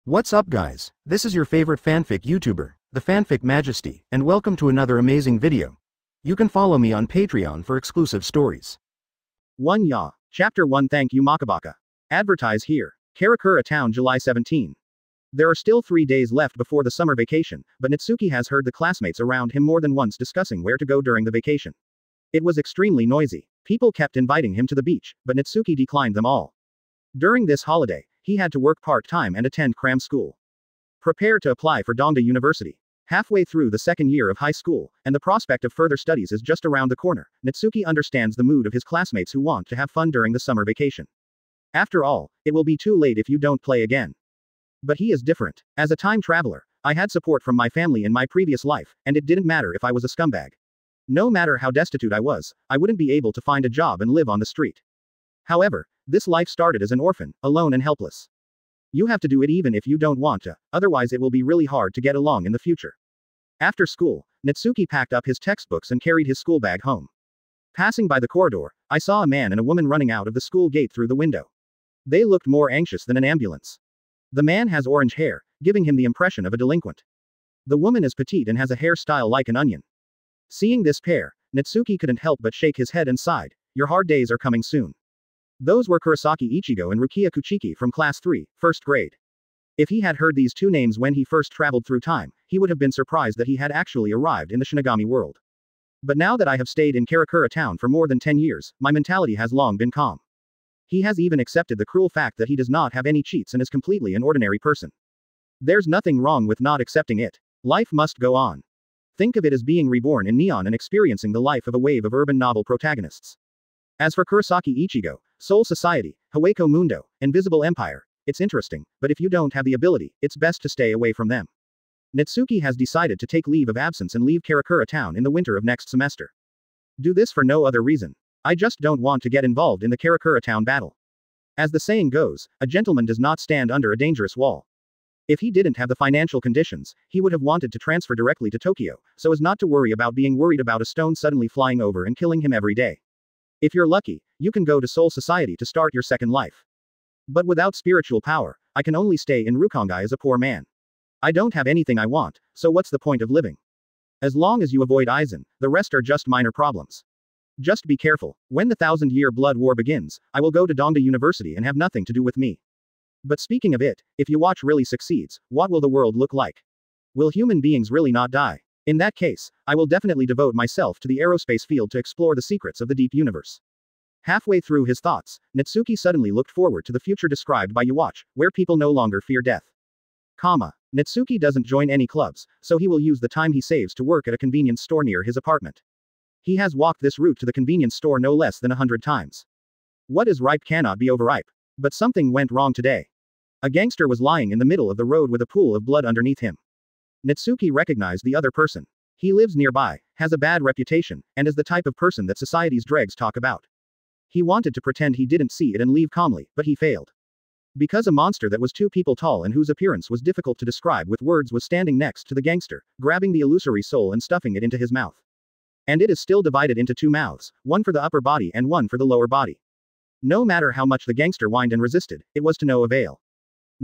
What's up guys, this is your favorite fanfic YouTuber, the Fanfic Majesty, and welcome to another amazing video. You can follow me on Patreon for exclusive stories. 1 Ya, Chapter 1 Thank you Makabaka. Advertise here. Karakura Town July 17. There are still 3 days left before the summer vacation, but Natsuki has heard the classmates around him more than once discussing where to go during the vacation. It was extremely noisy. People kept inviting him to the beach, but Natsuki declined them all. During this holiday, he had to work part-time and attend cram school. Prepare to apply for Dongda University. Halfway through the second year of high school, and the prospect of further studies is just around the corner, Natsuki understands the mood of his classmates who want to have fun during the summer vacation. After all, it will be too late if you don't play again. But he is different. As a time traveler, I had support from my family in my previous life, and it didn't matter if I was a scumbag. No matter how destitute I was, I wouldn't be able to find a job and live on the street. However, this life started as an orphan, alone and helpless. You have to do it even if you don't want to, otherwise it will be really hard to get along in the future. After school, Natsuki packed up his textbooks and carried his school bag home. Passing by the corridor, I saw a man and a woman running out of the school gate through the window. They looked more anxious than an ambulance. The man has orange hair, giving him the impression of a delinquent. The woman is petite and has a hairstyle like an onion. Seeing this pair, Natsuki couldn't help but shake his head and sighed. Your hard days are coming soon. Those were Kurosaki Ichigo and Rukia Kuchiki from Class 3, first grade. If he had heard these two names when he first traveled through time, he would have been surprised that he had actually arrived in the Shinigami world. But now that I have stayed in Karakura Town for more than 10 years, my mentality has long been calm. He has even accepted the cruel fact that he does not have any cheats and is completely an ordinary person. There's nothing wrong with not accepting it. Life must go on. Think of it as being reborn in Neon and experiencing the life of a wave of urban novel protagonists. As for Kurosaki Ichigo, Soul Society, Hawako Mundo, Invisible Empire, it's interesting, but if you don't have the ability, it's best to stay away from them. Natsuki has decided to take leave of absence and leave Karakura Town in the winter of next semester. Do this for no other reason. I just don't want to get involved in the Karakura Town battle. As the saying goes, a gentleman does not stand under a dangerous wall. If he didn't have the financial conditions, he would have wanted to transfer directly to Tokyo, so as not to worry about being worried about a stone suddenly flying over and killing him every day. If you're lucky, you can go to Soul Society to start your second life. But without spiritual power, I can only stay in Rukongai as a poor man. I don't have anything I want, so what's the point of living? As long as you avoid Aizen, the rest are just minor problems. Just be careful. When the 1000-year blood war begins, I will go to Dongda University and have nothing to do with me. But speaking of it, if you watch really succeeds, what will the world look like? Will human beings really not die? In that case, I will definitely devote myself to the aerospace field to explore the secrets of the deep universe. Halfway through his thoughts, Natsuki suddenly looked forward to the future described by Yoruichi, where people no longer fear death. Natsuki doesn't join any clubs, so he will use the time he saves to work at a convenience store near his apartment. He has walked this route to the convenience store no less than 100 times. What is ripe cannot be overripe. But something went wrong today. A gangster was lying in the middle of the road with a pool of blood underneath him. Natsuki recognized the other person. He lives nearby, has a bad reputation, and is the type of person that society's dregs talk about. He wanted to pretend he didn't see it and leave calmly, but he failed. Because a monster that was 2 people tall and whose appearance was difficult to describe with words was standing next to the gangster, grabbing the illusory soul and stuffing it into his mouth. And it is still divided into 2 mouths, one for the upper body and one for the lower body. No matter how much the gangster whined and resisted, it was to no avail.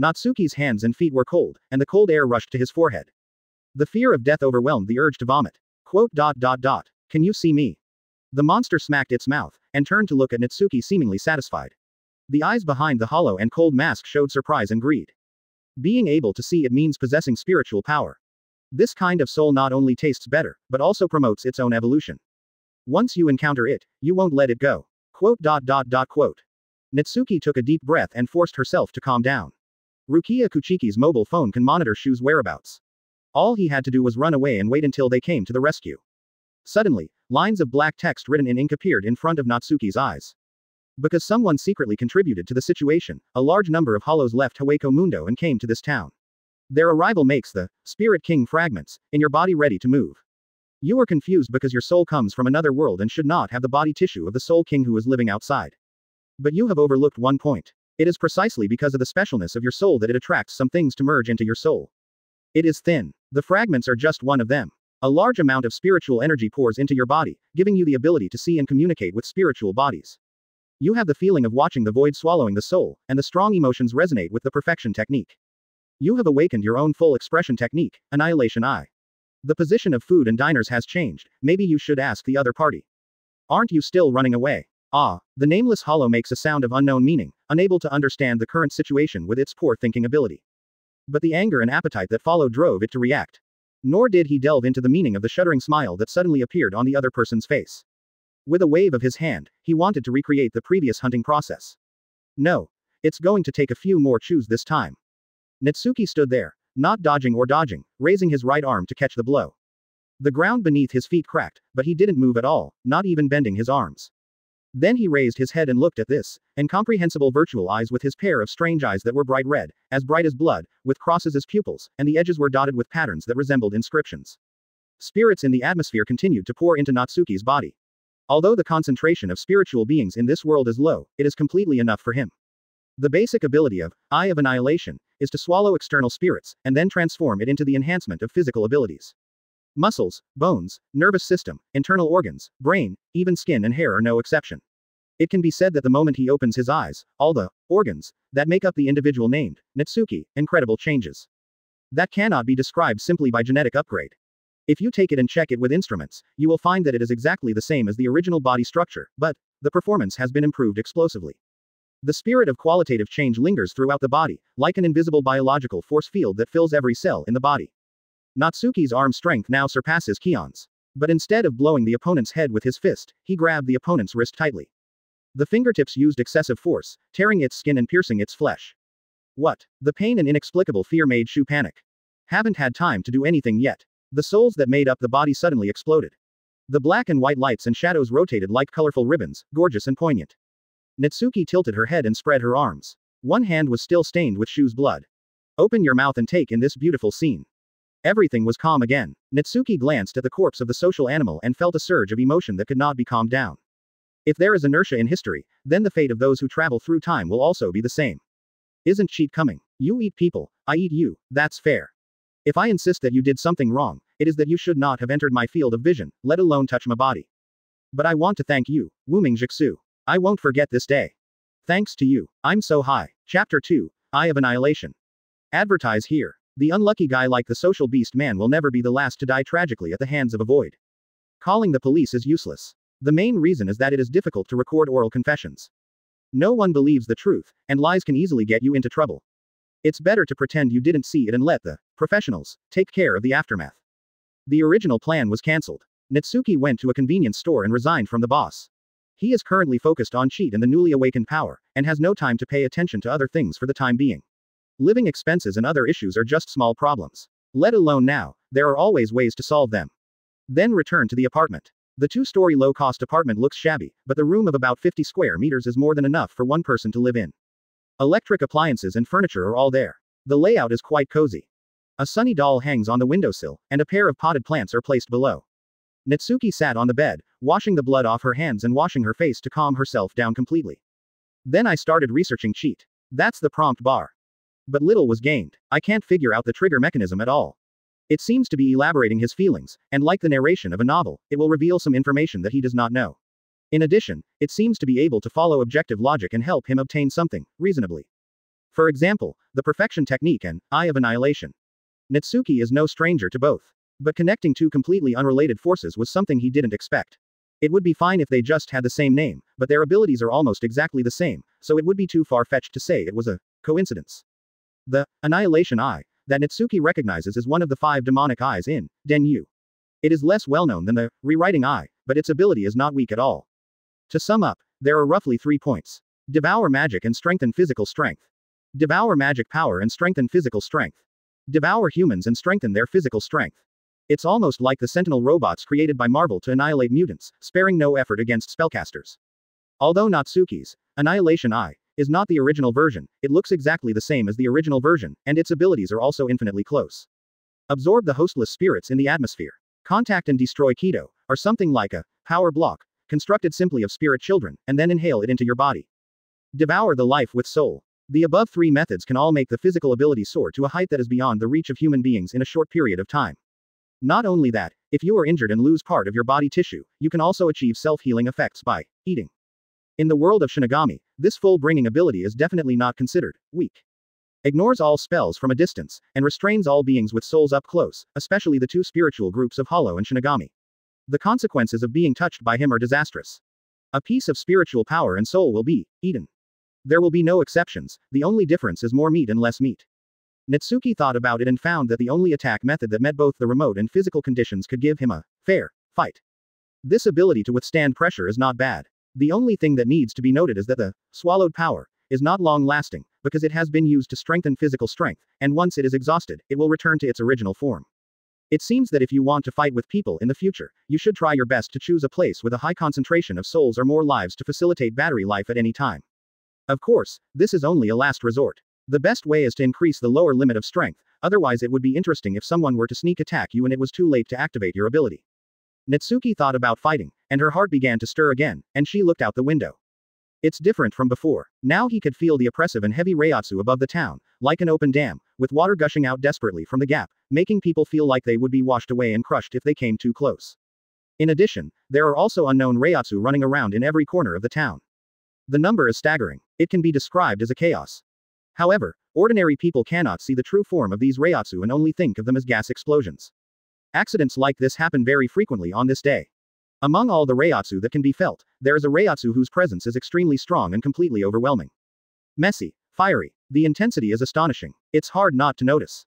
Natsuki's hands and feet were cold, and the cold air rushed to his forehead. The fear of death overwhelmed the urge to vomit. Can you see me? The monster smacked its mouth, and turned to look at Natsuki seemingly satisfied. The eyes behind the hollow and cold mask showed surprise and greed. Being able to see it means possessing spiritual power. This kind of soul not only tastes better, but also promotes its own evolution. Once you encounter it, you won't let it go. Natsuki took a deep breath and forced herself to calm down. Rukia Kuchiki's mobile phone can monitor Shu's whereabouts. All he had to do was run away and wait until they came to the rescue. Suddenly, lines of black text written in ink appeared in front of Natsuki's eyes. Because someone secretly contributed to the situation, a large number of hollows left Hawako Mundo and came to this town. Their arrival makes the Spirit King fragments in your body ready to move. You are confused because your soul comes from another world and should not have the body tissue of the Soul King who is living outside. But you have overlooked one point. It is precisely because of the specialness of your soul that it attracts some things to merge into your soul. It is thin. The fragments are just one of them. A large amount of spiritual energy pours into your body, giving you the ability to see and communicate with spiritual bodies. You have the feeling of watching the void swallowing the soul, and the strong emotions resonate with the perfection technique. You have awakened your own full expression technique, Annihilation I. The position of food and diners has changed, maybe you should ask the other party. Aren't you still running away? Ah, the nameless hollow makes a sound of unknown meaning, unable to understand the current situation with its poor thinking ability. But the anger and appetite that followed drove it to react. Nor did he delve into the meaning of the shuddering smile that suddenly appeared on the other person's face. With a wave of his hand, he wanted to recreate the previous hunting process. No. It's going to take a few more chews this time. Natsuki stood there, not dodging or dodging, raising his right arm to catch the blow. The ground beneath his feet cracked, but he didn't move at all, not even bending his arms. Then he raised his head and looked at this, incomprehensible virtual eyes with his pair of strange eyes that were bright red, as bright as blood, with crosses as pupils, and the edges were dotted with patterns that resembled inscriptions. Spirits in the atmosphere continued to pour into Natsuki's body. Although the concentration of spiritual beings in this world is low, it is completely enough for him. The basic ability of Eye of Annihilation is to swallow external spirits, and then transform it into the enhancement of physical abilities. Muscles, bones, nervous system, internal organs, brain, even skin and hair are no exception. It can be said that the moment he opens his eyes, all the organs that make up the individual named Natsuki, incredible changes. That cannot be described simply by genetic upgrade. If you take it and check it with instruments, you will find that it is exactly the same as the original body structure, but the performance has been improved explosively. The spirit of qualitative change lingers throughout the body, like an invisible biological force field that fills every cell in the body. Natsuki's arm strength now surpasses Kion's. But instead of blowing the opponent's head with his fist, he grabbed the opponent's wrist tightly. The fingertips used excessive force, tearing its skin and piercing its flesh. What? The pain and inexplicable fear made Shu panic. Haven't had time to do anything yet. The souls that made up the body suddenly exploded. The black and white lights and shadows rotated like colorful ribbons, gorgeous and poignant. Natsuki tilted her head and spread her arms. One hand was still stained with Shu's blood. Open your mouth and take in this beautiful scene. Everything was calm again. Natsuki glanced at the corpse of the social animal and felt a surge of emotion that could not be calmed down. If there is inertia in history, then the fate of those who travel through time will also be the same. Isn't cheat coming? You eat people, I eat you, that's fair. If I insist that you did something wrong, it is that you should not have entered my field of vision, let alone touch my body. But I want to thank you, Wuming Jixu. I won't forget this day. Thanks to you, I'm so high. Chapter 2, Eye of Annihilation. Advertise here. The unlucky guy like the social beast man will never be the last to die tragically at the hands of a void. Calling the police is useless. The main reason is that it is difficult to record oral confessions. No one believes the truth, and lies can easily get you into trouble. It's better to pretend you didn't see it and let the professionals take care of the aftermath. The original plan was cancelled. Natsuki went to a convenience store and resigned from the boss. He is currently focused on cheat and the newly awakened power, and has no time to pay attention to other things for the time being. Living expenses and other issues are just small problems. Let alone now, there are always ways to solve them. Then return to the apartment. The two-story low-cost apartment looks shabby, but the room of about 50 square meters is more than enough for one person to live in. Electric appliances and furniture are all there. The layout is quite cozy. A sunny doll hangs on the windowsill, and a pair of potted plants are placed below. Natsuki sat on the bed, washing the blood off her hands and washing her face to calm herself down completely. Then I started researching cheat. That's the prompt bar. But little was gained. I can't figure out the trigger mechanism at all. It seems to be elaborating his feelings, and like the narration of a novel, it will reveal some information that he does not know. In addition, it seems to be able to follow objective logic and help him obtain something, reasonably. For example, the perfection technique and Eye of Annihilation. Natsuki is no stranger to both. But connecting two completely unrelated forces was something he didn't expect. It would be fine if they just had the same name, but their abilities are almost exactly the same, so it would be too far-fetched to say it was a coincidence. The Annihilation Eye that Natsuki recognizes is one of the 5 demonic eyes in Denyu. It is less well-known than the Rewriting Eye, but its ability is not weak at all. To sum up, there are roughly 3 points. Devour magic and strengthen physical strength. Devour magic power and strengthen physical strength. Devour humans and strengthen their physical strength. It's almost like the Sentinel robots created by Marvel to annihilate mutants, sparing no effort against spellcasters. Although Natsuki's Annihilation Eye is not the original version, it looks exactly the same as the original version, and its abilities are also infinitely close. Absorb the hostless spirits in the atmosphere. Contact and destroy Kido are something like a power block, constructed simply of spirit children, and then inhale it into your body. Devour the life with soul. The above 3 methods can all make the physical ability soar to a height that is beyond the reach of human beings in a short period of time. Not only that, if you are injured and lose part of your body tissue, you can also achieve self-healing effects by eating. In the world of Shinigami, this full bringing ability is definitely not considered weak. Ignores all spells from a distance, and restrains all beings with souls up close, especially the two spiritual groups of Hollow and Shinigami. The consequences of being touched by him are disastrous. A piece of spiritual power and soul will be eaten. There will be no exceptions, the only difference is more meat and less meat. Natsuki thought about it and found that the only attack method that met both the remote and physical conditions could give him a fair fight. This ability to withstand pressure is not bad. The only thing that needs to be noted is that the swallowed power is not long-lasting, because it has been used to strengthen physical strength, and once it is exhausted, it will return to its original form. It seems that if you want to fight with people in the future, you should try your best to choose a place with a high concentration of souls or more lives to facilitate battery life at any time. Of course, this is only a last resort. The best way is to increase the lower limit of strength, otherwise it would be interesting if someone were to sneak attack you and it was too late to activate your ability. Natsuki thought about fighting, and her heart began to stir again, and she looked out the window. It's different from before. Now he could feel the oppressive and heavy Reiatsu above the town, like an open dam, with water gushing out desperately from the gap, making people feel like they would be washed away and crushed if they came too close. In addition, there are also unknown Reiatsu running around in every corner of the town. The number is staggering. It can be described as a chaos. However, ordinary people cannot see the true form of these Reiatsu and only think of them as gas explosions. Accidents like this happen very frequently on this day. Among all the Reiatsu that can be felt, there is a Reiatsu whose presence is extremely strong and completely overwhelming. Messy, fiery. The intensity is astonishing. It's hard not to notice.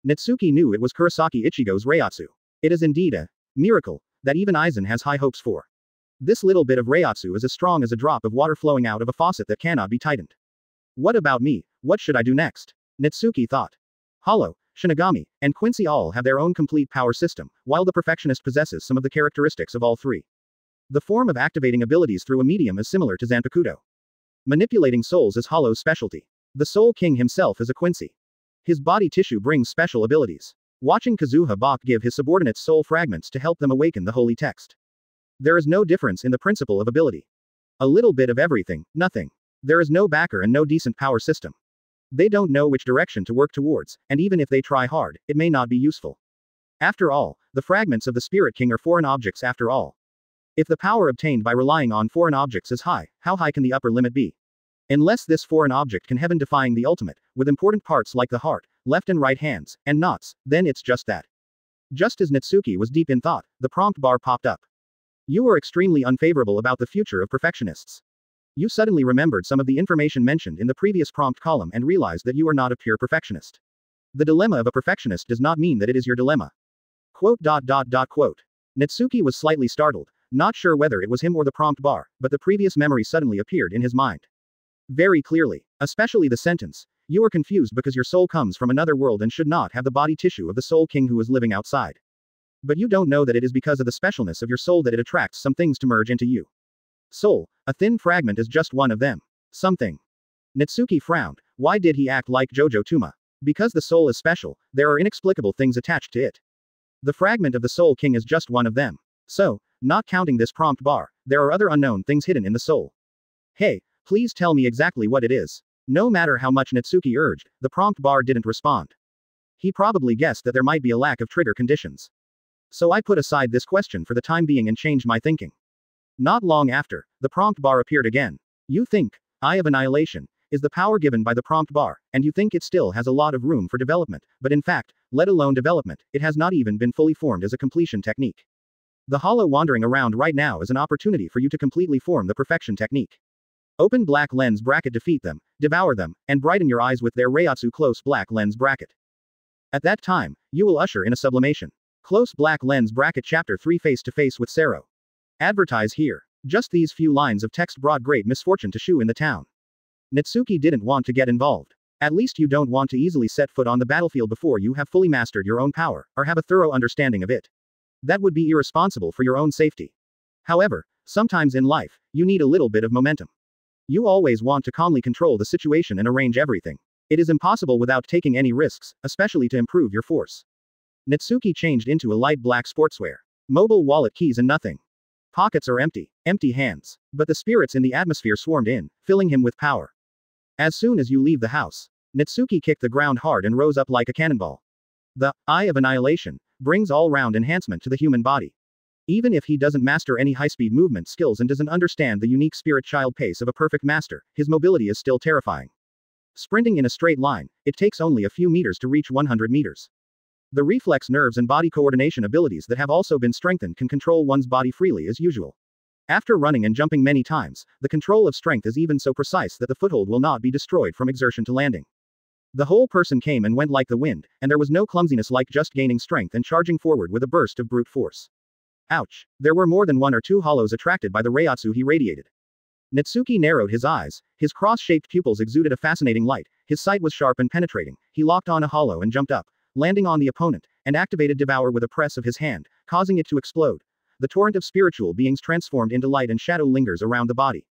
Natsuki knew it was Kurosaki Ichigo's Reiatsu. It is indeed a miracle that even Aizen has high hopes for. This little bit of Reiatsu is as strong as a drop of water flowing out of a faucet that cannot be tightened. What about me? What should I do next? Natsuki thought. Hollow, Shinigami, and Quincy all have their own complete power system, while the Perfectionist possesses some of the characteristics of all three. The form of activating abilities through a medium is similar to Zanpakuto. Manipulating souls is Hollow's specialty. The Soul King himself is a Quincy. His body tissue brings special abilities. Watching Kazuha Bach give his subordinates soul fragments to help them awaken the holy text. There is no difference in the principle of ability. A little bit of everything, nothing. There is no backer and no decent power system. They don't know which direction to work towards, and even if they try hard, it may not be useful. After all, the fragments of the Spirit King are foreign objects after all. If the power obtained by relying on foreign objects is high, how high can the upper limit be? Unless this foreign object can heaven-defying the ultimate, with important parts like the heart, left and right hands, and knots, then it's just that. Just as Natsuki was deep in thought, the prompt bar popped up. You are extremely unfavorable about the future of perfectionists. You suddenly remembered some of the information mentioned in the previous prompt column and realized that you are not a pure perfectionist. The dilemma of a perfectionist does not mean that it is your dilemma. Quote. Natsuki was slightly startled, not sure whether it was him or the prompt bar, but the previous memory suddenly appeared in his mind. Very clearly, especially the sentence, you are confused because your soul comes from another world and should not have the body tissue of the Soul King who is living outside. But you don't know that it is because of the specialness of your soul that it attracts some things to merge into you. Soul, a thin fragment is just one of them. Something. Natsuki frowned. Why did he act like Jojo Tuma? Because the soul is special, there are inexplicable things attached to it. The fragment of the Soul King is just one of them. So, not counting this prompt bar, there are other unknown things hidden in the soul. Hey, please tell me exactly what it is. No matter how much Natsuki urged, the prompt bar didn't respond. He probably guessed that there might be a lack of trigger conditions. So I put aside this question for the time being and changed my thinking. Not long after, the prompt bar appeared again. You think, Eye of Annihilation, is the power given by the prompt bar, and you think it still has a lot of room for development, but in fact, let alone development, it has not even been fully formed as a completion technique. The hollow wandering around right now is an opportunity for you to completely form the perfection technique. Open black lens bracket, defeat them, devour them, and brighten your eyes with their Reiatsu close black lens bracket. At that time, you will usher in a sublimation. Close black lens bracket chapter 3 face to face with Sero. Advertise here. Just these few lines of text brought great misfortune to Shu in the town. Natsuki didn't want to get involved. At least you don't want to easily set foot on the battlefield before you have fully mastered your own power, or have a thorough understanding of it. That would be irresponsible for your own safety. However, sometimes in life, you need a little bit of momentum. You always want to calmly control the situation and arrange everything. It is impossible without taking any risks, especially to improve your force. Natsuki changed into a light black sportswear. Mobile wallet, keys and nothing. Pockets are empty. Empty hands. But the spirits in the atmosphere swarmed in, filling him with power. As soon as you leave the house, Natsuki kicked the ground hard and rose up like a cannonball. The Eye of Annihilation brings all-round enhancement to the human body. Even if he doesn't master any high-speed movement skills and doesn't understand the unique spirit child pace of a perfect master, his mobility is still terrifying. Sprinting in a straight line, it takes only a few meters to reach 100 meters. The reflex nerves and body coordination abilities that have also been strengthened can control one's body freely as usual. After running and jumping many times, the control of strength is even so precise that the foothold will not be destroyed from exertion to landing. The whole person came and went like the wind, and there was no clumsiness like just gaining strength and charging forward with a burst of brute force. Ouch. There were more than one or two hollows attracted by the Reiatsu he radiated. Natsuki narrowed his eyes, his cross-shaped pupils exuded a fascinating light, his sight was sharp and penetrating, he locked on a hollow and jumped up, landing on the opponent, and activated Devour with a press of his hand, causing it to explode. The torrent of spiritual beings transformed into light and shadow lingers around the body.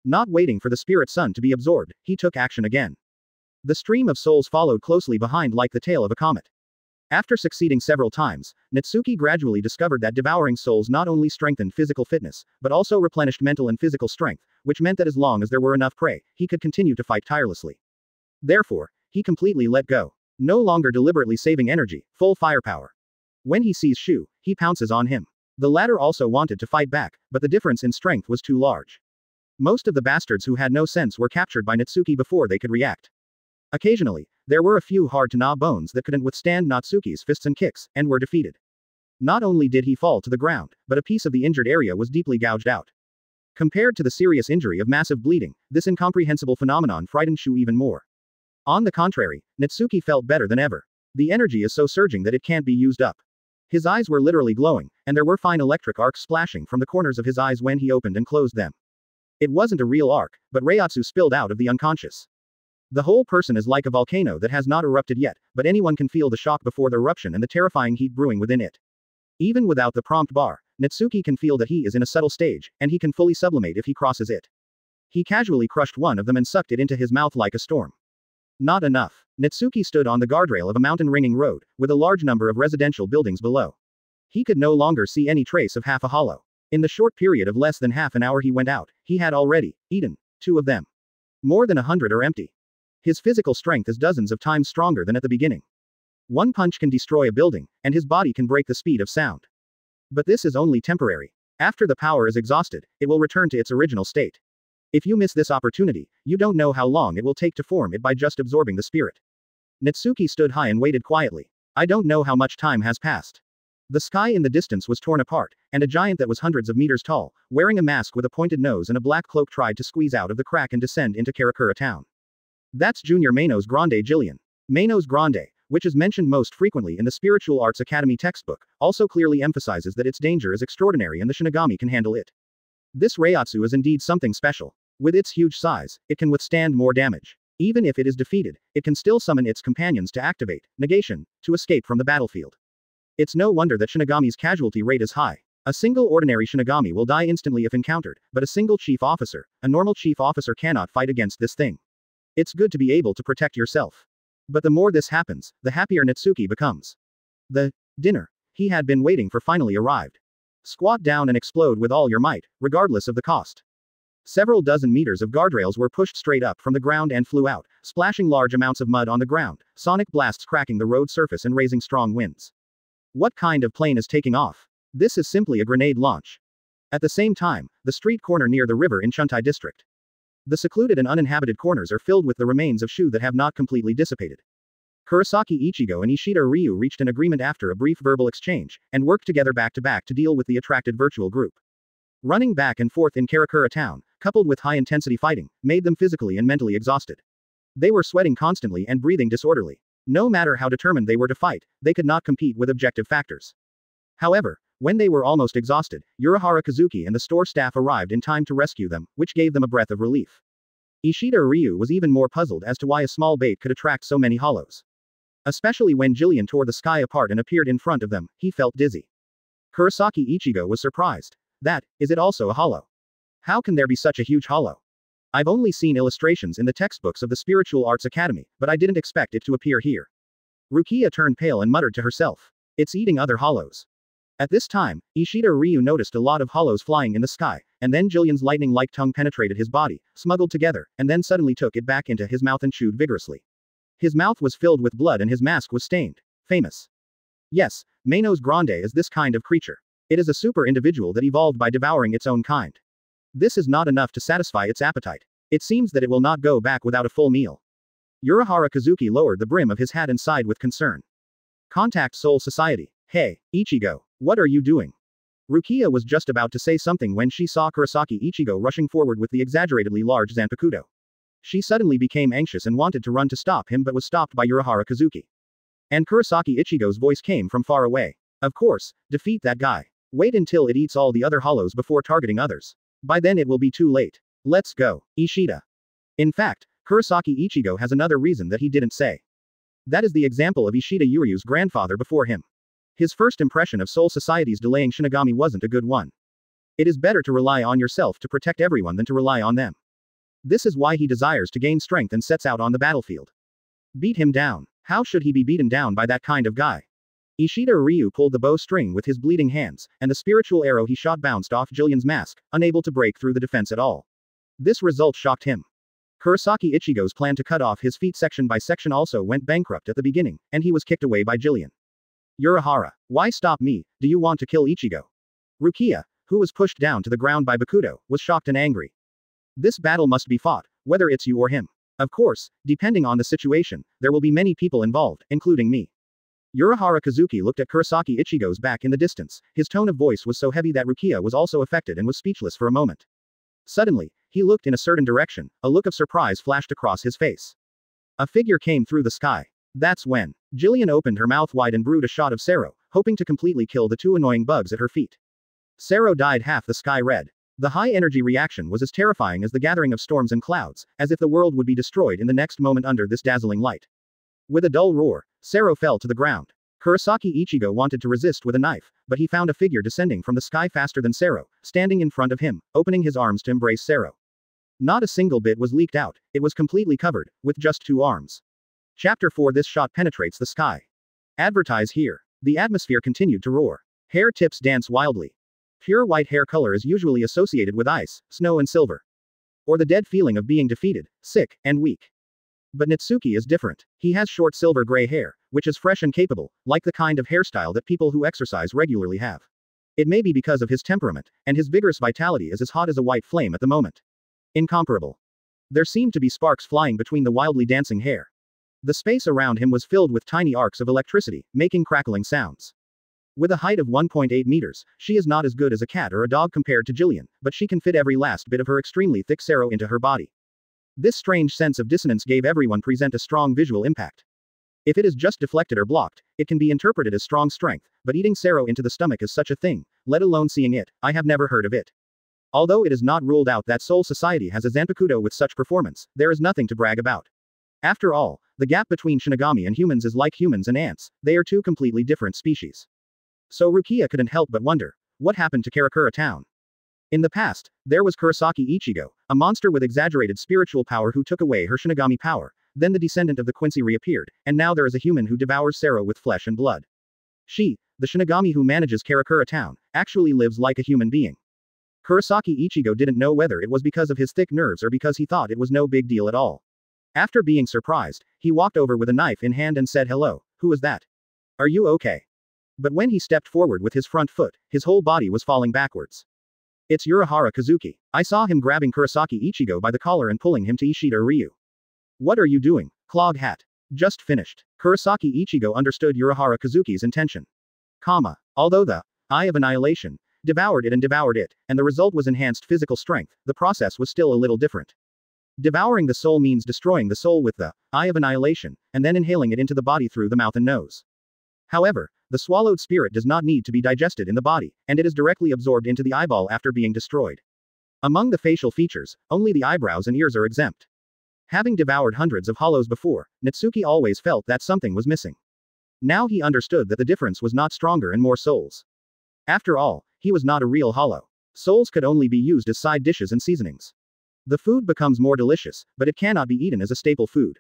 Not waiting for the spirit sun to be absorbed, he took action again. The stream of souls followed closely behind like the tail of a comet. After succeeding several times, Natsuki gradually discovered that devouring souls not only strengthened physical fitness, but also replenished mental and physical strength, which meant that as long as there were enough prey, he could continue to fight tirelessly. Therefore, he completely let go. No longer deliberately saving energy, full firepower. When he sees Shu, he pounces on him. The latter also wanted to fight back, but the difference in strength was too large. Most of the bastards who had no sense were captured by Natsuki before they could react. Occasionally, there were a few hard-to-gnaw bones that couldn't withstand Natsuki's fists and kicks, and were defeated. Not only did he fall to the ground, but a piece of the injured area was deeply gouged out. Compared to the serious injury of massive bleeding, this incomprehensible phenomenon frightened Shu even more. On the contrary, Natsuki felt better than ever. The energy is so surging that it can't be used up. His eyes were literally glowing, and there were fine electric arcs splashing from the corners of his eyes when he opened and closed them. It wasn't a real arc, but Reiatsu spilled out of the unconscious. The whole person is like a volcano that has not erupted yet, but anyone can feel the shock before the eruption and the terrifying heat brewing within it. Even without the prompt bar, Natsuki can feel that he is in a subtle stage, and he can fully sublimate if he crosses it. He casually crushed one of them and sucked it into his mouth like a storm. Not enough. Natsuki stood on the guardrail of a mountain-ringing road, with a large number of residential buildings below. He could no longer see any trace of half a hollow. In the short period of less than half an hour he went out, he had already eaten 2 of them. More than 100 are empty. His physical strength is dozens of times stronger than at the beginning. One punch can destroy a building, and his body can break the speed of sound. But this is only temporary. After the power is exhausted, it will return to its original state. If you miss this opportunity, you don't know how long it will take to form it by just absorbing the spirit. Natsuki stood high and waited quietly. I don't know how much time has passed. The sky in the distance was torn apart, and a giant that was hundreds of meters tall, wearing a mask with a pointed nose and a black cloak tried to squeeze out of the crack and descend into Karakura Town. That's Junior Manos Grande Jillian. Manos Grande, which is mentioned most frequently in the Spiritual Arts Academy textbook, also clearly emphasizes that its danger is extraordinary and the Shinigami can handle it. This Reiatsu is indeed something special. With its huge size, it can withstand more damage. Even if it is defeated, it can still summon its companions to activate negation, to escape from the battlefield. It's no wonder that Shinigami's casualty rate is high. A single ordinary Shinigami will die instantly if encountered, but a single chief officer, a normal chief officer cannot fight against this thing. It's good to be able to protect yourself. But the more this happens, the happier Natsuki becomes. The dinner he had been waiting for finally arrived. Squat down and explode with all your might, regardless of the cost. Several dozen meters of guardrails were pushed straight up from the ground and flew out, splashing large amounts of mud on the ground, sonic blasts cracking the road surface and raising strong winds. What kind of plane is taking off? This is simply a grenade launch. At the same time, the street corner near the river in Chuntai district. The secluded and uninhabited corners are filled with the remains of Shu that have not completely dissipated. Kurosaki Ichigo and Ishida Ryu reached an agreement after a brief verbal exchange, and worked together back to back to deal with the attracted virtual group. Running back and forth in Karakura Town, coupled with high-intensity fighting, made them physically and mentally exhausted. They were sweating constantly and breathing disorderly. No matter how determined they were to fight, they could not compete with objective factors. However, when they were almost exhausted, Urahara Kazuki and the store staff arrived in time to rescue them, which gave them a breath of relief. Ishida Ryu was even more puzzled as to why a small bait could attract so many hollows. Especially when Jillian tore the sky apart and appeared in front of them, he felt dizzy. Kurosaki Ichigo was surprised. Is it also a hollow? How can there be such a huge hollow? I've only seen illustrations in the textbooks of the Spiritual Arts Academy, but I didn't expect it to appear here. Rukia turned pale and muttered to herself. It's eating other hollows. At this time, Ishida Ryu noticed a lot of hollows flying in the sky, and then Jillian's lightning-like tongue penetrated his body, smuggled together, and then suddenly took it back into his mouth and chewed vigorously. His mouth was filled with blood and his mask was stained. Famous. Yes, Manos Grande is this kind of creature. It is a super individual that evolved by devouring its own kind. This is not enough to satisfy its appetite. It seems that it will not go back without a full meal. Urahara Kazuki lowered the brim of his hat and sighed with concern. Contact Soul Society. Hey, Ichigo. What are you doing? Rukia was just about to say something when she saw Kurosaki Ichigo rushing forward with the exaggeratedly large Zanpakuto. She suddenly became anxious and wanted to run to stop him but was stopped by Urahara Kazuki. And Kurosaki Ichigo's voice came from far away. Of course, defeat that guy. Wait until it eats all the other hollows before targeting others. By then it will be too late. Let's go, Ishida. In fact, Kurosaki Ichigo has another reason that he didn't say. That is the example of Ishida Yuryu's grandfather before him. His first impression of Soul Society's delaying Shinigami wasn't a good one. It is better to rely on yourself to protect everyone than to rely on them. This is why he desires to gain strength and sets out on the battlefield. Beat him down. How should he be beaten down by that kind of guy? Ishida Ryu pulled the bowstring with his bleeding hands, and the spiritual arrow he shot bounced off Jillian's mask, unable to break through the defense at all. This result shocked him. Kurosaki Ichigo's plan to cut off his feet section by section also went bankrupt at the beginning, and he was kicked away by Jillian. Urahara, why stop me? Do you want to kill Ichigo? Rukia, who was pushed down to the ground by Bakuto, was shocked and angry. This battle must be fought, whether it's you or him. Of course, depending on the situation, there will be many people involved, including me. Urahara Kazuki looked at Kurosaki Ichigo's back in the distance. His tone of voice was so heavy that Rukia was also affected and was speechless for a moment. Suddenly, he looked in a certain direction. A look of surprise flashed across his face. A figure came through the sky. That's when Jillian opened her mouth wide and brewed a shot of Sero, hoping to completely kill the two annoying bugs at her feet. Sero dyed half the sky red. The high-energy reaction was as terrifying as the gathering of storms and clouds, as if the world would be destroyed in the next moment under this dazzling light. With a dull roar, Sero fell to the ground. Kurosaki Ichigo wanted to resist with a knife, but he found a figure descending from the sky faster than Sero, standing in front of him, opening his arms to embrace Sero. Not a single bit was leaked out, it was completely covered, with just 2 arms. Chapter 4. This shot penetrates the sky. Advertise here. The atmosphere continued to roar. Hair tips dance wildly. Pure white hair color is usually associated with ice, snow and silver. Or the dead feeling of being defeated, sick, and weak. But Natsuki is different. He has short silver gray hair, which is fresh and capable, like the kind of hairstyle that people who exercise regularly have. It may be because of his temperament, and his vigorous vitality is as hot as a white flame at the moment. Incomparable. There seemed to be sparks flying between the wildly dancing hair. The space around him was filled with tiny arcs of electricity, making crackling sounds. With a height of 1.8 meters, she is not as good as a cat or a dog compared to Jillian, but she can fit every last bit of her extremely thick Sero into her body. This strange sense of dissonance gave everyone present a strong visual impact. If it is just deflected or blocked, it can be interpreted as strong strength, but eating Sero into the stomach is such a thing, let alone seeing it, I have never heard of it. Although it is not ruled out that Soul Society has a Zanpakuto with such performance, there is nothing to brag about. After all, the gap between Shinigami and humans is like humans and ants, they are two completely different species. So Rukia couldn't help but wonder, what happened to Karakura Town? In the past, there was Kurosaki Ichigo, a monster with exaggerated spiritual power who took away her Shinigami power, then the descendant of the Quincy reappeared, and now there is a human who devours Sero with flesh and blood. She, the Shinigami who manages Karakura Town, actually lives like a human being. Kurosaki Ichigo didn't know whether it was because of his thick nerves or because he thought it was no big deal at all. After being surprised, he walked over with a knife in hand and said hello, who is that? Are you okay? But when he stepped forward with his front foot, his whole body was falling backwards. It's Urahara Kazuki. I saw him grabbing Kurosaki Ichigo by the collar and pulling him to Ishida Ryu. What are you doing, clog hat? Just finished. Kurosaki Ichigo understood Urahara Kazuki's intention. Although the Eye of Annihilation devoured it, and the result was enhanced physical strength, the process was still a little different. Devouring the soul means destroying the soul with the Eye of Annihilation, and then inhaling it into the body through the mouth and nose. However, the swallowed spirit does not need to be digested in the body, and it is directly absorbed into the eyeball after being destroyed. Among the facial features, only the eyebrows and ears are exempt. Having devoured hundreds of hollows before, Natsuki always felt that something was missing. Now he understood that the difference was not stronger and more souls. After all, he was not a real hollow. Souls could only be used as side dishes and seasonings. The food becomes more delicious, but it cannot be eaten as a staple food.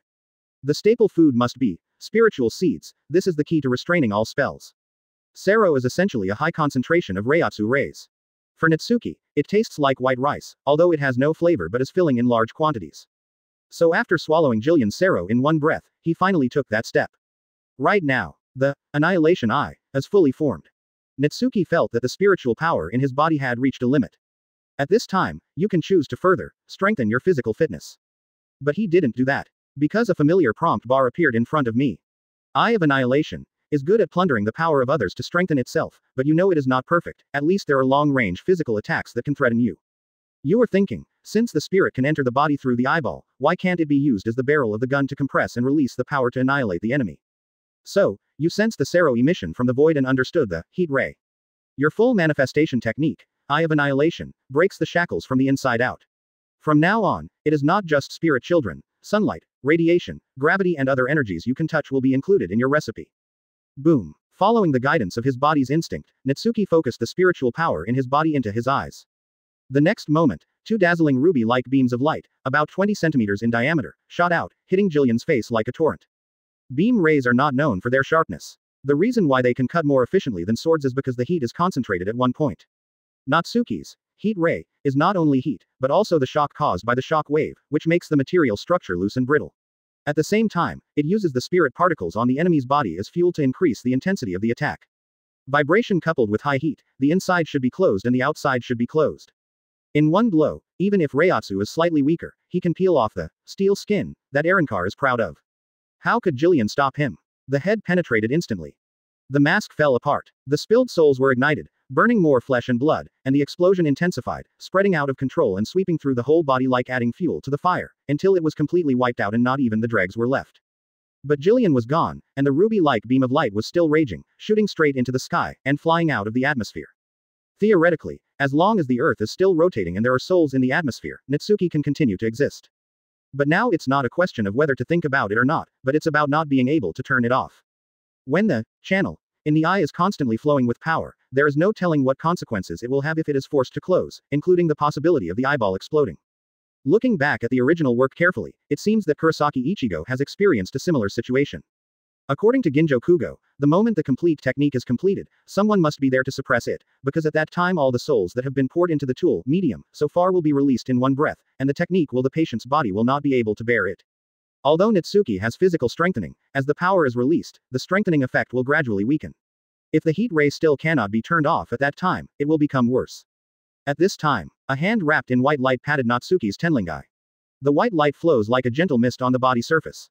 The staple food must be spiritual seeds. This is the key to restraining all spells. Sero is essentially a high concentration of Reiatsu rays. For Natsuki, it tastes like white rice, although it has no flavor but is filling in large quantities. So after swallowing Jillian's Sero in one breath, he finally took that step. Right now, the Annihilation Eye is fully formed. Natsuki felt that the spiritual power in his body had reached a limit. At this time, you can choose to further strengthen your physical fitness. But he didn't do that. Because a familiar prompt bar appeared in front of me. Eye of Annihilation is good at plundering the power of others to strengthen itself, but you know it is not perfect. At least there are long-range physical attacks that can threaten you. You are thinking, since the spirit can enter the body through the eyeball, why can't it be used as the barrel of the gun to compress and release the power to annihilate the enemy? So, you sensed the Sero emission from the void and understood the heat ray. Your full manifestation technique, Eye of Annihilation, breaks the shackles from the inside out. From now on, it is not just spirit children, sunlight, radiation, gravity and other energies you can touch will be included in your recipe. Boom. Following the guidance of his body's instinct, Natsuki focused the spiritual power in his body into his eyes. The next moment, two dazzling ruby-like beams of light, about 20 centimeters in diameter, shot out, hitting Jillian's face like a torrent. Beam rays are not known for their sharpness. The reason why they can cut more efficiently than swords is because the heat is concentrated at one point. Natsuki's heat ray is not only heat, but also the shock caused by the shock wave, which makes the material structure loose and brittle. At the same time, it uses the spirit particles on the enemy's body as fuel to increase the intensity of the attack. Vibration coupled with high heat, the inside should be closed and the outside should be closed. In one blow, even if Reiatsu is slightly weaker, he can peel off the steel skin that Erankar is proud of. How could Jillian stop him? The head penetrated instantly. The mask fell apart. The spilled souls were ignited, burning more flesh and blood, and the explosion intensified, spreading out of control and sweeping through the whole body like adding fuel to the fire, until it was completely wiped out and not even the dregs were left. But Jillian was gone, and the ruby-like beam of light was still raging, shooting straight into the sky, and flying out of the atmosphere. Theoretically, as long as the Earth is still rotating and there are souls in the atmosphere, Natsuki can continue to exist. But now it's not a question of whether to think about it or not, but it's about not being able to turn it off. When the channel in the eye is constantly flowing with power, there is no telling what consequences it will have if it is forced to close, including the possibility of the eyeball exploding. Looking back at the original work carefully, it seems that Kurosaki Ichigo has experienced a similar situation. According to Ginjo Kugo, the moment the complete technique is completed, someone must be there to suppress it, because at that time all the souls that have been poured into the tool, medium, so far will be released in one breath, and the technique will the patient's body will not be able to bear it. Although Natsuki has physical strengthening, as the power is released, the strengthening effect will gradually weaken. If the heat ray still cannot be turned off at that time, it will become worse. At this time, a hand wrapped in white light patted Natsuki's tenlingai. The white light flows like a gentle mist on the body surface.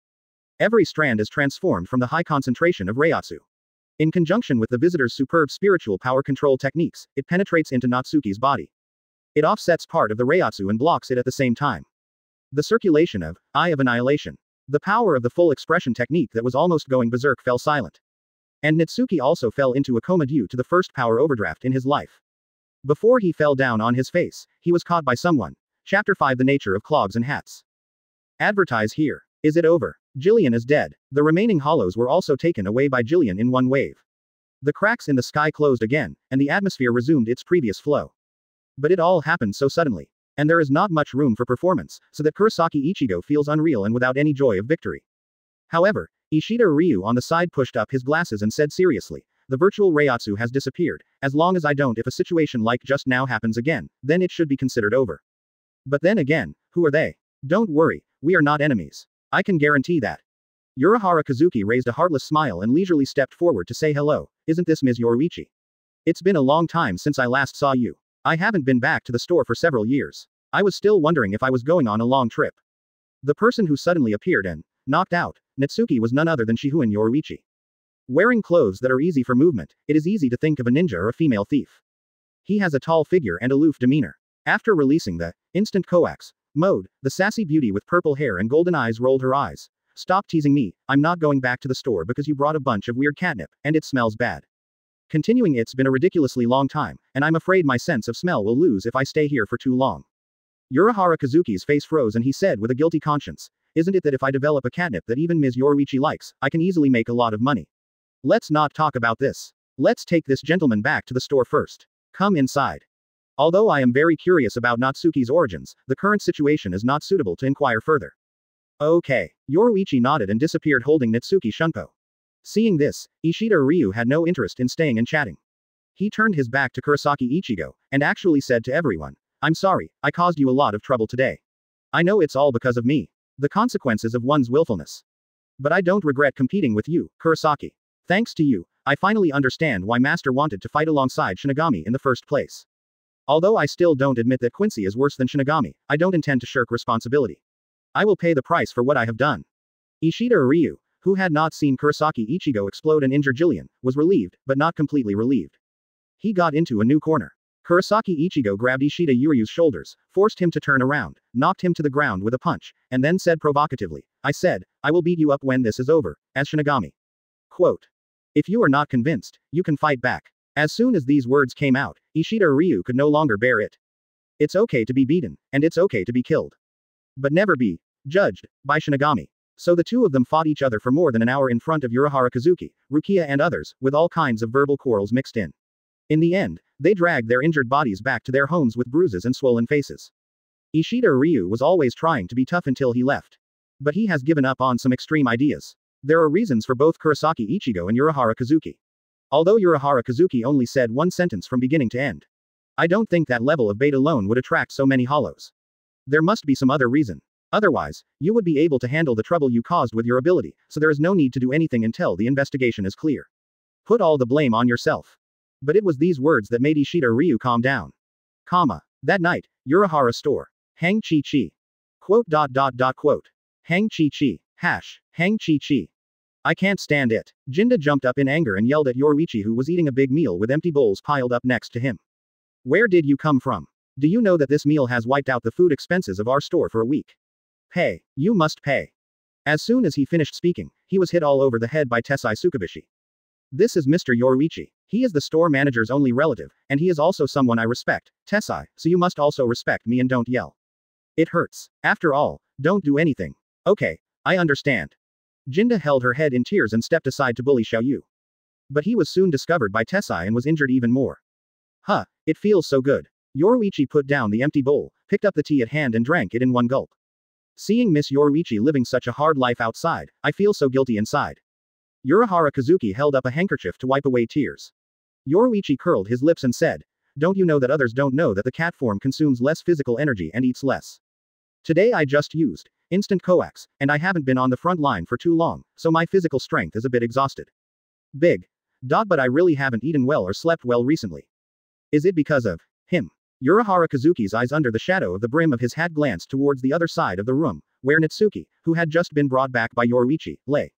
Every strand is transformed from the high concentration of Reiatsu. In conjunction with the visitor's superb spiritual power control techniques, it penetrates into Natsuki's body. It offsets part of the Reiatsu and blocks it at the same time. The circulation of Eye of Annihilation. The power of the full expression technique that was almost going berserk fell silent. And Natsuki also fell into a coma due to the first power overdraft in his life. Before he fell down on his face, he was caught by someone. Chapter 5 The Nature of Clogs and Hats. Advertise here. Is it over? Jillian is dead. The remaining hollows were also taken away by Jillian in one wave. The cracks in the sky closed again, and the atmosphere resumed its previous flow. But it all happened so suddenly. And there is not much room for performance, so that Kurosaki Ichigo feels unreal and without any joy of victory. However, Ishida Ryu on the side pushed up his glasses and said seriously, the virtual Reiatsu has disappeared, as long as I don't if a situation like just now happens again, then it should be considered over. But then again, who are they? Don't worry, we are not enemies. I can guarantee that. Urahara Kazuki raised a heartless smile and leisurely stepped forward to say hello, isn't this Ms. Yoruichi? It's been a long time since I last saw you. I haven't been back to the store for several years. I was still wondering if I was going on a long trip. The person who suddenly appeared and knocked out Natsuki was none other than Shihuen Yoruichi. Wearing clothes that are easy for movement, it is easy to think of a ninja or a female thief. He has a tall figure and aloof demeanor. After releasing the instant Coax mode, the sassy beauty with purple hair and golden eyes rolled her eyes. Stop teasing me, I'm not going back to the store because you brought a bunch of weird catnip, and it smells bad. Continuing it's been a ridiculously long time, and I'm afraid my sense of smell will lose if I stay here for too long. Urahara Kazuki's face froze and he said with a guilty conscience, isn't it that if I develop a catnip that even Ms. Yoruichi likes, I can easily make a lot of money? Let's not talk about this. Let's take this gentleman back to the store first. Come inside. Although I am very curious about Natsuki's origins, the current situation is not suitable to inquire further. Okay. Yoruichi nodded and disappeared holding Natsuki Shunpo. Seeing this, Ishida Ryu had no interest in staying and chatting. He turned his back to Kurosaki Ichigo, and actually said to everyone, I'm sorry, I caused you a lot of trouble today. I know it's all because of me. The consequences of one's willfulness. But I don't regret competing with you, Kurosaki. Thanks to you, I finally understand why Master wanted to fight alongside Shinigami in the first place. Although I still don't admit that Quincy is worse than Shinigami, I don't intend to shirk responsibility. I will pay the price for what I have done. Ishida Ryu, who had not seen Kurosaki Ichigo explode and injure Jillian, was relieved, but not completely relieved. He got into a new corner. Kurosaki Ichigo grabbed Ishida Yuryu's shoulders, forced him to turn around, knocked him to the ground with a punch, and then said provocatively, "I said, I will beat you up when this is over, as Shinigami." Quote. "If you are not convinced, you can fight back." As soon as these words came out, Ishida Ryu could no longer bear it. It's okay to be beaten, and it's okay to be killed. But never be judged by Shinigami. So the two of them fought each other for more than an hour in front of Urahara Kazuki, Rukia and others, with all kinds of verbal quarrels mixed in. In the end, they dragged their injured bodies back to their homes with bruises and swollen faces. Ishida Ryu was always trying to be tough until he left. But he has given up on some extreme ideas. There are reasons for both Kurosaki Ichigo and Urahara Kazuki. Although Urahara Kazuki only said one sentence from beginning to end. I don't think that level of bait alone would attract so many hollows. There must be some other reason. Otherwise, you would be able to handle the trouble you caused with your ability, so there is no need to do anything until the investigation is clear. Put all the blame on yourself. But it was these words that made Ishida Ryu calm down. That night, Urahara store. Hang Chi Chi. Quote. Hang Chi Chi. Hang Chi Chi. I can't stand it. Jinda jumped up in anger and yelled at Yoruichi, who was eating a big meal with empty bowls piled up next to him. Where did you come from? Do you know that this meal has wiped out the food expenses of our store for a week? Pay. You must pay. As soon as he finished speaking, he was hit all over the head by Tessai Tsukabishi. This is Mr. Yoruichi. He is the store manager's only relative, and he is also someone I respect, Tessai, so you must also respect me and don't yell. It hurts. After all, don't do anything. Okay, I understand. Jinda held her head in tears and stepped aside to bully Xiaoyu. But he was soon discovered by Tessai and was injured even more. It feels so good. Yoruichi put down the empty bowl, picked up the tea at hand and drank it in one gulp. Seeing Miss Yoruichi living such a hard life outside, I feel so guilty inside. Urahara Kazuki held up a handkerchief to wipe away tears. Yoruichi curled his lips and said, "Don't you know that others don't know that the cat form consumes less physical energy and eats less? Today I just used instant Coax, and I haven't been on the front line for too long, so my physical strength is a bit exhausted. But I really haven't eaten well or slept well recently. Is it because of him?" Urahara Kazuki's eyes under the shadow of the brim of his hat glanced towards the other side of the room, where Natsuki, who had just been brought back by Yoruichi, lay.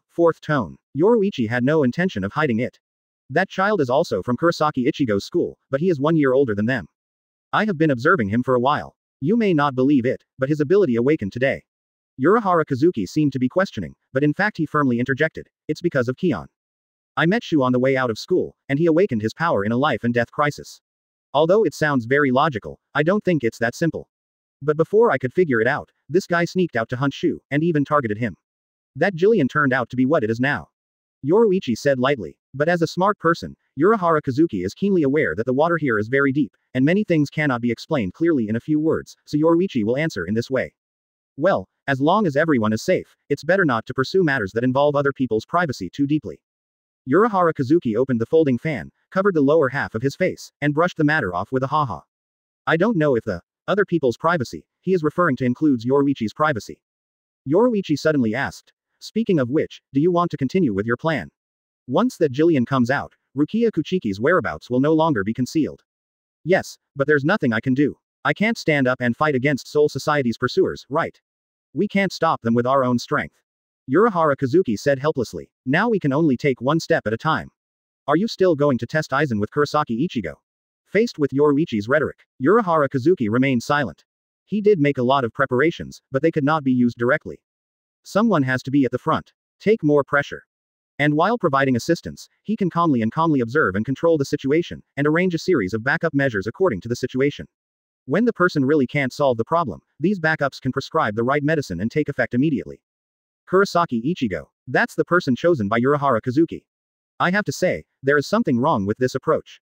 Fourth tone. Yoruichi had no intention of hiding it. That child is also from Kurosaki Ichigo's school, but he is 1 year older than them. I have been observing him for a while. You may not believe it, but his ability awakened today. Urahara Kazuki seemed to be questioning, but in fact he firmly interjected, "It's because of Kion. I met Shu on the way out of school, and he awakened his power in a life and death crisis. Although it sounds very logical, I don't think it's that simple. But before I could figure it out, this guy sneaked out to hunt Shu, and even targeted him. That Jillian turned out to be what it is now." Yoruichi said lightly. But as a smart person, Urahara Kazuki is keenly aware that the water here is very deep, and many things cannot be explained clearly in a few words, so Yoruichi will answer in this way. Well, as long as everyone is safe, it's better not to pursue matters that involve other people's privacy too deeply. Urahara Kazuki opened the folding fan, covered the lower half of his face, and brushed the matter off with a ha-ha. I don't know if the other people's privacy he is referring to includes Yoruichi's privacy. Yoruichi suddenly asked, "Speaking of which, do you want to continue with your plan? Once that Jillian comes out, Rukia Kuchiki's whereabouts will no longer be concealed." "Yes, but there's nothing I can do. I can't stand up and fight against Soul Society's pursuers, right? We can't stop them with our own strength." Urahara Kazuki said helplessly, "Now we can only take one step at a time. Are you still going to test Aizen with Kurosaki Ichigo?" Faced with Yoruichi's rhetoric, Urahara Kazuki remained silent. He did make a lot of preparations, but they could not be used directly. Someone has to be at the front. Take more pressure. And while providing assistance, he can calmly observe and control the situation, and arrange a series of backup measures according to the situation. When the person really can't solve the problem, these backups can prescribe the right medicine and take effect immediately. Kurosaki Ichigo. That's the person chosen by Urahara Kazuki. I have to say, there is something wrong with this approach.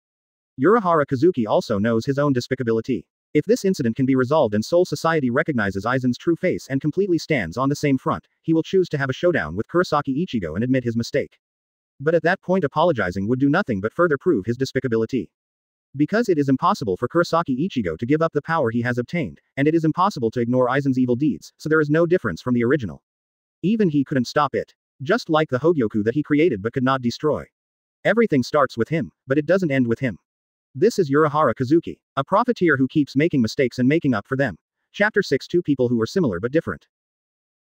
Urahara Kazuki also knows his own despicability. If this incident can be resolved and Soul Society recognizes Aizen's true face and completely stands on the same front, he will choose to have a showdown with Kurosaki Ichigo and admit his mistake. But at that point apologizing would do nothing but further prove his despicability. Because it is impossible for Kurosaki Ichigo to give up the power he has obtained, and it is impossible to ignore Aizen's evil deeds, so there is no difference from the original. Even he couldn't stop it. Just like the Hogyoku that he created but could not destroy. Everything starts with him, but it doesn't end with him. This is Urahara Kazuki, a profiteer who keeps making mistakes and making up for them. Chapter 6. Two people who were similar but different.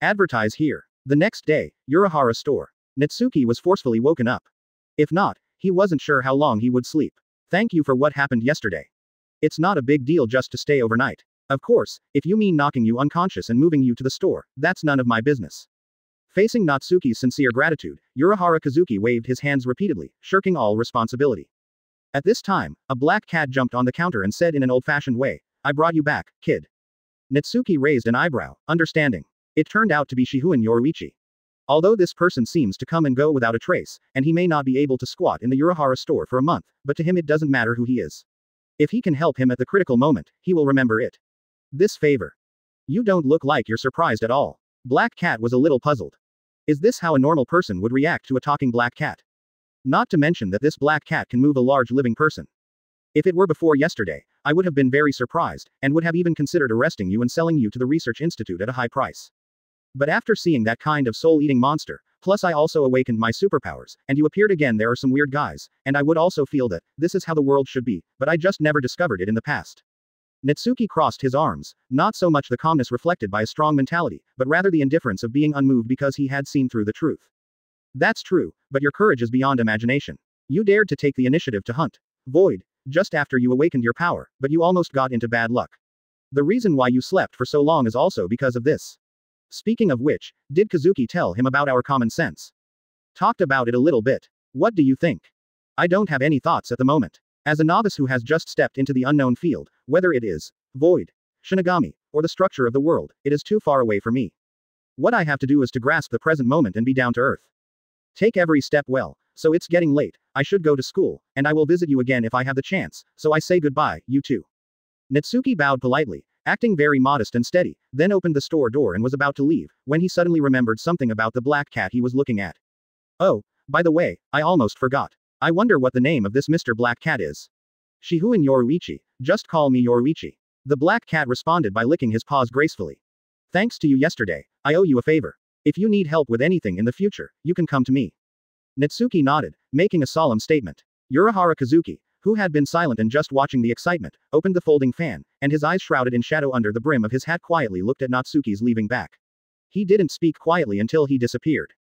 Advertise here. The next day, Urahara's store. Natsuki was forcefully woken up. If not, he wasn't sure how long he would sleep. Thank you for what happened yesterday. It's not a big deal just to stay overnight. Of course, if you mean knocking you unconscious and moving you to the store, that's none of my business. Facing Natsuki's sincere gratitude, Urahara Kazuki waved his hands repeatedly, shirking all responsibility. At this time, a black cat jumped on the counter and said in an old-fashioned way, "I brought you back, kid." Natsuki raised an eyebrow, understanding. It turned out to be Shihuin Yoruichi. Although this person seems to come and go without a trace, and he may not be able to squat in the Urahara store for a month, but to him it doesn't matter who he is. If he can help him at the critical moment, he will remember it. This favor. You don't look like you're surprised at all. Black Cat was a little puzzled. Is this how a normal person would react to a talking black cat? Not to mention that this black cat can move a large living person. If it were before yesterday, I would have been very surprised, and would have even considered arresting you and selling you to the research institute at a high price. But after seeing that kind of soul-eating monster, plus I also awakened my superpowers, and you appeared again, there are some weird guys, and I would also feel that, this is how the world should be, but I just never discovered it in the past. Natsuki crossed his arms, not so much the calmness reflected by a strong mentality, but rather the indifference of being unmoved because he had seen through the truth. That's true, but your courage is beyond imagination. You dared to take the initiative to hunt Void, just after you awakened your power, but you almost got into bad luck. The reason why you slept for so long is also because of this. Speaking of which, did Kazuki tell him about our common sense? Talked about it a little bit. What do you think? I don't have any thoughts at the moment. As a novice who has just stepped into the unknown field, whether it is Void, Shinigami, or the structure of the world, it is too far away for me. What I have to do is to grasp the present moment and be down to earth. Take every step well, so it's getting late, I should go to school, and I will visit you again if I have the chance, so I say goodbye, you too. Natsuki bowed politely, acting very modest and steady, then opened the store door and was about to leave, when he suddenly remembered something about the black cat he was looking at. Oh, by the way, I almost forgot. I wonder what the name of this Mr. Black Cat is. Shihuin Yoruichi, just call me Yoruichi. The black cat responded by licking his paws gracefully. Thanks to you yesterday, I owe you a favor. If you need help with anything in the future, you can come to me. Natsuki nodded, making a solemn statement. Urahara Kazuki, who had been silent and just watching the excitement, opened the folding fan, and his eyes shrouded in shadow under the brim of his hat quietly looked at Natsuki's leaving back. He didn't speak quietly until he disappeared.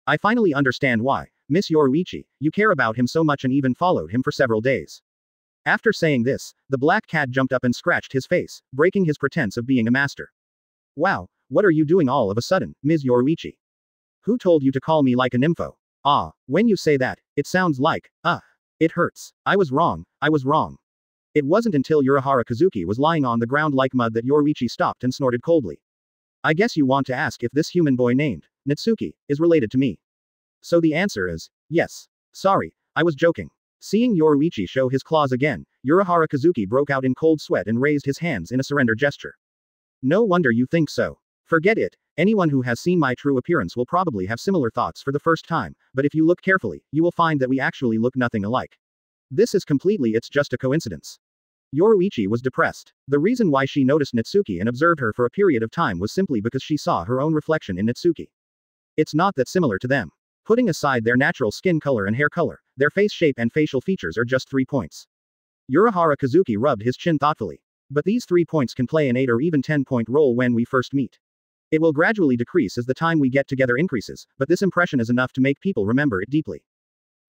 I finally understand why, Miss Yoruichi, you care about him so much and even followed him for several days. After saying this, the black cat jumped up and scratched his face, breaking his pretense of being a master. Wow, what are you doing all of a sudden, Ms. Yoruichi? Who told you to call me like a nympho? Ah, when you say that, it sounds like, it hurts. I was wrong. It wasn't until Urahara Kazuki was lying on the ground like mud that Yoruichi stopped and snorted coldly. I guess you want to ask if this human boy named Natsuki is related to me. So the answer is, yes. Sorry, I was joking. Seeing Yoruichi show his claws again, Urahara Kazuki broke out in cold sweat and raised his hands in a surrender gesture. No wonder you think so. Forget it, anyone who has seen my true appearance will probably have similar thoughts for the first time, but if you look carefully, you will find that we actually look nothing alike. It's just a coincidence. Yoruichi was depressed. The reason why she noticed Natsuki and observed her for a period of time was simply because she saw her own reflection in Natsuki. It's not that similar to them. Putting aside their natural skin color and hair color, their face shape and facial features are just 3 points. Urahara Kazuki rubbed his chin thoughtfully. But these 3 points can play an 8 or even 10-point role when we first meet. It will gradually decrease as the time we get together increases, but this impression is enough to make people remember it deeply.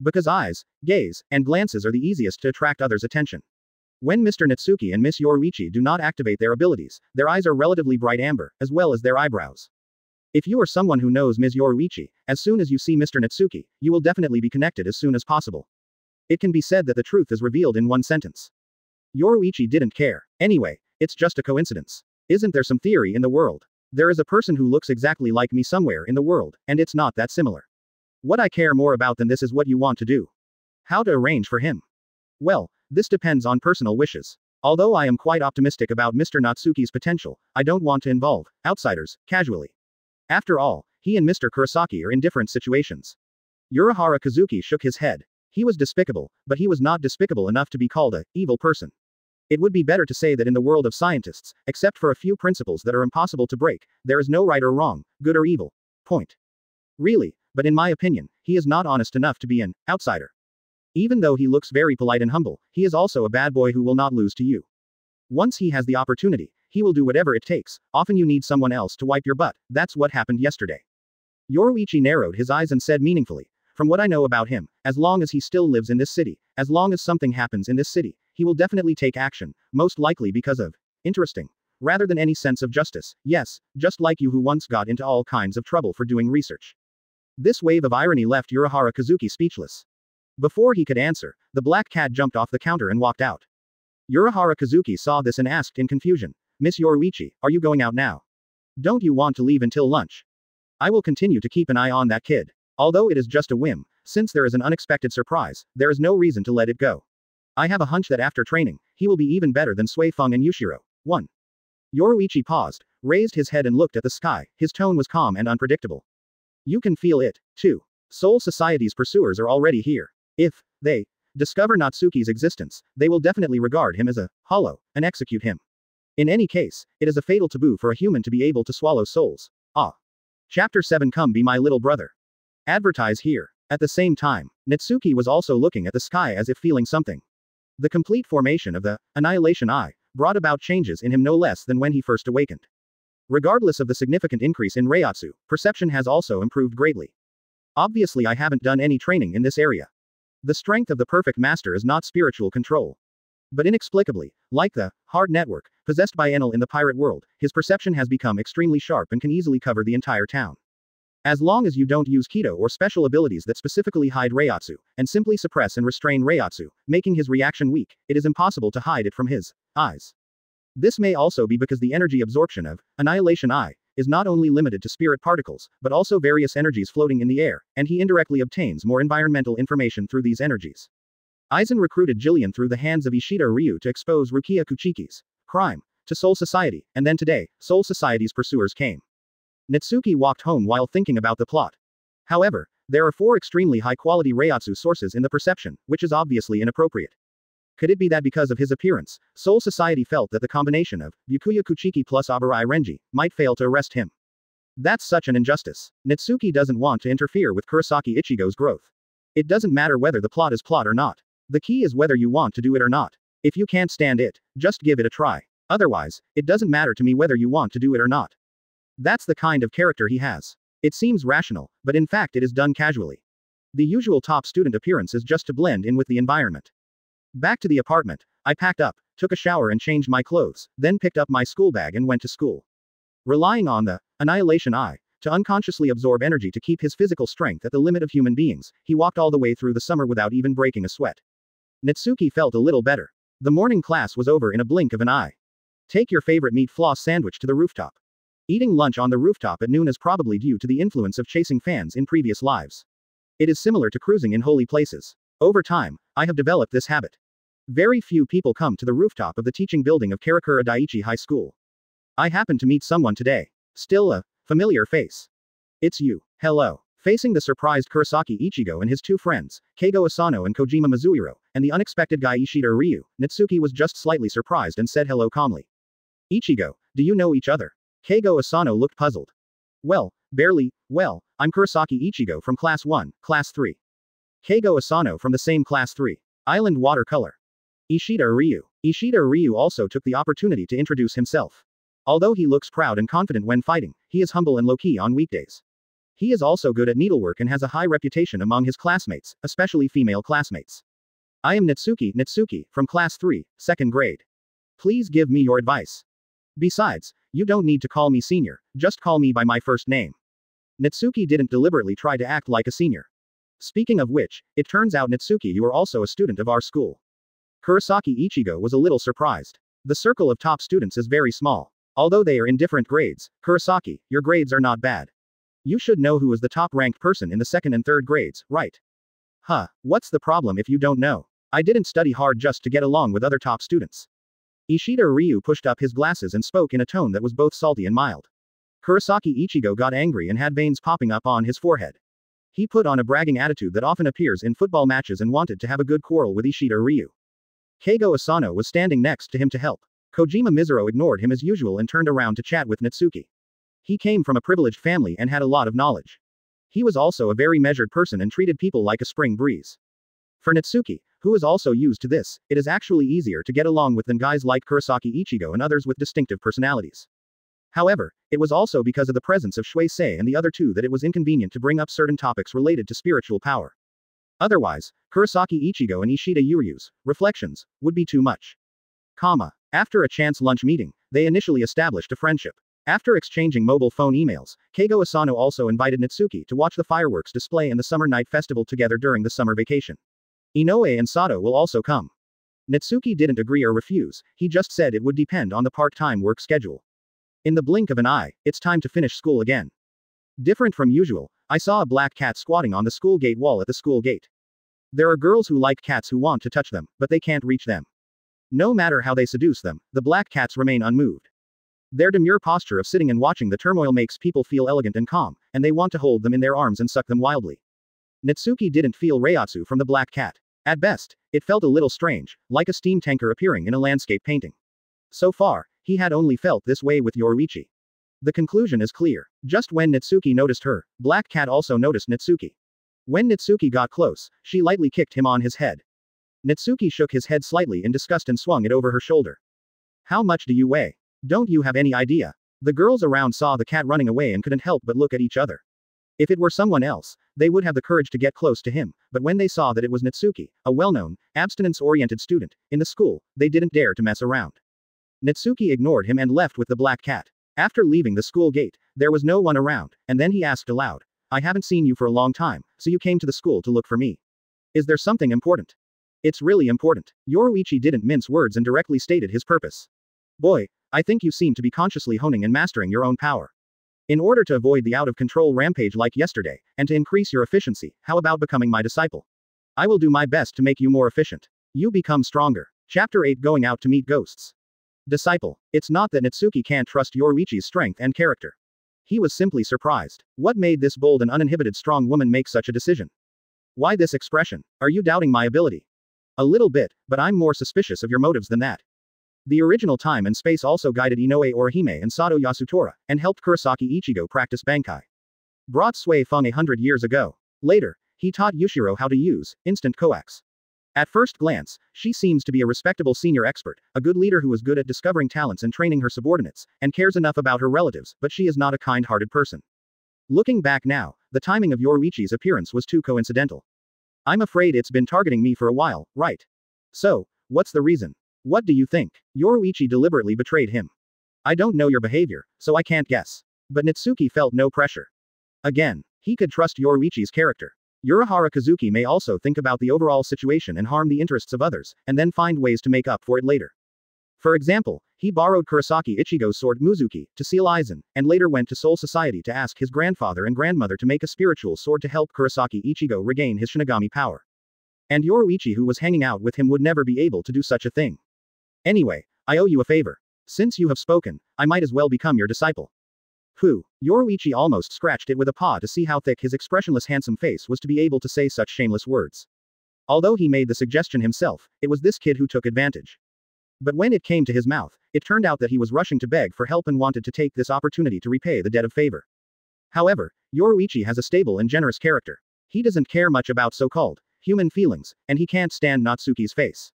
Because eyes, gaze, and glances are the easiest to attract others' attention. When Mr. Natsuki and Miss Yoruichi do not activate their abilities, their eyes are relatively bright amber, as well as their eyebrows. If you are someone who knows Ms. Yoruichi, as soon as you see Mr. Natsuki, you will definitely be connected as soon as possible. It can be said that the truth is revealed in one sentence. Yoruichi didn't care. Anyway, it's just a coincidence. Isn't there some theory in the world? There is a person who looks exactly like me somewhere in the world, and it's not that similar. What I care more about than this is what you want to do. How to arrange for him. Well, this depends on personal wishes. Although I am quite optimistic about Mr. Natsuki's potential, I don't want to involve outsiders casually. After all, he and Mr. Kurosaki are in different situations. Urahara Kazuki shook his head. He was despicable, but he was not despicable enough to be called a evil person. It would be better to say that in the world of scientists, except for a few principles that are impossible to break, there is no right or wrong, good or evil. Point. Really, but in my opinion, he is not honest enough to be an outsider. Even though he looks very polite and humble, he is also a bad boy who will not lose to you. Once he has the opportunity, he will do whatever it takes. Often you need someone else to wipe your butt. That's what happened yesterday. Yoruichi narrowed his eyes and said meaningfully, from what I know about him, as long as he still lives in this city, as long as something happens in this city, he will definitely take action, most likely because of interesting, rather than any sense of justice. Yes, just like you who once got into all kinds of trouble for doing research. This wave of irony left Urahara Kazuki speechless. Before he could answer, the black cat jumped off the counter and walked out. Urahara Kazuki saw this and asked in confusion, Miss Yoruichi, are you going out now? Don't you want to leave until lunch? I will continue to keep an eye on that kid. Although it is just a whim, since there is an unexpected surprise, there is no reason to let it go. I have a hunch that after training, he will be even better than Sui Feng and Yushiro. 1. Yoruichi paused, raised his head and looked at the sky. His tone was calm and unpredictable. You can feel it, too. Soul Society's pursuers are already here. If they discover Natsuki's existence, they will definitely regard him as a hollow and execute him. In any case, it is a fatal taboo for a human to be able to swallow souls. Ah. Chapter 7 Come Be My Little Brother. Advertise here. At the same time, Natsuki was also looking at the sky as if feeling something. The complete formation of the Annihilation Eye brought about changes in him no less than when he first awakened. Regardless of the significant increase in Reiatsu, perception has also improved greatly. Obviously, I haven't done any training in this area. The strength of the perfect master is not spiritual control. But inexplicably, like the hard network possessed by Enel in the pirate world, his perception has become extremely sharp and can easily cover the entire town. As long as you don't use Kido or special abilities that specifically hide Reiatsu, and simply suppress and restrain Reiatsu, making his reaction weak, it is impossible to hide it from his eyes. This may also be because the energy absorption of Annihilation Eye is not only limited to spirit particles, but also various energies floating in the air, and he indirectly obtains more environmental information through these energies. Aizen recruited Jillian through the hands of Ishida Ryu to expose Rukia Kuchiki's crime to Soul Society, and then today, Soul Society's pursuers came. Natsuki walked home while thinking about the plot. However, there are 4 extremely high-quality Reiatsu sources in the perception, which is obviously inappropriate. Could it be that because of his appearance, Soul Society felt that the combination of Byakuya Kuchiki plus Abarai Renji might fail to arrest him? That's such an injustice. Natsuki doesn't want to interfere with Kurosaki Ichigo's growth. It doesn't matter whether the plot is plot or not. The key is whether you want to do it or not. If you can't stand it, just give it a try. Otherwise, it doesn't matter to me whether you want to do it or not. That's the kind of character he has. It seems rational, but in fact it is done casually. The usual top student appearance is just to blend in with the environment. Back to the apartment, I packed up, took a shower and changed my clothes, then picked up my school bag and went to school. Relying on the Annihilation Eye to unconsciously absorb energy to keep his physical strength at the limit of human beings, he walked all the way through the summer without even breaking a sweat. Natsuki felt a little better. The morning class was over in a blink of an eye. Take your favorite meat floss sandwich to the rooftop. Eating lunch on the rooftop at noon is probably due to the influence of chasing fans in previous lives. It is similar to cruising in holy places. Over time, I have developed this habit. Very few people come to the rooftop of the teaching building of Karakura Daiichi High School. I happened to meet someone today. Still a familiar face. It's you. Hello. Facing the surprised Kurosaki Ichigo and his 2 friends, Keigo Asano and Kojima Mizuhiro, and the unexpected guy Ishida Ryu, Natsuki was just slightly surprised and said hello calmly. Ichigo, do you know each other? Keigo Asano looked puzzled. Well, barely. Well, I'm Kurosaki Ichigo from Class 1, Class 3. Keigo Asano from the same Class 3. Island Watercolor. Ishida Ryu. Ishida Ryu also took the opportunity to introduce himself. Although he looks proud and confident when fighting, he is humble and low-key on weekdays. He is also good at needlework and has a high reputation among his classmates, especially female classmates. I am Natsuki, from Class 3, 2nd grade. Please give me your advice. Besides, you don't need to call me senior, just call me by my first name. Natsuki didn't deliberately try to act like a senior. Speaking of which, it turns out Natsuki, you are also a student of our school. Kurosaki Ichigo was a little surprised. The circle of top students is very small. Although they are in different grades, Kurosaki, your grades are not bad. You should know who is the top-ranked person in the 2nd and 3rd grades, right? Huh, what's the problem if you don't know? I didn't study hard just to get along with other top students. Ishida Ryu pushed up his glasses and spoke in a tone that was both salty and mild. Kurosaki Ichigo got angry and had veins popping up on his forehead. He put on a bragging attitude that often appears in football matches and wanted to have a good quarrel with Ishida Ryu. Keigo Asano was standing next to him to help. Kojima Mizuhiro ignored him as usual and turned around to chat with Natsuki. He came from a privileged family and had a lot of knowledge. He was also a very measured person and treated people like a spring breeze. For Natsuki, who is also used to this, it is actually easier to get along with than guys like Kurosaki Ichigo and others with distinctive personalities. However, it was also because of the presence of Shui Sei and the other two that it was inconvenient to bring up certain topics related to spiritual power. Otherwise, Kurosaki Ichigo and Ishida Yuryu's reflections would be too much. After a chance lunch meeting, they initially established a friendship. After exchanging mobile phone emails, Keigo Asano also invited Natsuki to watch the fireworks display and the summer night festival together during the summer vacation. Inoue and Sato will also come. Natsuki didn't agree or refuse, he just said it would depend on the part-time work schedule. In the blink of an eye, it's time to finish school again. Different from usual, I saw a black cat squatting on the school gate wall at the school gate. There are girls who like cats who want to touch them, but they can't reach them. No matter how they seduce them, the black cats remain unmoved. Their demure posture of sitting and watching the turmoil makes people feel elegant and calm, and they want to hold them in their arms and suck them wildly. Natsuki didn't feel reiatsu from the black cat. At best, it felt a little strange, like a steam tanker appearing in a landscape painting. So far, he had only felt this way with Yoruichi. The conclusion is clear. Just when Natsuki noticed her, Black Cat also noticed Natsuki. When Natsuki got close, she lightly kicked him on his head. Natsuki shook his head slightly in disgust and swung it over her shoulder. How much do you weigh? Don't you have any idea? The girls around saw the cat running away and couldn't help but look at each other. If it were someone else, they would have the courage to get close to him, but when they saw that it was Natsuki, a well-known, abstinence-oriented student, in the school, they didn't dare to mess around. Natsuki ignored him and left with the black cat. After leaving the school gate, there was no one around, and then he asked aloud, I haven't seen you for a long time, so you came to the school to look for me. Is there something important? It's really important. Yoruichi didn't mince words and directly stated his purpose. Boy, I think you seem to be consciously honing and mastering your own power. In order to avoid the out-of-control rampage like yesterday, and to increase your efficiency, how about becoming my disciple? I will do my best to make you more efficient. You become stronger. Chapter 8 Going Out to Meet Ghosts. Disciple. It's not that Natsuki can't trust Yoruichi's strength and character. He was simply surprised. What made this bold and uninhibited strong woman make such a decision? Why this expression? Are you doubting my ability? A little bit, but I'm more suspicious of your motives than that. The original time and space also guided Inoue Orihime and Sato Yasutora, and helped Kurosaki Ichigo practice Bankai. Brought Sui Feng 100 years ago. Later, he taught Yushiro how to use instant Coax. At first glance, she seems to be a respectable senior expert, a good leader who is good at discovering talents and training her subordinates, and cares enough about her relatives, but she is not a kind-hearted person. Looking back now, the timing of Yoruichi's appearance was too coincidental. I'm afraid it's been targeting me for a while, right? So, what's the reason? What do you think? Yoruichi deliberately betrayed him. I don't know your behavior, so I can't guess. But Natsuki felt no pressure. Again, he could trust Yoruichi's character. Urahara Kazuki may also think about the overall situation and harm the interests of others, and then find ways to make up for it later. For example, he borrowed Kurosaki Ichigo's sword Muzuki to seal Aizen, and later went to Soul Society to ask his grandfather and grandmother to make a spiritual sword to help Kurosaki Ichigo regain his Shinigami power. And Yoruichi, who was hanging out with him, would never be able to do such a thing. Anyway, I owe you a favor. Since you have spoken, I might as well become your disciple. Yoruichi almost scratched it with a paw to see how thick his expressionless handsome face was to be able to say such shameless words. Although he made the suggestion himself, it was this kid who took advantage. But when it came to his mouth, it turned out that he was rushing to beg for help and wanted to take this opportunity to repay the debt of favor. However, Yoruichi has a stable and generous character. He doesn't care much about so-called human feelings, and he can't stand Natsuki's face.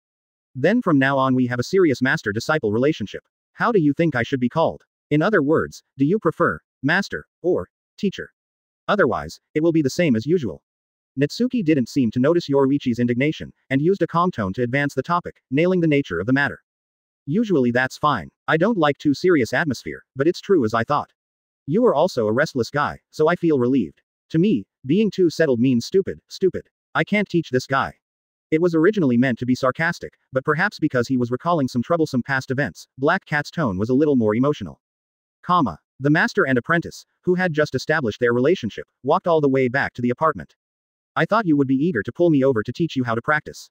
Then from now on we have a serious master-disciple relationship. How do you think I should be called? In other words, do you prefer master or teacher? Otherwise, it will be the same as usual. Natsuki didn't seem to notice Yoruichi's indignation, and used a calm tone to advance the topic, nailing the nature of the matter. Usually that's fine. I don't like too serious atmosphere, but it's true as I thought. You are also a restless guy, so I feel relieved. To me, being too settled means stupid. I can't teach this guy. It was originally meant to be sarcastic, but perhaps because he was recalling some troublesome past events, Black Cat's tone was a little more emotional. The master and apprentice, who had just established their relationship, walked all the way back to the apartment. I thought you would be eager to pull me over to teach you how to practice.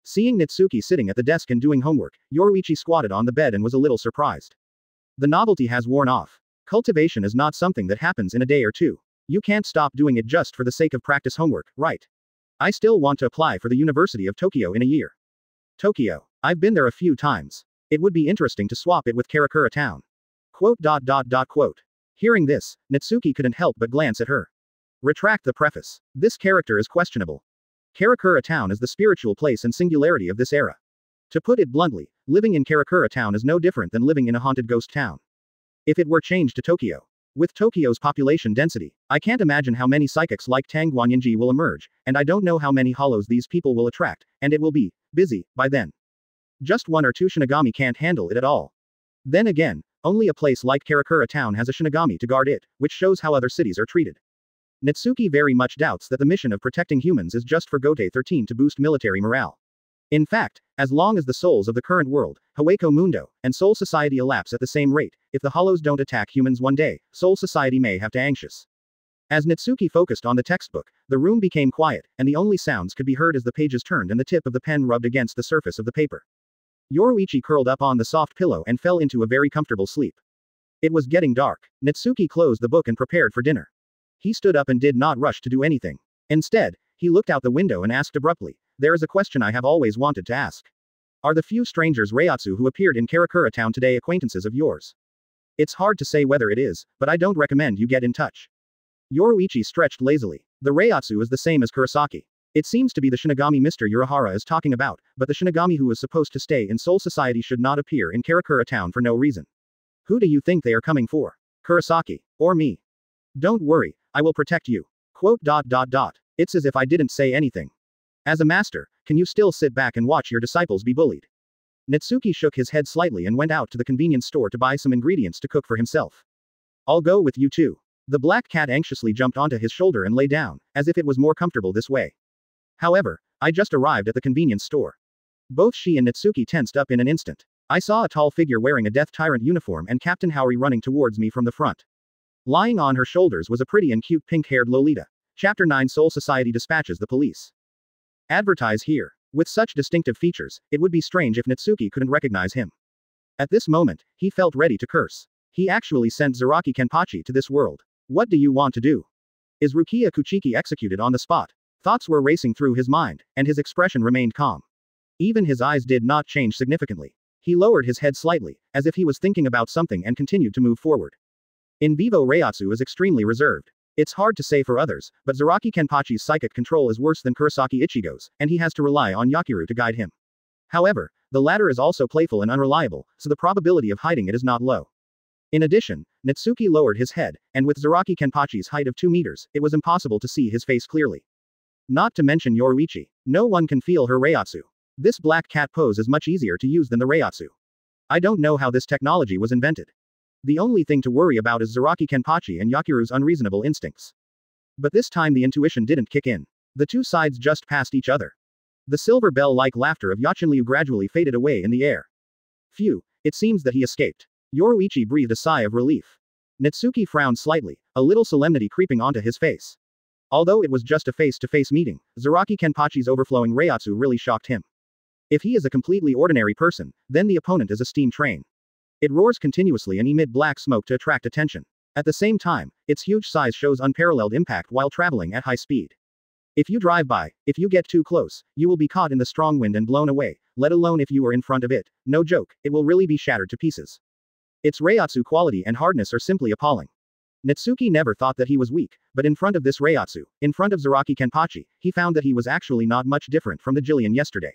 Seeing Natsuki sitting at the desk and doing homework, Yoruichi squatted on the bed and was a little surprised. The novelty has worn off. Cultivation is not something that happens in a day or two. You can't stop doing it just for the sake of practice homework, right? I still want to apply for the University of Tokyo in a year. Tokyo. I've been there a few times. It would be interesting to swap it with Karakura Town. Quote. Hearing this, Natsuki couldn't help but glance at her. Retract the preface. This character is questionable. Karakura Town is the spiritual place and singularity of this era. To put it bluntly, living in Karakura Town is no different than living in a haunted ghost town. If it were changed to Tokyo. With Tokyo's population density, I can't imagine how many psychics like Tang Guanyinji will emerge, and I don't know how many hollows these people will attract, and it will be busy by then. Just one or two Shinigami can't handle it at all. Then again, only a place like Karakura Town has a Shinigami to guard it, which shows how other cities are treated. Natsuki very much doubts that the mission of protecting humans is just for Gote 13 to boost military morale. In fact, as long as the souls of the current world, Hueco Mundo, and Soul Society elapse at the same rate, if the hollows don't attack humans one day, Soul Society may have to anxious. As Natsuki focused on the textbook, the room became quiet, and the only sounds could be heard as the pages turned and the tip of the pen rubbed against the surface of the paper. Yoruichi curled up on the soft pillow and fell into a very comfortable sleep. It was getting dark. Natsuki closed the book and prepared for dinner. He stood up and did not rush to do anything. Instead, he looked out the window and asked abruptly, "There is a question I have always wanted to ask. Are the few strangers Reiatsu who appeared in Karakura Town today acquaintances of yours? It's hard to say whether it is, but I don't recommend you get in touch." Yoruichi stretched lazily. The Reiatsu is the same as Kurosaki. It seems to be the Shinigami Mr. Urahara is talking about, but the Shinigami who is supposed to stay in Soul Society should not appear in Karakura Town for no reason. Who do you think they are coming for? Kurosaki. Or me? Don't worry, I will protect you. It's as if I didn't say anything. As a master, can you still sit back and watch your disciples be bullied? Natsuki shook his head slightly and went out to the convenience store to buy some ingredients to cook for himself. I'll go with you too. The black cat anxiously jumped onto his shoulder and lay down, as if it was more comfortable this way. However, I just arrived at the convenience store. Both she and Natsuki tensed up in an instant. I saw a tall figure wearing a Death Tyrant uniform and Captain Howry running towards me from the front. Lying on her shoulders was a pretty and cute pink-haired Lolita. Chapter 9 Soul Society dispatches the police. Advertise here. With such distinctive features, it would be strange if Natsuki couldn't recognize him. At this moment, he felt ready to curse. He actually sent Zaraki Kenpachi to this world. What do you want to do? Is Rukia Kuchiki executed on the spot? Thoughts were racing through his mind, and his expression remained calm. Even his eyes did not change significantly. He lowered his head slightly, as if he was thinking about something and continued to move forward. In vivo Reiatsu is extremely reserved. It's hard to say for others, but Zaraki Kenpachi's psychic control is worse than Kurosaki Ichigo's, and he has to rely on Yakiru to guide him. However, the latter is also playful and unreliable, so the probability of hiding it is not low. In addition, Natsuki lowered his head, and with Zaraki Kenpachi's height of 2 meters, it was impossible to see his face clearly. Not to mention Yoruichi. No one can feel her Reiatsu. This black cat pose is much easier to use than the Reiatsu. I don't know how this technology was invented. The only thing to worry about is Zaraki Kenpachi and Yakiru's unreasonable instincts. But this time the intuition didn't kick in. The two sides just passed each other. The silver bell-like laughter of Yachinryu gradually faded away in the air. Phew, it seems that he escaped. Yoruichi breathed a sigh of relief. Natsuki frowned slightly, a little solemnity creeping onto his face. Although it was just a face-to-face meeting, Zaraki Kenpachi's overflowing Reiatsu really shocked him. If he is a completely ordinary person, then the opponent is a steam train. It roars continuously and emits black smoke to attract attention. At the same time, its huge size shows unparalleled impact while traveling at high speed. If you drive by, if you get too close, you will be caught in the strong wind and blown away, let alone if you are in front of it. No joke, it will really be shattered to pieces. Its Reiatsu quality and hardness are simply appalling. Natsuki never thought that he was weak, but in front of this Reiatsu, in front of Zaraki Kenpachi, he found that he was actually not much different from the Jillian yesterday.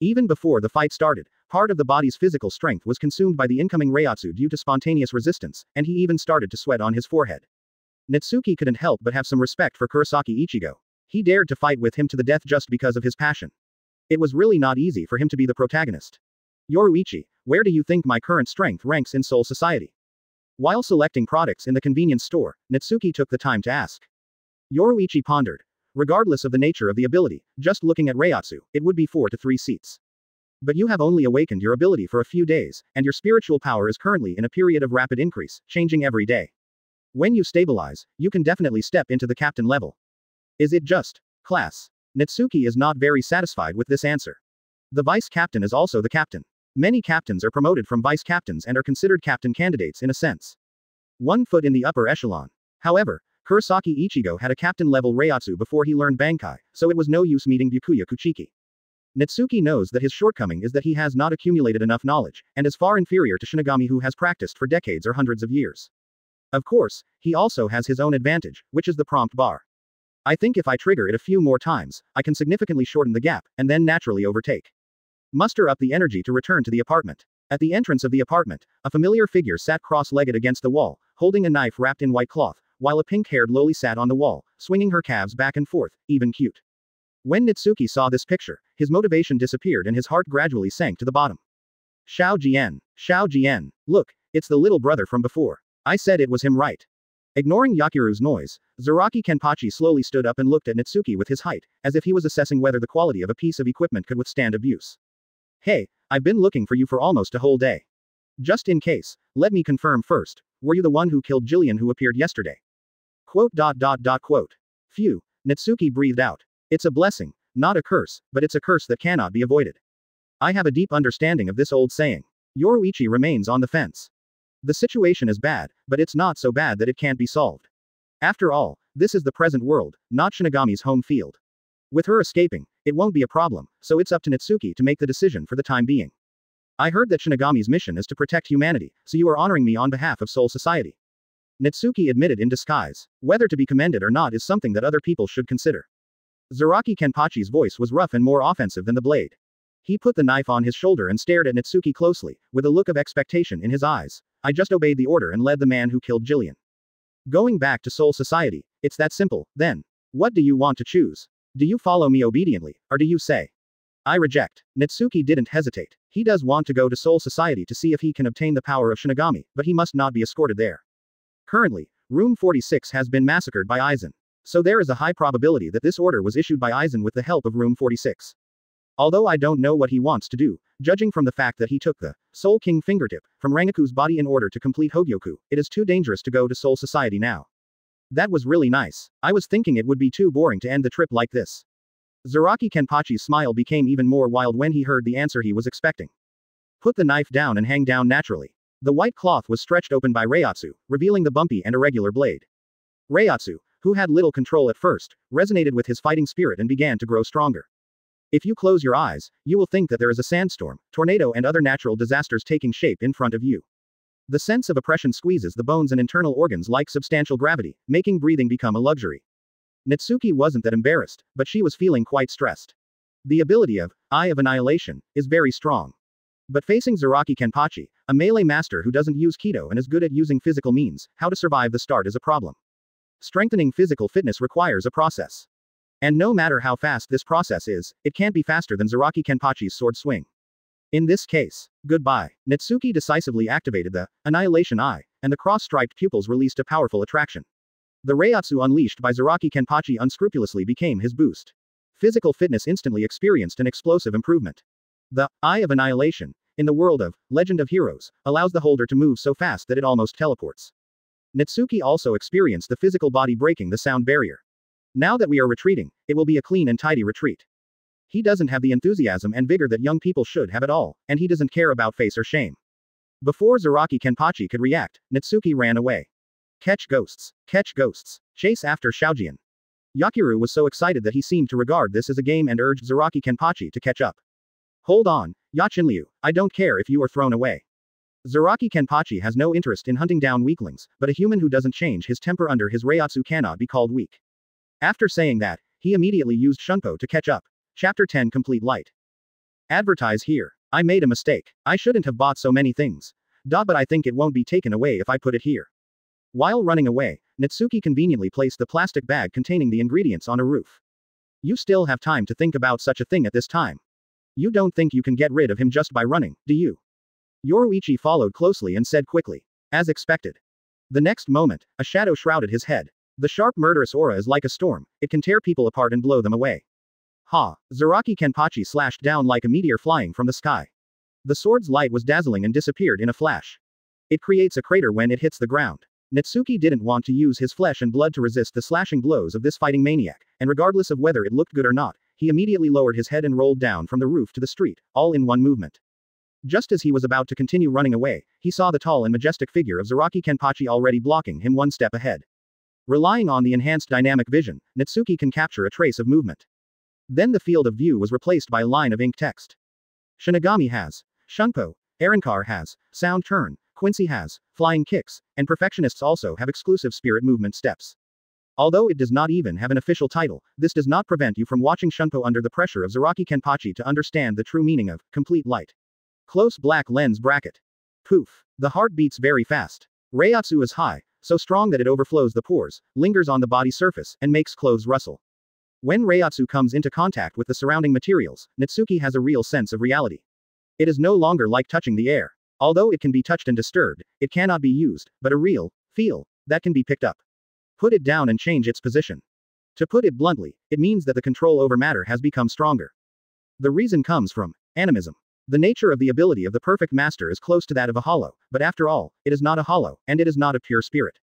Even before the fight started, part of the body's physical strength was consumed by the incoming Reiatsu due to spontaneous resistance, and he even started to sweat on his forehead. Natsuki couldn't help but have some respect for Kurosaki Ichigo. He dared to fight with him to the death just because of his passion. It was really not easy for him to be the protagonist. Yoruichi, where do you think my current strength ranks in Soul Society? While selecting products in the convenience store, Natsuki took the time to ask. Yoruichi pondered. Regardless of the nature of the ability, just looking at Reiatsu, it would be 4 to 3 seats. But you have only awakened your ability for a few days, and your spiritual power is currently in a period of rapid increase, changing every day. When you stabilize, you can definitely step into the captain level. Is it just class? Natsuki is not very satisfied with this answer. The vice captain is also the captain. Many captains are promoted from vice captains and are considered captain candidates in a sense. 1 foot in the upper echelon. However, Kurosaki Ichigo had a captain-level Reiatsu before he learned Bankai, so it was no use meeting Byakuya Kuchiki. Natsuki knows that his shortcoming is that he has not accumulated enough knowledge, and is far inferior to Shinigami who has practiced for decades or hundreds of years. Of course, he also has his own advantage, which is the prompt bar. I think if I trigger it a few more times, I can significantly shorten the gap, and then naturally overtake. Muster up the energy to return to the apartment. At the entrance of the apartment, a familiar figure sat cross-legged against the wall, holding a knife wrapped in white cloth, while a pink-haired loli sat on the wall, swinging her calves back and forth, even cute. When Natsuki saw this picture, his motivation disappeared and his heart gradually sank to the bottom. Xiao Jian, look, it's the little brother from before. I said it was him, right? Ignoring Yakiru's noise, Zaraki Kenpachi slowly stood up and looked at Natsuki with his height, as if he was assessing whether the quality of a piece of equipment could withstand abuse. Hey, I've been looking for you for almost a whole day. Just in case, let me confirm first, were you the one who killed Jillian who appeared yesterday? Quote. Phew, Natsuki breathed out. It's a blessing, not a curse, but it's a curse that cannot be avoided. I have a deep understanding of this old saying. Yoruichi remains on the fence. The situation is bad, but it's not so bad that it can't be solved. After all, this is the present world, not Shinigami's home field. With her escaping, it won't be a problem, so it's up to Natsuki to make the decision for the time being. I heard that Shinigami's mission is to protect humanity, so you are honoring me on behalf of Soul Society. Natsuki admitted in disguise. Whether to be commended or not is something that other people should consider. Zaraki Kenpachi's voice was rough and more offensive than the blade. He put the knife on his shoulder and stared at Natsuki closely, with a look of expectation in his eyes. I just obeyed the order and led the man who killed Jillian. Going back to Soul Society, it's that simple, then. What do you want to choose? Do you follow me obediently, or do you say, I reject? Natsuki didn't hesitate. He does want to go to Soul Society to see if he can obtain the power of Shinigami, but he must not be escorted there. Currently, Room 46 has been massacred by Aizen. So there is a high probability that this order was issued by Aizen with the help of Room 46. Although I don't know what he wants to do, judging from the fact that he took the Soul King fingertip from Rangaku's body in order to complete Hogyoku, it is too dangerous to go to Soul Society now. That was really nice. I was thinking it would be too boring to end the trip like this. Zaraki Kenpachi's smile became even more wild when he heard the answer he was expecting. Put the knife down and hang down naturally. The white cloth was stretched open by Reiatsu, revealing the bumpy and irregular blade. Reiatsu, who had little control at first, resonated with his fighting spirit and began to grow stronger. If you close your eyes, you will think that there is a sandstorm, tornado and other natural disasters taking shape in front of you. The sense of oppression squeezes the bones and internal organs like substantial gravity, making breathing become a luxury. Natsuki wasn't that embarrassed, but she was feeling quite stressed. The ability of Eye of Annihilation is very strong. But facing Zaraki Kenpachi, a melee master who doesn't use Kido and is good at using physical means, how to survive the start is a problem. Strengthening physical fitness requires a process. And no matter how fast this process is, it can't be faster than Zaraki Kenpachi's sword swing. In this case, goodbye. Natsuki decisively activated the Annihilation Eye, and the cross-striped pupils released a powerful attraction. The Reiatsu unleashed by Zaraki Kenpachi unscrupulously became his boost. Physical fitness instantly experienced an explosive improvement. The Eye of Annihilation, in the world of Legend of Heroes, allows the holder to move so fast that it almost teleports. Natsuki also experienced the physical body breaking the sound barrier. Now that we are retreating, it will be a clean and tidy retreat. He doesn't have the enthusiasm and vigor that young people should have at all, and he doesn't care about face or shame. Before Zaraki Kenpachi could react, Natsuki ran away. Catch ghosts. Catch ghosts. Chase after Xiaojian. Yakiru was so excited that he seemed to regard this as a game and urged Zaraki Kenpachi to catch up. Hold on, Yachinryu, I don't care if you are thrown away. Zaraki Kenpachi has no interest in hunting down weaklings, but a human who doesn't change his temper under his Reiatsu cannot be called weak. After saying that, he immediately used Shunpo to catch up. Chapter 10 Complete Light. Advertise here. I made a mistake. I shouldn't have bought so many things. But I think it won't be taken away if I put it here. While running away, Natsuki conveniently placed the plastic bag containing the ingredients on a roof. You still have time to think about such a thing at this time. You don't think you can get rid of him just by running, do you? Yoruichi followed closely and said quickly. As expected. The next moment, a shadow shrouded his head. The sharp murderous aura is like a storm, it can tear people apart and blow them away. Ha! Zaraki Kenpachi slashed down like a meteor flying from the sky. The sword's light was dazzling and disappeared in a flash. It creates a crater when it hits the ground. Natsuki didn't want to use his flesh and blood to resist the slashing blows of this fighting maniac, and regardless of whether it looked good or not, he immediately lowered his head and rolled down from the roof to the street, all in one movement. Just as he was about to continue running away, he saw the tall and majestic figure of Zaraki Kenpachi already blocking him one step ahead. Relying on the enhanced dynamic vision, Natsuki can capture a trace of movement. Then the field of view was replaced by a line of ink text. Shinigami has. Shunpo. Arankar has. Sound turn. Quincy has. Flying kicks. And perfectionists also have exclusive spirit movement steps. Although it does not even have an official title, this does not prevent you from watching Shunpo under the pressure of Zaraki Kenpachi to understand the true meaning of complete light. Close black lens bracket. Poof. The heart beats very fast. Reiatsu is high, so strong that it overflows the pores, lingers on the body surface, and makes clothes rustle. When Reiatsu comes into contact with the surrounding materials, Natsuki has a real sense of reality. It is no longer like touching the air. Although it can be touched and disturbed, it cannot be used, but a real feel that can be picked up. Put it down and change its position. To put it bluntly, it means that the control over matter has become stronger. The reason comes from animism. The nature of the ability of the perfect master is close to that of a hollow, but after all, it is not a hollow, and it is not a pure spirit.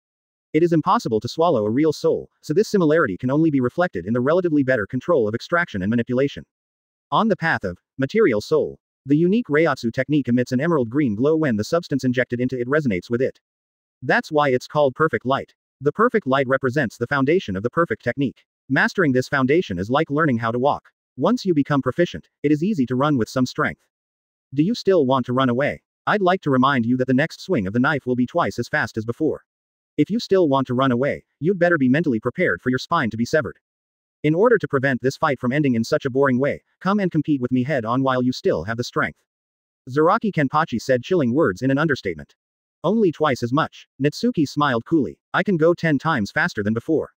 It is impossible to swallow a real soul, so this similarity can only be reflected in the relatively better control of extraction and manipulation. On the path of material soul, the unique Reiatsu technique emits an emerald green glow when the substance injected into it resonates with it. That's why it's called perfect light. The perfect light represents the foundation of the perfect technique. Mastering this foundation is like learning how to walk. Once you become proficient, it is easy to run with some strength. Do you still want to run away? I'd like to remind you that the next swing of the knife will be twice as fast as before. If you still want to run away, you'd better be mentally prepared for your spine to be severed. In order to prevent this fight from ending in such a boring way, come and compete with me head on while you still have the strength. Zaraki Kenpachi said chilling words in an understatement. Only twice as much. Natsuki smiled coolly. I can go 10 times faster than before.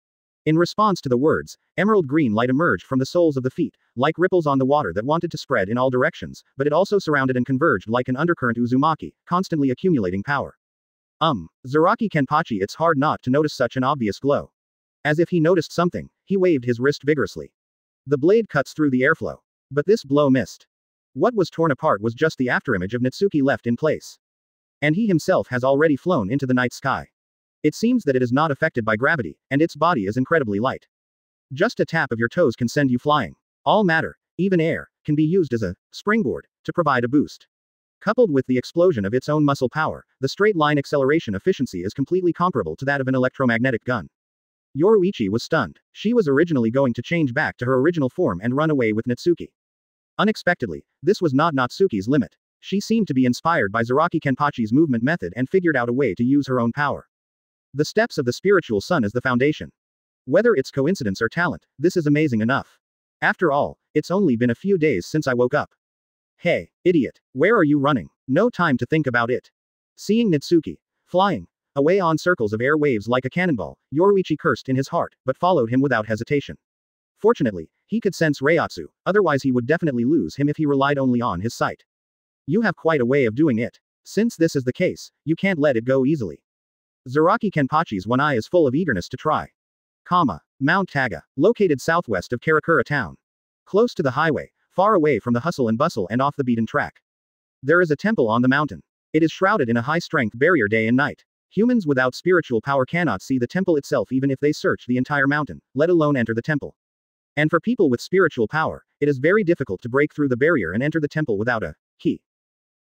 In response to the words, emerald green light emerged from the soles of the feet, like ripples on the water that wanted to spread in all directions, but it also surrounded and converged like an undercurrent Uzumaki, constantly accumulating power. Zaraki Kenpachi, it's hard not to notice such an obvious glow. As if he noticed something, he waved his wrist vigorously. The blade cuts through the airflow. But this blow missed. What was torn apart was just the afterimage of Natsuki left in place. And he himself has already flown into the night sky. It seems that it is not affected by gravity, and its body is incredibly light. Just a tap of your toes can send you flying. All matter, even air, can be used as a springboard to provide a boost. Coupled with the explosion of its own muscle power, the straight-line acceleration efficiency is completely comparable to that of an electromagnetic gun. Yoruichi was stunned. She was originally going to change back to her original form and run away with Natsuki. Unexpectedly, this was not Natsuki's limit. She seemed to be inspired by Zaraki Kenpachi's movement method and figured out a way to use her own power. The steps of the spiritual sun is the foundation. Whether it's coincidence or talent, this is amazing enough. After all, it's only been a few days since I woke up. Hey, idiot, where are you running? No time to think about it. Seeing Natsuki flying away on circles of air waves like a cannonball, Yoruichi cursed in his heart, but followed him without hesitation. Fortunately, he could sense Reiatsu, otherwise he would definitely lose him if he relied only on his sight. You have quite a way of doing it. Since this is the case, you can't let it go easily. Zaraki Kenpachi's one eye is full of eagerness to try. Mount Taga, located southwest of Karakura Town. Close to the highway, far away from the hustle and bustle and off the beaten track. There is a temple on the mountain. It is shrouded in a high-strength barrier day and night. Humans without spiritual power cannot see the temple itself even if they search the entire mountain, let alone enter the temple. And for people with spiritual power, it is very difficult to break through the barrier and enter the temple without a key.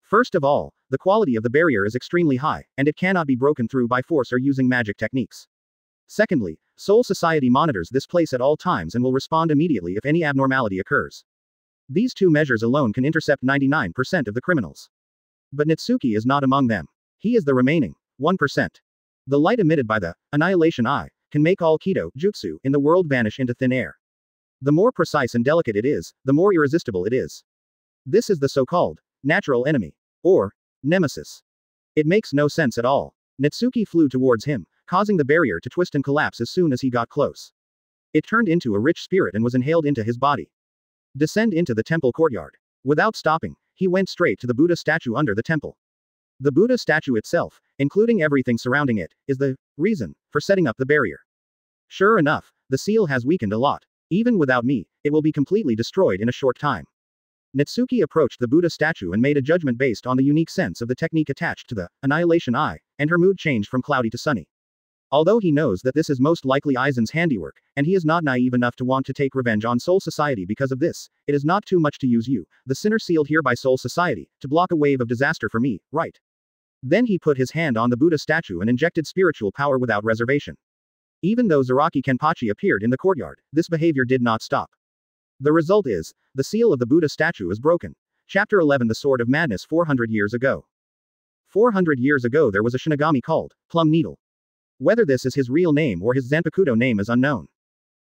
First of all, the quality of the barrier is extremely high, and it cannot be broken through by force or using magic techniques. Secondly, Soul Society monitors this place at all times and will respond immediately if any abnormality occurs. These two measures alone can intercept 99% of the criminals. But Natsuki is not among them. He is the remaining 1%. The light emitted by the Annihilation Eye can make all Kido jutsu in the world vanish into thin air. The more precise and delicate it is, the more irresistible it is. This is the so-called natural enemy, or nemesis. It makes no sense at all. Natsuki flew towards him, causing the barrier to twist and collapse as soon as he got close. It turned into a rich spirit and was inhaled into his body. Descend into the temple courtyard. Without stopping, he went straight to the Buddha statue under the temple. The Buddha statue itself, including everything surrounding it, is the reason for setting up the barrier. Sure enough, the seal has weakened a lot. Even without me, it will be completely destroyed in a short time. Natsuki approached the Buddha statue and made a judgment based on the unique sense of the technique attached to the Annihilation Eye, and her mood changed from cloudy to sunny. Although he knows that this is most likely Aizen's handiwork, and he is not naive enough to want to take revenge on Soul Society because of this, it is not too much to use you, the sinner sealed here by Soul Society, to block a wave of disaster for me, right? Then he put his hand on the Buddha statue and injected spiritual power without reservation. Even though Zaraki Kenpachi appeared in the courtyard, this behavior did not stop. The result is, the seal of the Buddha statue is broken. Chapter 11 The Sword of Madness 400 years ago. 400 years ago there was a Shinigami called Plum Needle. Whether this is his real name or his Zanpakuto name is unknown.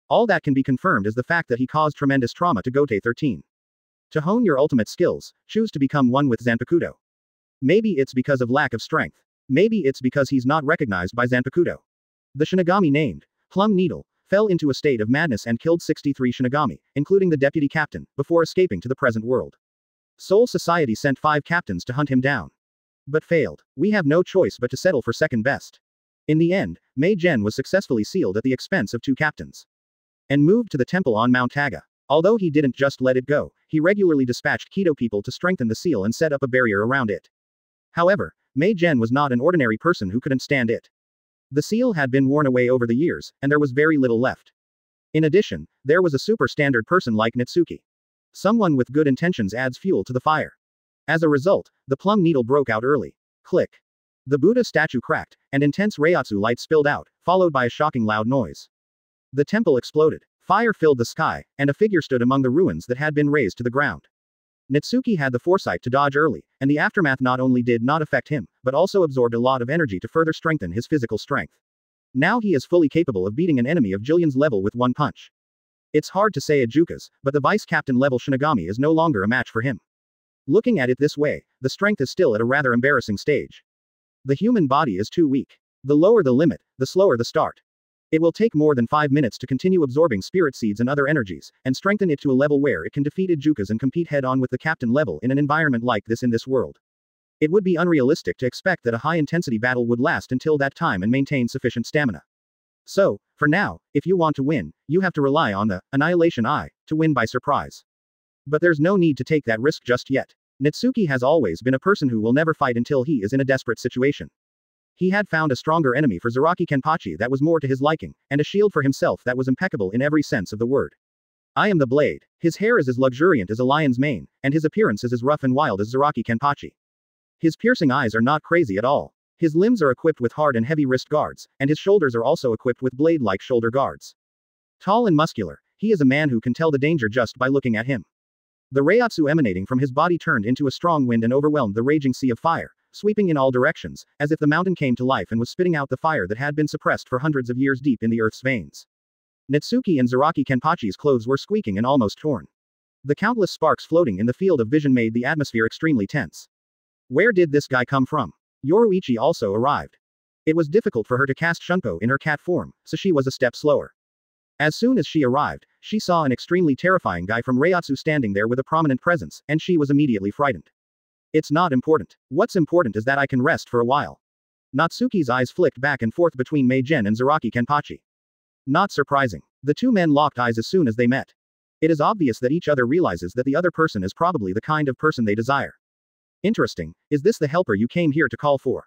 All that can be confirmed is the fact that he caused tremendous trauma to Gote 13. To hone your ultimate skills, choose to become one with Zanpakuto. Maybe it's because of lack of strength. Maybe it's because he's not recognized by Zanpakuto. The Shinigami named Plum Needle fell into a state of madness and killed 63 Shinigami, including the deputy captain, before escaping to the present world. Soul Society sent 5 captains to hunt him down. But failed. We have no choice but to settle for second best. In the end, Mei Gen was successfully sealed at the expense of 2 captains. And moved to the temple on Mount Taga. Although he didn't just let it go, he regularly dispatched Kido people to strengthen the seal and set up a barrier around it. However, Mei Gen was not an ordinary person who couldn't stand it. The seal had been worn away over the years, and there was very little left. In addition, there was a super standard person like Natsuki. Someone with good intentions adds fuel to the fire. As a result, the plum needle broke out early. Click. The Buddha statue cracked, and intense Reiatsu light spilled out, followed by a shocking loud noise. The temple exploded. Fire filled the sky, and a figure stood among the ruins that had been razed to the ground. Natsuki had the foresight to dodge early, and the aftermath not only did not affect him, but also absorbed a lot of energy to further strengthen his physical strength. Now he is fully capable of beating an enemy of Jillian's level with one punch. It's hard to say Ajuka's, but the vice-captain level Shinigami is no longer a match for him. Looking at it this way, the strength is still at a rather embarrassing stage. The human body is too weak. The lower the limit, the slower the start. It will take more than 5 minutes to continue absorbing spirit seeds and other energies, and strengthen it to a level where it can defeat Ajukas and compete head-on with the captain level in an environment like this in this world. It would be unrealistic to expect that a high-intensity battle would last until that time and maintain sufficient stamina. So, for now, if you want to win, you have to rely on the Annihilation Eye to win by surprise. But there's no need to take that risk just yet. Natsuki has always been a person who will never fight until he is in a desperate situation. He had found a stronger enemy for Zaraki Kenpachi that was more to his liking, and a shield for himself that was impeccable in every sense of the word. I am the blade. His hair is as luxuriant as a lion's mane, and his appearance is as rough and wild as Zaraki Kenpachi. His piercing eyes are not crazy at all. His limbs are equipped with hard and heavy wrist guards, and his shoulders are also equipped with blade-like shoulder guards. Tall and muscular, he is a man who can tell the danger just by looking at him. The Reiatsu emanating from his body turned into a strong wind and overwhelmed the raging sea of fire, sweeping in all directions, as if the mountain came to life and was spitting out the fire that had been suppressed for hundreds of years deep in the earth's veins. Natsuki and Zaraki Kenpachi's clothes were squeaking and almost torn. The countless sparks floating in the field of vision made the atmosphere extremely tense. Where did this guy come from? Yoruichi also arrived. It was difficult for her to cast Shunpo in her cat form, so she was a step slower. As soon as she arrived, she saw an extremely terrifying guy from Reiatsu standing there with a prominent presence, and she was immediately frightened. It's not important. What's important is that I can rest for a while. Natsuki's eyes flicked back and forth between Mei Gen and Zaraki Kenpachi. Not surprising. The two men locked eyes as soon as they met. It is obvious that each other realizes that the other person is probably the kind of person they desire. Interesting, is this the helper you came here to call for?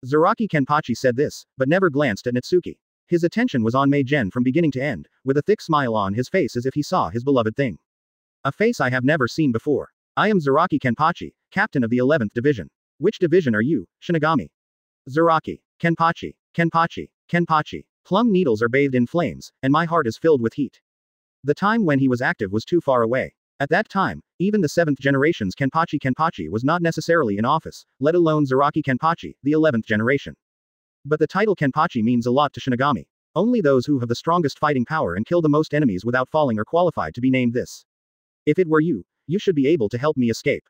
Zaraki Kenpachi said this, but never glanced at Natsuki. His attention was on Mei Gen from beginning to end, with a thick smile on his face as if he saw his beloved thing. A face I have never seen before. I am Zaraki Kenpachi, captain of the 11th division. Which division are you, Shinigami? Zaraki. Kenpachi. Kenpachi. Kenpachi. Plum needles are bathed in flames, and my heart is filled with heat. The time when he was active was too far away. At that time, even the 7th generation's Kenpachi was not necessarily in office, let alone Zaraki Kenpachi, the 11th generation. But the title Kenpachi means a lot to Shinigami. Only those who have the strongest fighting power and kill the most enemies without falling are qualified to be named this. If it were you, you should be able to help me escape.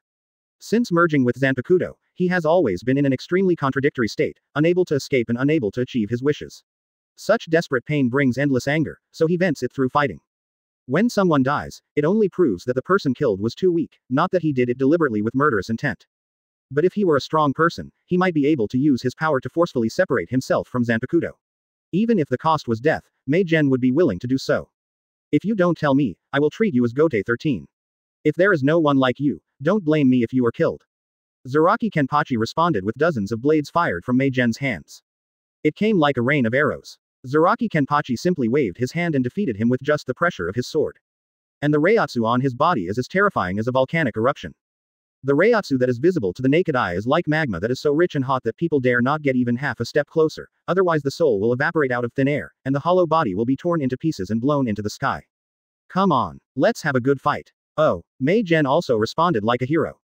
Since merging with Zanpakuto, he has always been in an extremely contradictory state, unable to escape and unable to achieve his wishes. Such desperate pain brings endless anger, so he vents it through fighting. When someone dies, it only proves that the person killed was too weak, not that he did it deliberately with murderous intent. But if he were a strong person, he might be able to use his power to forcefully separate himself from Zanpakuto. Even if the cost was death, Mei Gen would be willing to do so. If you don't tell me, I will treat you as Gote 13. If there is no one like you, don't blame me if you are killed. Zaraki Kenpachi responded with dozens of blades fired from Mei Gen's hands. It came like a rain of arrows. Zaraki Kenpachi simply waved his hand and defeated him with just the pressure of his sword. And the Reiatsu on his body is as terrifying as a volcanic eruption. The Reiatsu that is visible to the naked eye is like magma that is so rich and hot that people dare not get even half a step closer, otherwise the soul will evaporate out of thin air, and the hollow body will be torn into pieces and blown into the sky. Come on, let's have a good fight. Oh, Mei Gen also responded like a hero.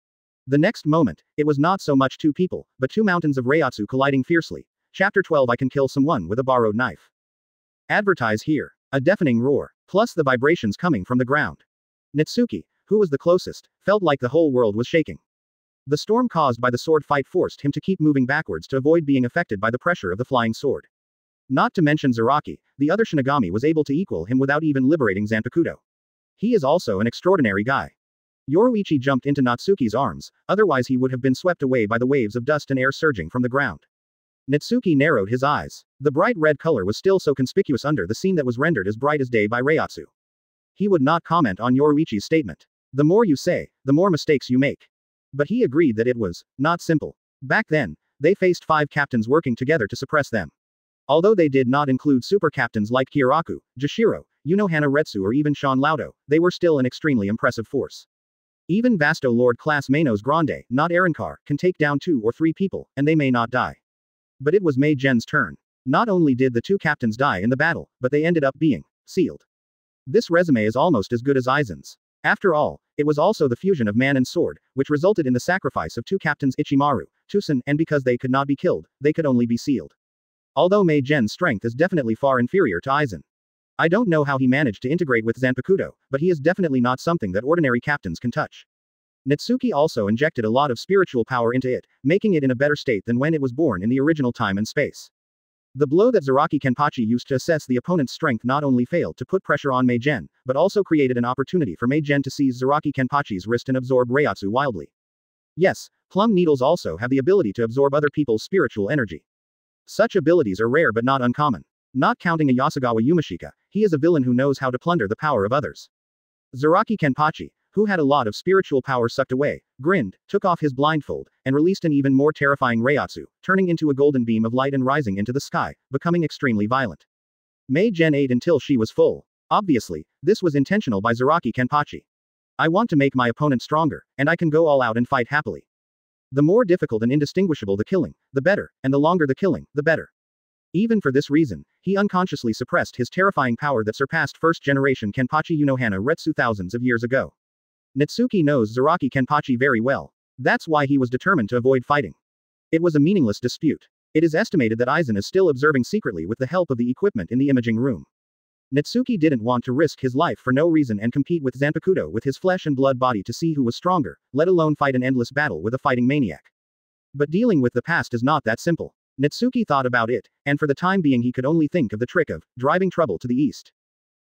The next moment, it was not so much two people, but two mountains of Reiatsu colliding fiercely. Chapter 12 I can kill someone with a borrowed knife. Advertise here. A deafening roar, plus the vibrations coming from the ground. Natsuki, who was the closest, felt like the whole world was shaking. The storm caused by the sword fight forced him to keep moving backwards to avoid being affected by the pressure of the flying sword. Not to mention Zaraki, the other Shinigami was able to equal him without even liberating Zanpakuto. He is also an extraordinary guy. Yoruichi jumped into Natsuki's arms, otherwise he would have been swept away by the waves of dust and air surging from the ground. Natsuki narrowed his eyes. The bright red color was still so conspicuous under the scene that was rendered as bright as day by Reiatsu. He would not comment on Yoruichi's statement. The more you say, the more mistakes you make. But he agreed that it was not simple. Back then, they faced 5 captains working together to suppress them. Although they did not include super captains like Kyoraku, Jashiro, Yunohana Retsu or even Shan Laudo, they were still an extremely impressive force. Even Vasto Lord class Manos Grande, not Arankar, can take down 2 or 3 people, and they may not die. But it was Mei Gen's turn. Not only did the 2 captains die in the battle, but they ended up being sealed. This resume is almost as good as Aizen's. After all, it was also the fusion of man and sword, which resulted in the sacrifice of 2 captains Ichimaru, Tusen, and because they could not be killed, they could only be sealed. Although Mei Gen's strength is definitely far inferior to Aizen. I don't know how he managed to integrate with Zanpakuto, but he is definitely not something that ordinary captains can touch. Natsuki also injected a lot of spiritual power into it, making it in a better state than when it was born in the original time and space. The blow that Zaraki Kenpachi used to assess the opponent's strength not only failed to put pressure on Mei Gen, but also created an opportunity for Mei Gen to seize Zaraki Kenpachi's wrist and absorb Reiatsu wildly. Yes, plum needles also have the ability to absorb other people's spiritual energy. Such abilities are rare but not uncommon. Not counting a Yasugawa Yumashika, he is a villain who knows how to plunder the power of others. Zaraki Kenpachi, who had a lot of spiritual power sucked away, grinned, took off his blindfold, and released an even more terrifying Reiatsu, turning into a golden beam of light and rising into the sky, becoming extremely violent. Mei Gen ate until she was full. Obviously, this was intentional by Zaraki Kenpachi. I want to make my opponent stronger, and I can go all out and fight happily. The more difficult and indistinguishable the killing, the better, and the longer the killing, the better. Even for this reason, he unconsciously suppressed his terrifying power that surpassed first-generation Kenpachi Yunohana Retsu thousands of years ago. Natsuki knows Zaraki Kenpachi very well. That's why he was determined to avoid fighting. It was a meaningless dispute. It is estimated that Aizen is still observing secretly with the help of the equipment in the imaging room. Natsuki didn't want to risk his life for no reason and compete with Zanpakuto with his flesh and blood body to see who was stronger, let alone fight an endless battle with a fighting maniac. But dealing with the past is not that simple. Natsuki thought about it, and for the time being he could only think of the trick of driving trouble to the east.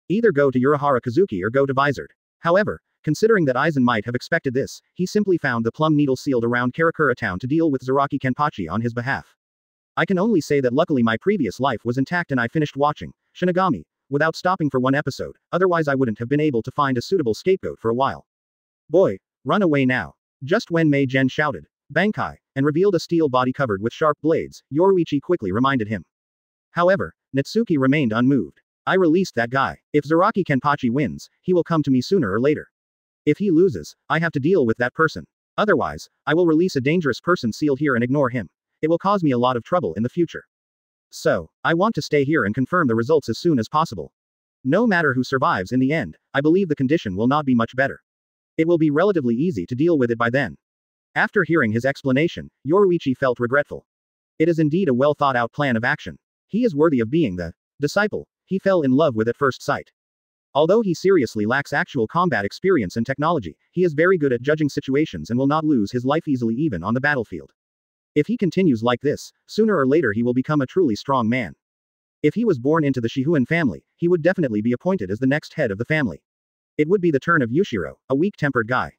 Either go to Urahara Kazuki or go to Vizard. However, considering that Aizen might have expected this, he simply found the plum needle sealed around Karakura Town to deal with Zaraki Kenpachi on his behalf. I can only say that luckily my previous life was intact and I finished watching Shinigami without stopping for one episode, otherwise I wouldn't have been able to find a suitable scapegoat for a while. Boy, run away now. Just when Mei Gen shouted, Bankai, and revealed a steel body covered with sharp blades, Yoruichi quickly reminded him. However, Natsuki remained unmoved. I released that guy. If Zaraki Kenpachi wins, he will come to me sooner or later. If he loses, I have to deal with that person. Otherwise, I will release a dangerous person sealed here and ignore him. It will cause me a lot of trouble in the future. So, I want to stay here and confirm the results as soon as possible. No matter who survives in the end, I believe the condition will not be much better. It will be relatively easy to deal with it by then. After hearing his explanation, Yoruichi felt regretful. It is indeed a well thought out plan of action. He is worthy of being the disciple he fell in love with at first sight. Although he seriously lacks actual combat experience and technology, he is very good at judging situations and will not lose his life easily even on the battlefield. If he continues like this, sooner or later he will become a truly strong man. If he was born into the Shihuan family, he would definitely be appointed as the next head of the family. It would be the turn of Yushiro, a weak-tempered guy.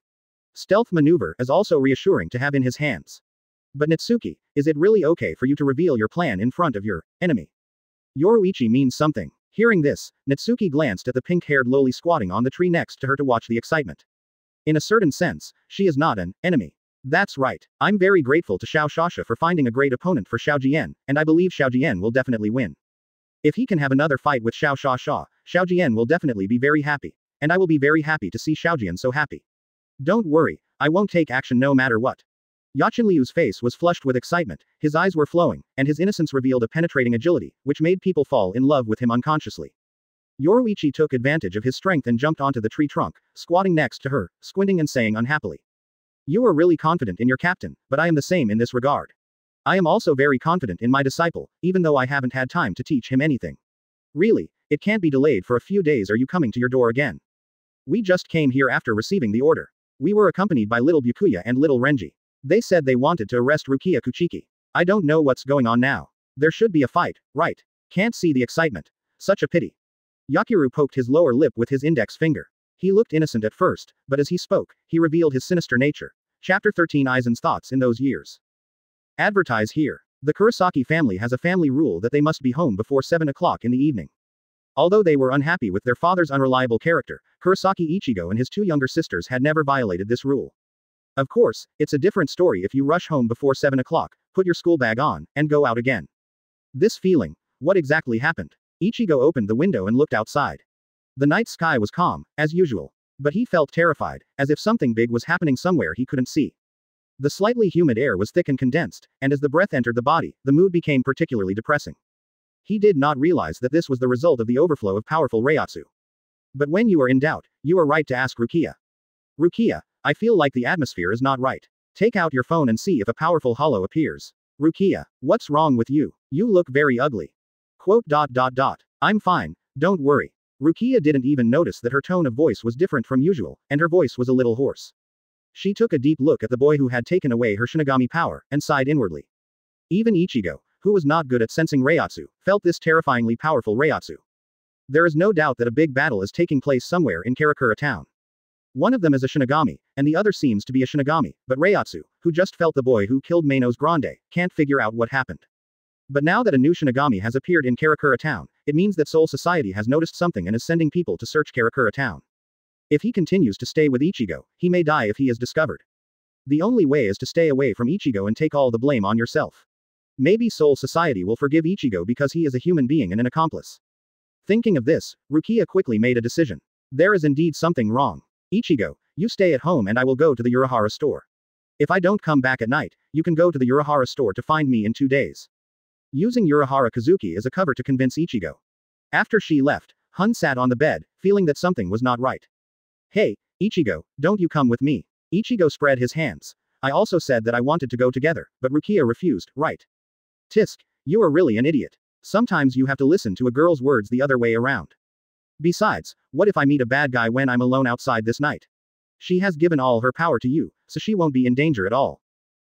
Stealth maneuver is also reassuring to have in his hands. But Natsuki, is it really okay for you to reveal your plan in front of your enemy? Yoruichi means something. Hearing this, Natsuki glanced at the pink-haired loli squatting on the tree next to her to watch the excitement. In a certain sense, she is not an enemy. That's right. I'm very grateful to Xiao Shasha for finding a great opponent for Xiao Jian, and I believe Xiao Jian will definitely win. If he can have another fight with Xiao Shasha, Xiao Jian will definitely be very happy. And I will be very happy to see Xiao Jian so happy. Don't worry, I won't take action no matter what. Yachinliu's face was flushed with excitement, his eyes were flowing, and his innocence revealed a penetrating agility, which made people fall in love with him unconsciously. Yoruichi took advantage of his strength and jumped onto the tree trunk, squatting next to her, squinting and saying unhappily. You are really confident in your captain, but I am the same in this regard. I am also very confident in my disciple, even though I haven't had time to teach him anything. Really, it can't be delayed for a few days. Are you coming to your door again? We just came here after receiving the order. We were accompanied by little Byakuya and little Renji. They said they wanted to arrest Rukia Kuchiki. I don't know what's going on now. There should be a fight, right? Can't see the excitement. Such a pity. Yakiru poked his lower lip with his index finger. He looked innocent at first, but as he spoke, he revealed his sinister nature. Chapter 13 Aizen's thoughts in those years. Advertise here. The Kurosaki family has a family rule that they must be home before 7 o'clock in the evening. Although they were unhappy with their father's unreliable character, Kurosaki Ichigo and his two younger sisters had never violated this rule. Of course, it's a different story if you rush home before 7 o'clock, put your school bag on, and go out again. This feeling. What exactly happened? Ichigo opened the window and looked outside. The night sky was calm, as usual. But he felt terrified, as if something big was happening somewhere he couldn't see. The slightly humid air was thick and condensed, and as the breath entered the body, the mood became particularly depressing. He did not realize that this was the result of the overflow of powerful Reiatsu. But when you are in doubt, you are right to ask Rukia. Rukia, I feel like the atmosphere is not right. Take out your phone and see if a powerful hollow appears. Rukia, what's wrong with you? You look very ugly. Quote. I'm fine, don't worry. Rukia didn't even notice that her tone of voice was different from usual, and her voice was a little hoarse. She took a deep look at the boy who had taken away her Shinigami power, and sighed inwardly. Even Ichigo, who was not good at sensing Reiatsu, felt this terrifyingly powerful Reiatsu. There is no doubt that a big battle is taking place somewhere in Karakura Town. One of them is a Shinigami, and the other seems to be a Shinigami, but Reiatsu, who just felt the boy who killed Manos Grande, can't figure out what happened. But now that a new Shinigami has appeared in Karakura Town, it means that Soul Society has noticed something and is sending people to search Karakura Town. If he continues to stay with Ichigo, he may die if he is discovered. The only way is to stay away from Ichigo and take all the blame on yourself. Maybe Soul Society will forgive Ichigo because he is a human being and an accomplice. Thinking of this, Rukia quickly made a decision. There is indeed something wrong. Ichigo, you stay at home and I will go to the Urahara store. If I don't come back at night, you can go to the Urahara store to find me in 2 days. Using Urahara Kazuki as a cover to convince Ichigo. After she left, Hun sat on the bed, feeling that something was not right. Hey, Ichigo, don't you come with me? Ichigo spread his hands. I also said that I wanted to go together, but Rukia refused, right? Tisk, you are really an idiot. Sometimes you have to listen to a girl's words the other way around. Besides, what if I meet a bad guy when I'm alone outside this night? She has given all her power to you, so she won't be in danger at all.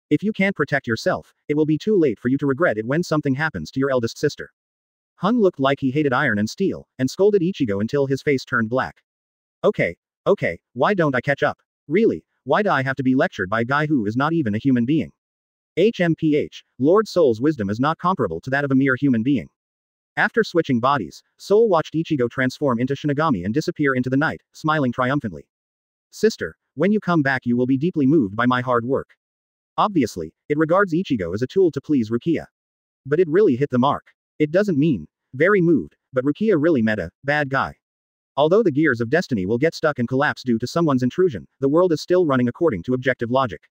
If you can't protect yourself, it will be too late for you to regret it when something happens to your eldest sister. Hun looked like he hated iron and steel, and scolded Ichigo until his face turned black. Okay, why don't I catch up? Really, why do I have to be lectured by a guy who is not even a human being? HMPH, Lord Soul's wisdom is not comparable to that of a mere human being. After switching bodies, Soul watched Ichigo transform into Shinigami and disappear into the night, smiling triumphantly. Sister, when you come back you will be deeply moved by my hard work. Obviously, it regards Ichigo as a tool to please Rukia. But it really hit the mark. It doesn't mean, very moved, but Rukia really met a bad guy. Although the gears of destiny will get stuck and collapse due to someone's intrusion, the world is still running according to objective logic.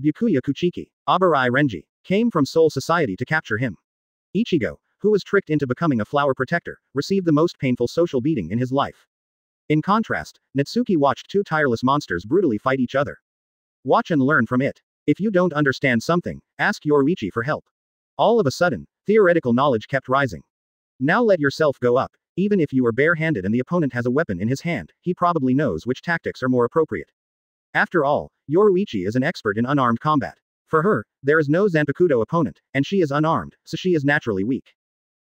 Byakuya Kuchiki, Abarai Renji, came from Soul Society to capture him. Ichigo, who was tricked into becoming a flower protector, received the most painful social beating in his life. In contrast, Natsuki watched two tireless monsters brutally fight each other. Watch and learn from it. If you don't understand something, ask Yoruichi for help. All of a sudden, theoretical knowledge kept rising. Now let yourself go up. Even if you are bare-handed and the opponent has a weapon in his hand, he probably knows which tactics are more appropriate. After all, Yoruichi is an expert in unarmed combat. For her, there is no Zanpakuto opponent, and she is unarmed, so she is naturally weak.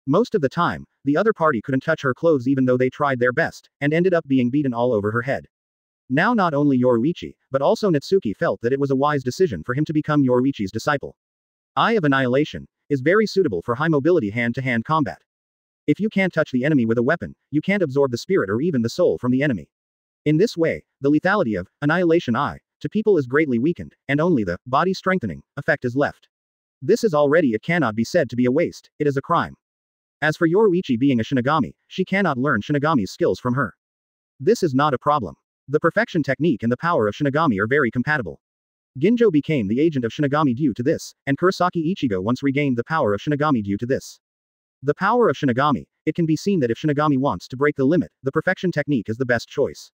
Most of the time, the other party couldn't touch her clothes even though they tried their best, and ended up being beaten all over her head. Now not only Yoruichi, but also Natsuki felt that it was a wise decision for him to become Yoruichi's disciple. Eye of Annihilation is very suitable for high mobility hand-to-hand combat. If you can't touch the enemy with a weapon, you can't absorb the spirit or even the soul from the enemy. In this way, the lethality of Annihilation Eye to people is greatly weakened, and only the body strengthening effect is left. This is already it cannot be said to be a waste, it is a crime. As for Yoruichi being a Shinigami, she cannot learn Shinigami's skills from her. This is not a problem. The perfection technique and the power of Shinigami are very compatible. Ginjo became the agent of Shinigami due to this, and Kurosaki Ichigo once regained the power of Shinigami due to this. The power of Shinigami, it can be seen that if Shinigami wants to break the limit, the perfection technique is the best choice.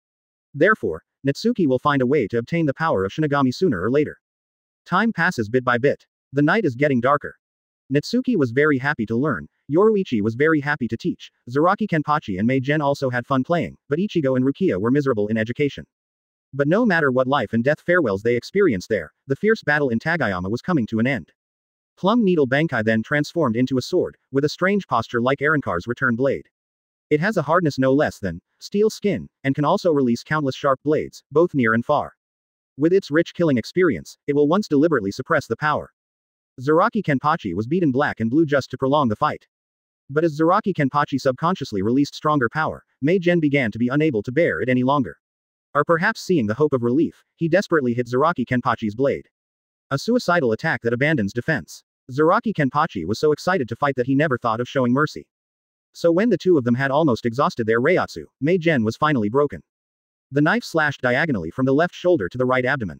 Therefore, Natsuki will find a way to obtain the power of Shinigami sooner or later. Time passes bit by bit. The night is getting darker. Natsuki was very happy to learn, Yoruichi was very happy to teach, Zaraki Kenpachi and Mei-gen also had fun playing, but Ichigo and Rukia were miserable in education. But no matter what life and death farewells they experienced there, the fierce battle in Tagayama was coming to an end. Plum Needle Bankai then transformed into a sword, with a strange posture like Arrancar's return blade. It has a hardness no less than steel skin, and can also release countless sharp blades, both near and far. With its rich killing experience, it will once deliberately suppress the power. Zaraki Kenpachi was beaten black and blue just to prolong the fight. But as Zaraki Kenpachi subconsciously released stronger power, Mei-gen began to be unable to bear it any longer. Or perhaps seeing the hope of relief, he desperately hit Zaraki Kenpachi's blade. A suicidal attack that abandons defense. Zaraki Kenpachi was so excited to fight that he never thought of showing mercy. So when the two of them had almost exhausted their Reiatsu, Mei-gen was finally broken. The knife slashed diagonally from the left shoulder to the right abdomen.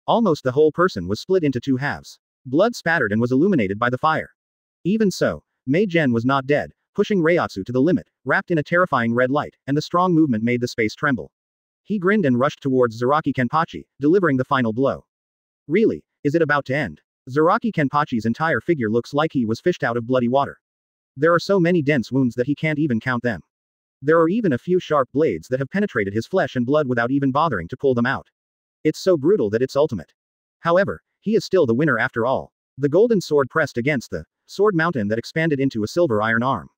Almost the whole person was split into two halves. Blood spattered and was illuminated by the fire. Even so, Mei-gen was not dead, pushing Reiatsu to the limit, wrapped in a terrifying red light, and the strong movement made the space tremble. He grinned and rushed towards Zaraki Kenpachi, delivering the final blow. Really, is it about to end? Zaraki Kenpachi's entire figure looks like he was fished out of bloody water. There are so many dense wounds that he can't even count them. There are even a few sharp blades that have penetrated his flesh and blood without even bothering to pull them out. It's so brutal that it's ultimate. However, he is still the winner after all. The golden sword pressed against the sword mountain that expanded into a silver iron arm.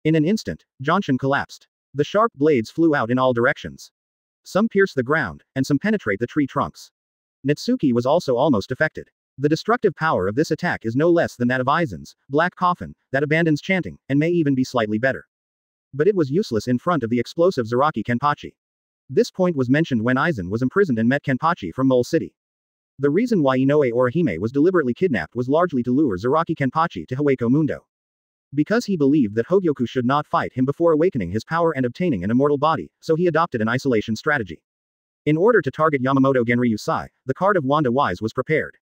In an instant, Jonshin collapsed. The sharp blades flew out in all directions. Some pierce the ground, and some penetrate the tree trunks. Natsuki was also almost affected. The destructive power of this attack is no less than that of Aizen's black coffin, that abandons chanting, and may even be slightly better. But it was useless in front of the explosive Zaraki Kenpachi. This point was mentioned when Aizen was imprisoned and met Kenpachi from Mole City. The reason why Inoue Orihime was deliberately kidnapped was largely to lure Zaraki Kenpachi to Hueco Mundo. Because he believed that Hogyoku should not fight him before awakening his power and obtaining an immortal body, so he adopted an isolation strategy. In order to target Yamamoto Genryu Sai, the card of Wanda Wise was prepared.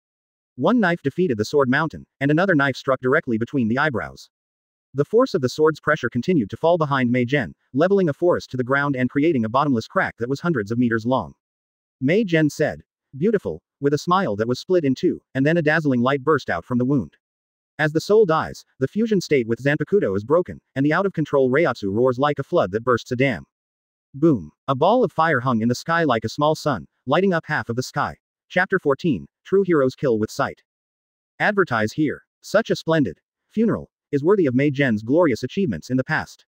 One knife defeated the sword mountain, and another knife struck directly between the eyebrows. The force of the sword's pressure continued to fall behind Mei-gen, leveling a forest to the ground and creating a bottomless crack that was hundreds of meters long. Mei-gen said, "Beautiful," with a smile that was split in two, and then a dazzling light burst out from the wound. As the soul dies, the fusion state with Zanpakuto is broken, and the out-of-control Reiatsu roars like a flood that bursts a dam. Boom. A ball of fire hung in the sky like a small sun, lighting up half of the sky. Chapter 14, True Heroes Kill with Sight. Advertise here. Such a splendid funeral is worthy of Mei-gen's glorious achievements in the past.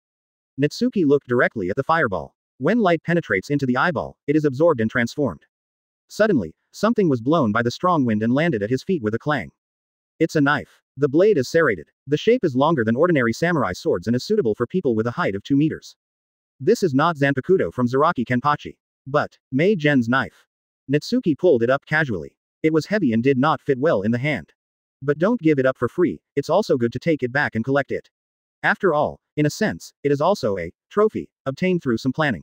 Natsuki looked directly at the fireball. When light penetrates into the eyeball, it is absorbed and transformed. Suddenly, something was blown by the strong wind and landed at his feet with a clang. It's a knife. The blade is serrated. The shape is longer than ordinary samurai swords and is suitable for people with a height of 2 meters. This is not Zanpakuto from Zaraki Kenpachi, but Mei-gen's knife. Natsuki pulled it up casually. It was heavy and did not fit well in the hand. But don't give it up for free, it's also good to take it back and collect it. After all, in a sense, it is also a trophy, obtained through some planning.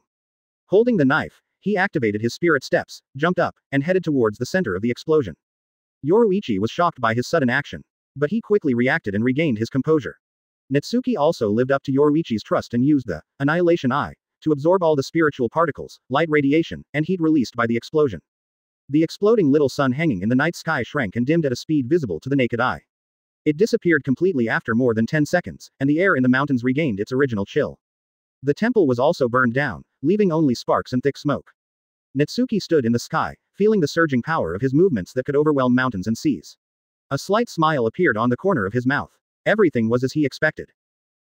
Holding the knife, he activated his spirit steps, jumped up, and headed towards the center of the explosion. Yoruichi was shocked by his sudden action. But he quickly reacted and regained his composure. Natsuki also lived up to Yoruichi's trust and used the Annihilation Eye to absorb all the spiritual particles, light radiation, and heat released by the explosion. The exploding little sun hanging in the night sky shrank and dimmed at a speed visible to the naked eye. It disappeared completely after more than 10 seconds, and the air in the mountains regained its original chill. The temple was also burned down, leaving only sparks and thick smoke. Natsuki stood in the sky, feeling the surging power of his movements that could overwhelm mountains and seas. A slight smile appeared on the corner of his mouth. Everything was as he expected.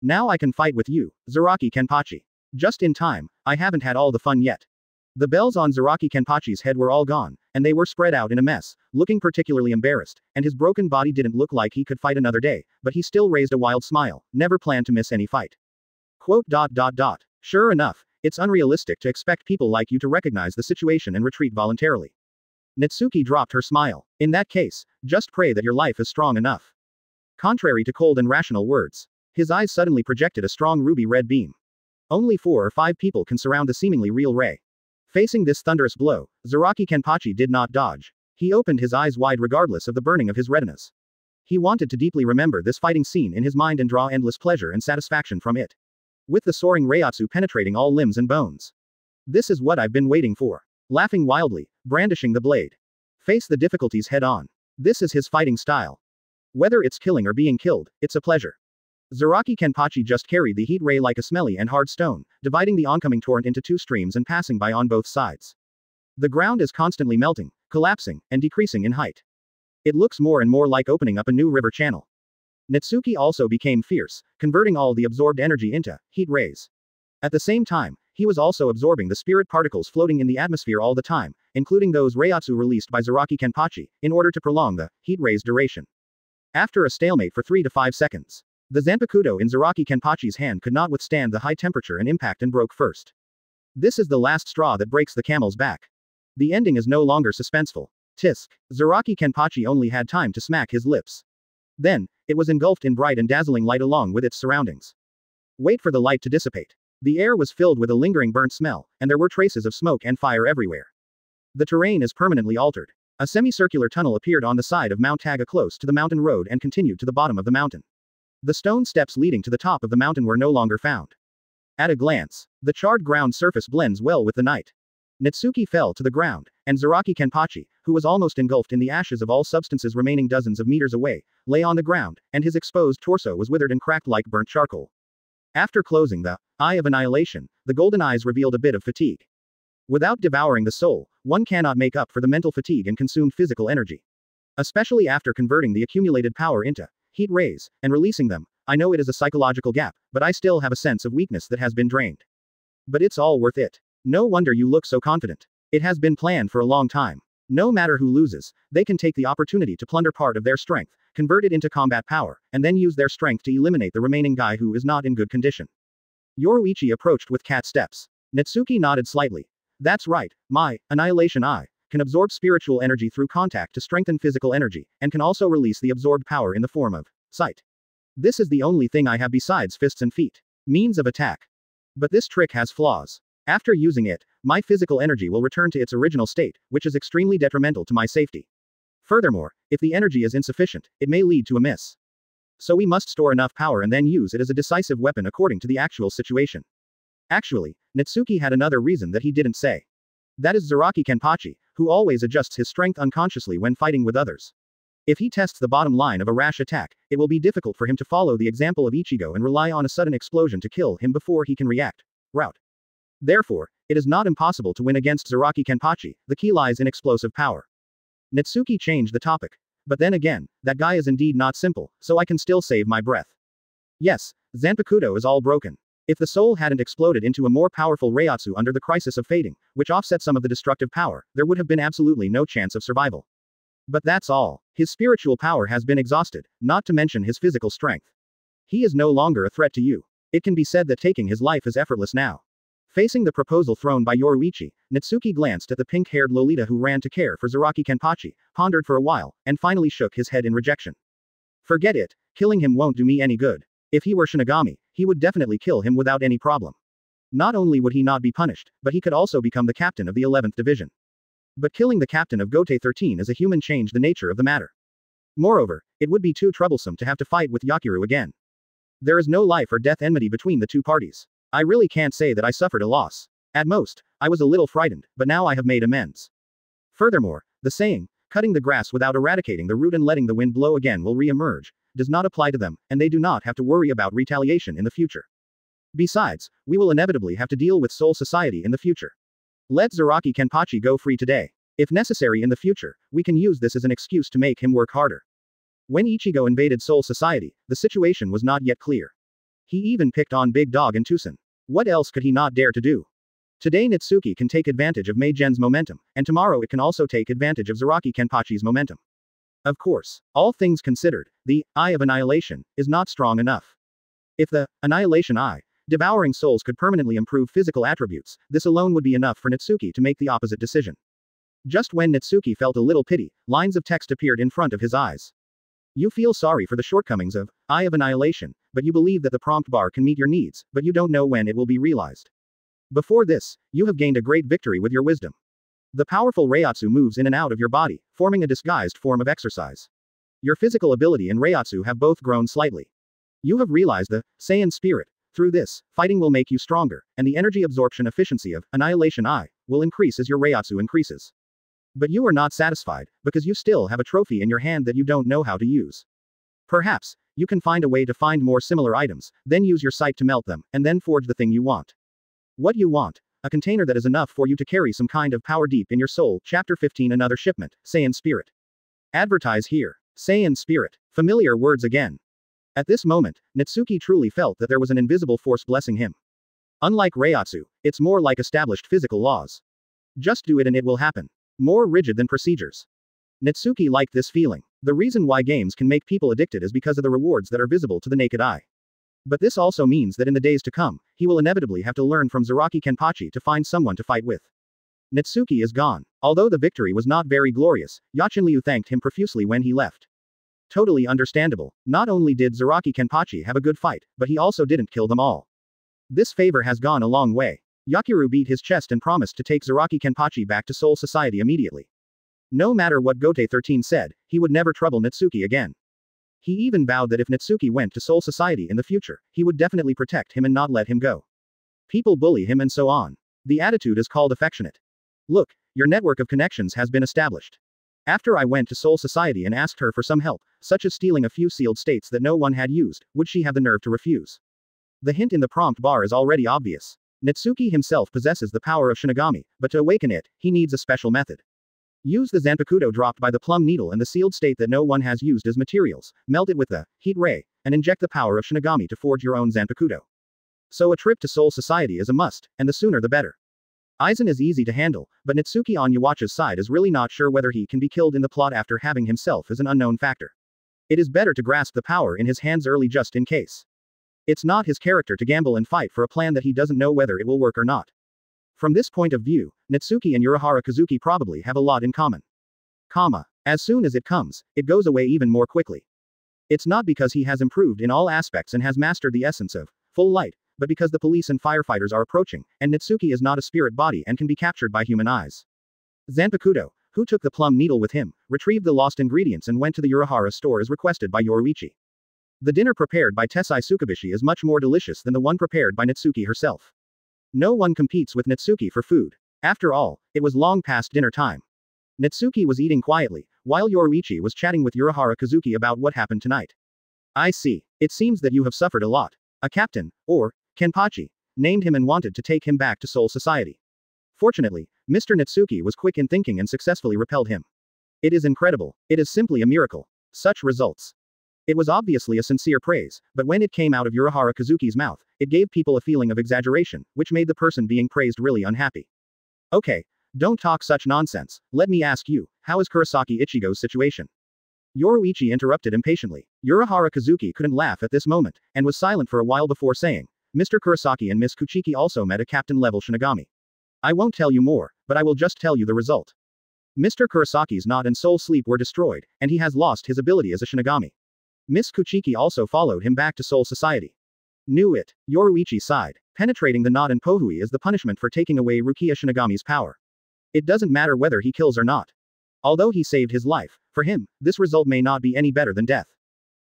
Now I can fight with you, Zaraki Kenpachi. Just in time, I haven't had all the fun yet. The bells on Zaraki Kenpachi's head were all gone, and they were spread out in a mess, looking particularly embarrassed, and his broken body didn't look like he could fight another day, but he still raised a wild smile, never planned to miss any fight. Quote. Sure enough, it's unrealistic to expect people like you to recognize the situation and retreat voluntarily. Natsuki dropped her smile. In that case, just pray that your life is strong enough. Contrary to cold and rational words, his eyes suddenly projected a strong ruby red beam. Only 4 or 5 people can surround the seemingly real ray. Facing this thunderous blow, Zaraki Kenpachi did not dodge. He opened his eyes wide regardless of the burning of his retinas. He wanted to deeply remember this fighting scene in his mind and draw endless pleasure and satisfaction from it. With the soaring Reiatsu penetrating all limbs and bones. This is what I've been waiting for. Laughing wildly, brandishing the blade. Face the difficulties head on. This is his fighting style. Whether it's killing or being killed, it's a pleasure. Zaraki Kenpachi just carried the heat ray like a smelly and hard stone, dividing the oncoming torrent into two streams and passing by on both sides. The ground is constantly melting, collapsing, and decreasing in height. It looks more and more like opening up a new river channel. Natsuki also became fierce, converting all the absorbed energy into heat rays. At the same time, he was also absorbing the spirit particles floating in the atmosphere all the time, including those Reiatsu released by Zaraki Kenpachi, in order to prolong the heat ray's duration. After a stalemate for 3 to 5 seconds, the Zanpakuto in Zaraki Kenpachi's hand could not withstand the high temperature and impact and broke first. This is the last straw that breaks the camel's back. The ending is no longer suspenseful. Tisk. Zaraki Kenpachi only had time to smack his lips. Then, it was engulfed in bright and dazzling light along with its surroundings. Wait for the light to dissipate. The air was filled with a lingering burnt smell, and there were traces of smoke and fire everywhere. The terrain is permanently altered. A semicircular tunnel appeared on the side of Mount Taga close to the mountain road and continued to the bottom of the mountain. The stone steps leading to the top of the mountain were no longer found. At a glance, the charred ground surface blends well with the night. Natsuki fell to the ground, and Zaraki Kenpachi, who was almost engulfed in the ashes of all substances remaining dozens of meters away, lay on the ground, and his exposed torso was withered and cracked like burnt charcoal. After closing the Eye of Annihilation, the golden eyes revealed a bit of fatigue. Without devouring the soul, one cannot make up for the mental fatigue and consumed physical energy. Especially after converting the accumulated power into heat rays and releasing them, I know it is a psychological gap, but I still have a sense of weakness that has been drained. But it's all worth it. No wonder you look so confident. It has been planned for a long time. No matter who loses, they can take the opportunity to plunder part of their strength, convert it into combat power, and then use their strength to eliminate the remaining guy who is not in good condition. Yoruichi approached with cat steps. Natsuki nodded slightly. That's right, my Annihilation Eye can absorb spiritual energy through contact to strengthen physical energy, and can also release the absorbed power in the form of sight. This is the only thing I have besides fists and feet. Means of attack. But this trick has flaws. After using it, my physical energy will return to its original state, which is extremely detrimental to my safety. Furthermore, if the energy is insufficient, it may lead to a miss. So we must store enough power and then use it as a decisive weapon according to the actual situation. Actually, Natsuki had another reason that he didn't say. That is Zaraki Kenpachi, who always adjusts his strength unconsciously when fighting with others. If he tests the bottom line of a rash attack, it will be difficult for him to follow the example of Ichigo and rely on a sudden explosion to kill him before he can react. Route. Therefore, it is not impossible to win against Zaraki Kenpachi, the key lies in explosive power. Natsuki changed the topic. But then again, that guy is indeed not simple, so I can still save my breath. Yes, Zanpakuto is all broken. If the soul hadn't exploded into a more powerful Reiatsu under the crisis of fading, which offset some of the destructive power, there would have been absolutely no chance of survival. But that's all. His spiritual power has been exhausted, not to mention his physical strength. He is no longer a threat to you. It can be said that taking his life is effortless now. Facing the proposal thrown by Yoruichi, Natsuki glanced at the pink-haired Lolita who ran to care for Zaraki Kenpachi, pondered for a while, and finally shook his head in rejection. Forget it, killing him won't do me any good. If he were Shinigami, he would definitely kill him without any problem. Not only would he not be punished, but he could also become the captain of the 11th Division. But killing the captain of Gote 13 as a human changed the nature of the matter. Moreover, it would be too troublesome to have to fight with Yakiru again. There is no life or death enmity between the two parties. I really can't say that I suffered a loss. At most, I was a little frightened, but now I have made amends. Furthermore, the saying, cutting the grass without eradicating the root and letting the wind blow again will re-emerge, does not apply to them, and they do not have to worry about retaliation in the future. Besides, we will inevitably have to deal with Soul Society in the future. Let Zaraki Kenpachi go free today. If necessary in the future, we can use this as an excuse to make him work harder. When Ichigo invaded Soul Society, the situation was not yet clear. He even picked on Big Dog and Tucson. What else could he not dare to do? Today Natsuki can take advantage of Meigen's momentum, and tomorrow it can also take advantage of Zaraki Kenpachi's momentum. Of course, all things considered, the Eye of Annihilation is not strong enough. If the Annihilation Eye, devouring souls could permanently improve physical attributes, this alone would be enough for Natsuki to make the opposite decision. Just when Natsuki felt a little pity, lines of text appeared in front of his eyes. You feel sorry for the shortcomings of Eye of Annihilation, but you believe that the prompt bar can meet your needs, but you don't know when it will be realized. Before this, you have gained a great victory with your wisdom. The powerful Reiatsu moves in and out of your body, forming a disguised form of exercise. Your physical ability and Reiatsu have both grown slightly. You have realized the Saiyan spirit. Through this, fighting will make you stronger, and the energy absorption efficiency of Annihilation Eye will increase as your Reiatsu increases. But you are not satisfied, because you still have a trophy in your hand that you don't know how to use. Perhaps, you can find a way to find more similar items, then use your sight to melt them, and then forge the thing you want. What you want? A container that is enough for you to carry some kind of power deep in your soul. Chapter 15 Another shipment. Saiyan Spirit. Advertise here. Saiyan Spirit. Familiar words again. At this moment, Natsuki truly felt that there was an invisible force blessing him. Unlike Reiatsu, it's more like established physical laws. Just do it and it will happen. More rigid than procedures. Natsuki liked this feeling. The reason why games can make people addicted is because of the rewards that are visible to the naked eye. But this also means that in the days to come, he will inevitably have to learn from Zaraki Kenpachi to find someone to fight with. Natsuki is gone. Although the victory was not very glorious, Yachinryu thanked him profusely when he left. Totally understandable. Not only did Zaraki Kenpachi have a good fight, but he also didn't kill them all. This favor has gone a long way. Yakiru beat his chest and promised to take Zaraki Kenpachi back to Soul Society immediately. No matter what Gote 13 said, he would never trouble Natsuki again. He even vowed that if Natsuki went to Soul Society in the future, he would definitely protect him and not let him go. People bully him and so on. The attitude is called affectionate. Look, your network of connections has been established. After I went to Soul Society and asked her for some help, such as stealing a few sealed states that no one had used, would she have the nerve to refuse? The hint in the prompt bar is already obvious. Natsuki himself possesses the power of Shinigami, but to awaken it, he needs a special method. Use the Zanpakuto dropped by the plum needle and the sealed state that no one has used as materials, melt it with the heat ray, and inject the power of Shinigami to forge your own Zanpakuto. So a trip to Soul Society is a must, and the sooner the better. Aizen is easy to handle, but Natsuki on Yuacha's side is really not sure whether he can be killed in the plot after having himself as an unknown factor. It is better to grasp the power in his hands early just in case. It's not his character to gamble and fight for a plan that he doesn't know whether it will work or not. From this point of view, Natsuki and Urahara Kazuki probably have a lot in common. As soon as it comes, it goes away even more quickly. It's not because he has improved in all aspects and has mastered the essence of full light, but because the police and firefighters are approaching, and Natsuki is not a spirit body and can be captured by human eyes. Zanpakuto, who took the plum needle with him, retrieved the lost ingredients and went to the Urahara store as requested by Yoruichi. The dinner prepared by Tessai Tsukabishi is much more delicious than the one prepared by Natsuki herself. No one competes with Natsuki for food. After all, it was long past dinner time. Natsuki was eating quietly, while Yoruichi was chatting with Urahara Kazuki about what happened tonight. I see. It seems that you have suffered a lot. A captain, or Kenpachi, named him and wanted to take him back to Soul Society. Fortunately, Mr. Natsuki was quick in thinking and successfully repelled him. It is incredible. It is simply a miracle. Such results. It was obviously a sincere praise, but when it came out of Urahara Kazuki's mouth, it gave people a feeling of exaggeration, which made the person being praised really unhappy. Okay, don't talk such nonsense. Let me ask you, how is Kurosaki Ichigo's situation? Yoruichi interrupted impatiently. Urahara Kazuki couldn't laugh at this moment, and was silent for a while before saying, Mr. Kurosaki and Miss Kuchiki also met a captain-level Shinigami. I won't tell you more, but I will just tell you the result. Mr. Kurosaki's Knot and Soul Sleep were destroyed, and he has lost his ability as a Shinigami. Miss Kuchiki also followed him back to Soul Society. Knew it. Yoruichi sighed. Penetrating the Knot and Pohui is the punishment for taking away Rukia Shinigami's power. It doesn't matter whether he kills or not. Although he saved his life, for him, this result may not be any better than death.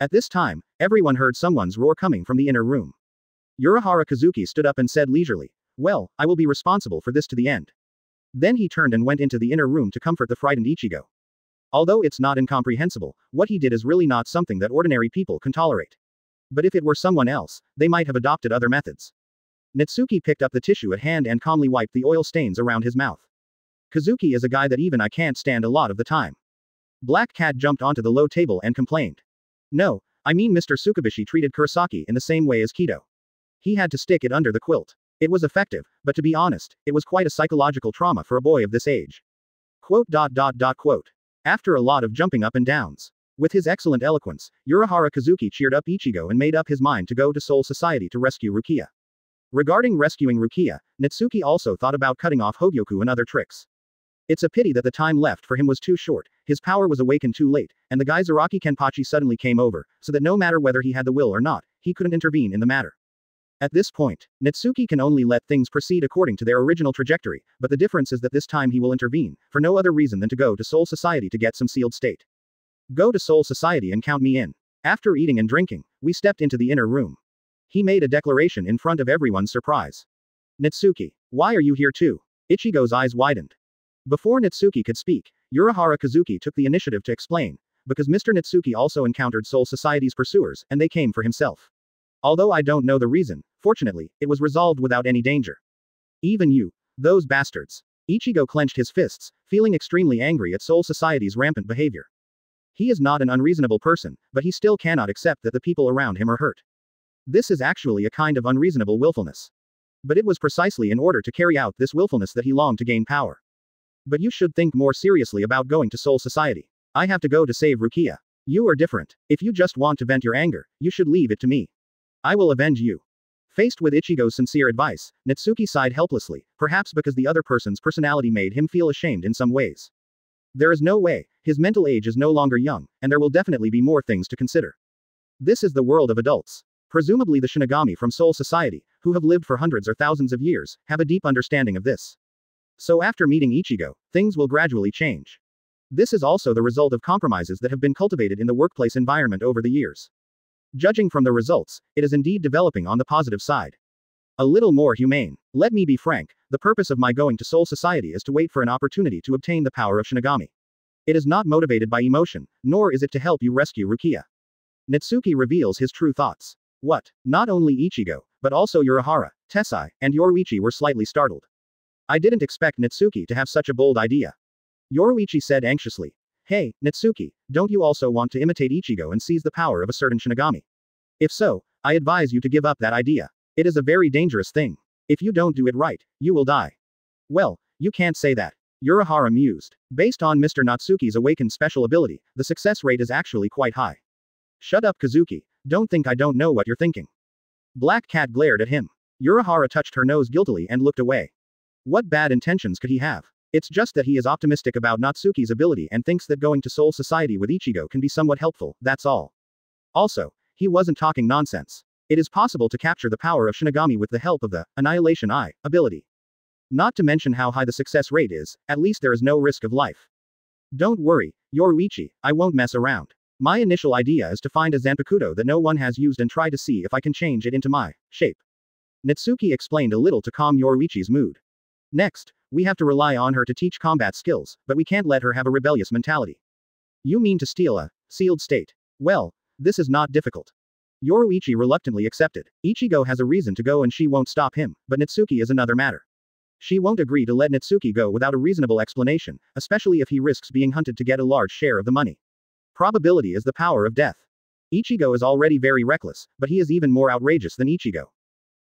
At this time, everyone heard someone's roar coming from the inner room. Urahara Kazuki stood up and said leisurely, well, I will be responsible for this to the end. Then he turned and went into the inner room to comfort the frightened Ichigo. Although it's not incomprehensible, what he did is really not something that ordinary people can tolerate. But if it were someone else, they might have adopted other methods. Natsuki picked up the tissue at hand and calmly wiped the oil stains around his mouth. Kazuki is a guy that even I can't stand a lot of the time. Black Cat jumped onto the low table and complained. No, I mean Mr. Tsukabishi treated Kurosaki in the same way as Kido. He had to stick it under the quilt. It was effective, but to be honest, it was quite a psychological trauma for a boy of this age. Quote. After a lot of jumping up and downs. With his excellent eloquence, Urahara Kazuki cheered up Ichigo and made up his mind to go to Soul Society to rescue Rukia. Regarding rescuing Rukia, Natsuki also thought about cutting off Hogyoku and other tricks. It's a pity that the time left for him was too short, his power was awakened too late, and the guy Zaraki Kenpachi suddenly came over, so that no matter whether he had the will or not, he couldn't intervene in the matter. At this point, Natsuki can only let things proceed according to their original trajectory, but the difference is that this time he will intervene, for no other reason than to go to Soul Society to get some sealed state. Go to Soul Society and count me in. After eating and drinking, we stepped into the inner room. He made a declaration in front of everyone's surprise. Natsuki, why are you here too? Ichigo's eyes widened. Before Natsuki could speak, Urahara Kazuki took the initiative to explain. because Mr. Natsuki also encountered Soul Society's pursuers, and they came for himself. Although I don't know the reason, fortunately, it was resolved without any danger. Even you. Those bastards. Ichigo clenched his fists, feeling extremely angry at Soul Society's rampant behavior. He is not an unreasonable person, but he still cannot accept that the people around him are hurt. This is actually a kind of unreasonable willfulness. But it was precisely in order to carry out this willfulness that he longed to gain power. But you should think more seriously about going to Soul Society. I have to go to save Rukia. You are different. If you just want to vent your anger, you should leave it to me. I will avenge you. Faced with Ichigo's sincere advice, Natsuki sighed helplessly, perhaps because the other person's personality made him feel ashamed in some ways. There is no way, his mental age is no longer young, and there will definitely be more things to consider. This is the world of adults. Presumably the Shinigami from Soul Society, who have lived for hundreds or thousands of years, have a deep understanding of this. So after meeting Ichigo, things will gradually change. This is also the result of compromises that have been cultivated in the workplace environment over the years. Judging from the results, it is indeed developing on the positive side. A little more humane. Let me be frank, the purpose of my going to Soul Society is to wait for an opportunity to obtain the power of Shinigami. It is not motivated by emotion, nor is it to help you rescue Rukia. Natsuki reveals his true thoughts. What? Not only Ichigo, but also Urahara, Tessai, and Yoruichi were slightly startled. I didn't expect Natsuki to have such a bold idea. Yoruichi said anxiously. Hey, Natsuki, don't you also want to imitate Ichigo and seize the power of a certain Shinigami? If so, I advise you to give up that idea. It is a very dangerous thing. If you don't do it right, you will die. Well, you can't say that. Urahara mused. Based on Mr. Natsuki's awakened special ability, the success rate is actually quite high. Shut up, Kazuki. Don't think I don't know what you're thinking. Black Cat glared at him. Urahara touched her nose guiltily and looked away. What bad intentions could he have? It's just that he is optimistic about Natsuki's ability and thinks that going to Soul Society with Ichigo can be somewhat helpful, that's all. Also, he wasn't talking nonsense. It is possible to capture the power of Shinigami with the help of the Annihilation Eye ability. Not to mention how high the success rate is, at least there is no risk of life. Don't worry, Yoruichi, I won't mess around. My initial idea is to find a Zanpakuto that no one has used and try to see if I can change it into my shape. Natsuki explained a little to calm Yoruichi's mood. Next, we have to rely on her to teach combat skills, but we can't let her have a rebellious mentality. You mean to steal a sealed state? Well, this is not difficult. Yoruichi reluctantly accepted. Ichigo has a reason to go and she won't stop him, but Natsuki is another matter. She won't agree to let Natsuki go without a reasonable explanation, especially if he risks being hunted to get a large share of the money. Probability is the power of death. Ichigo is already very reckless, but he is even more outrageous than Ichigo.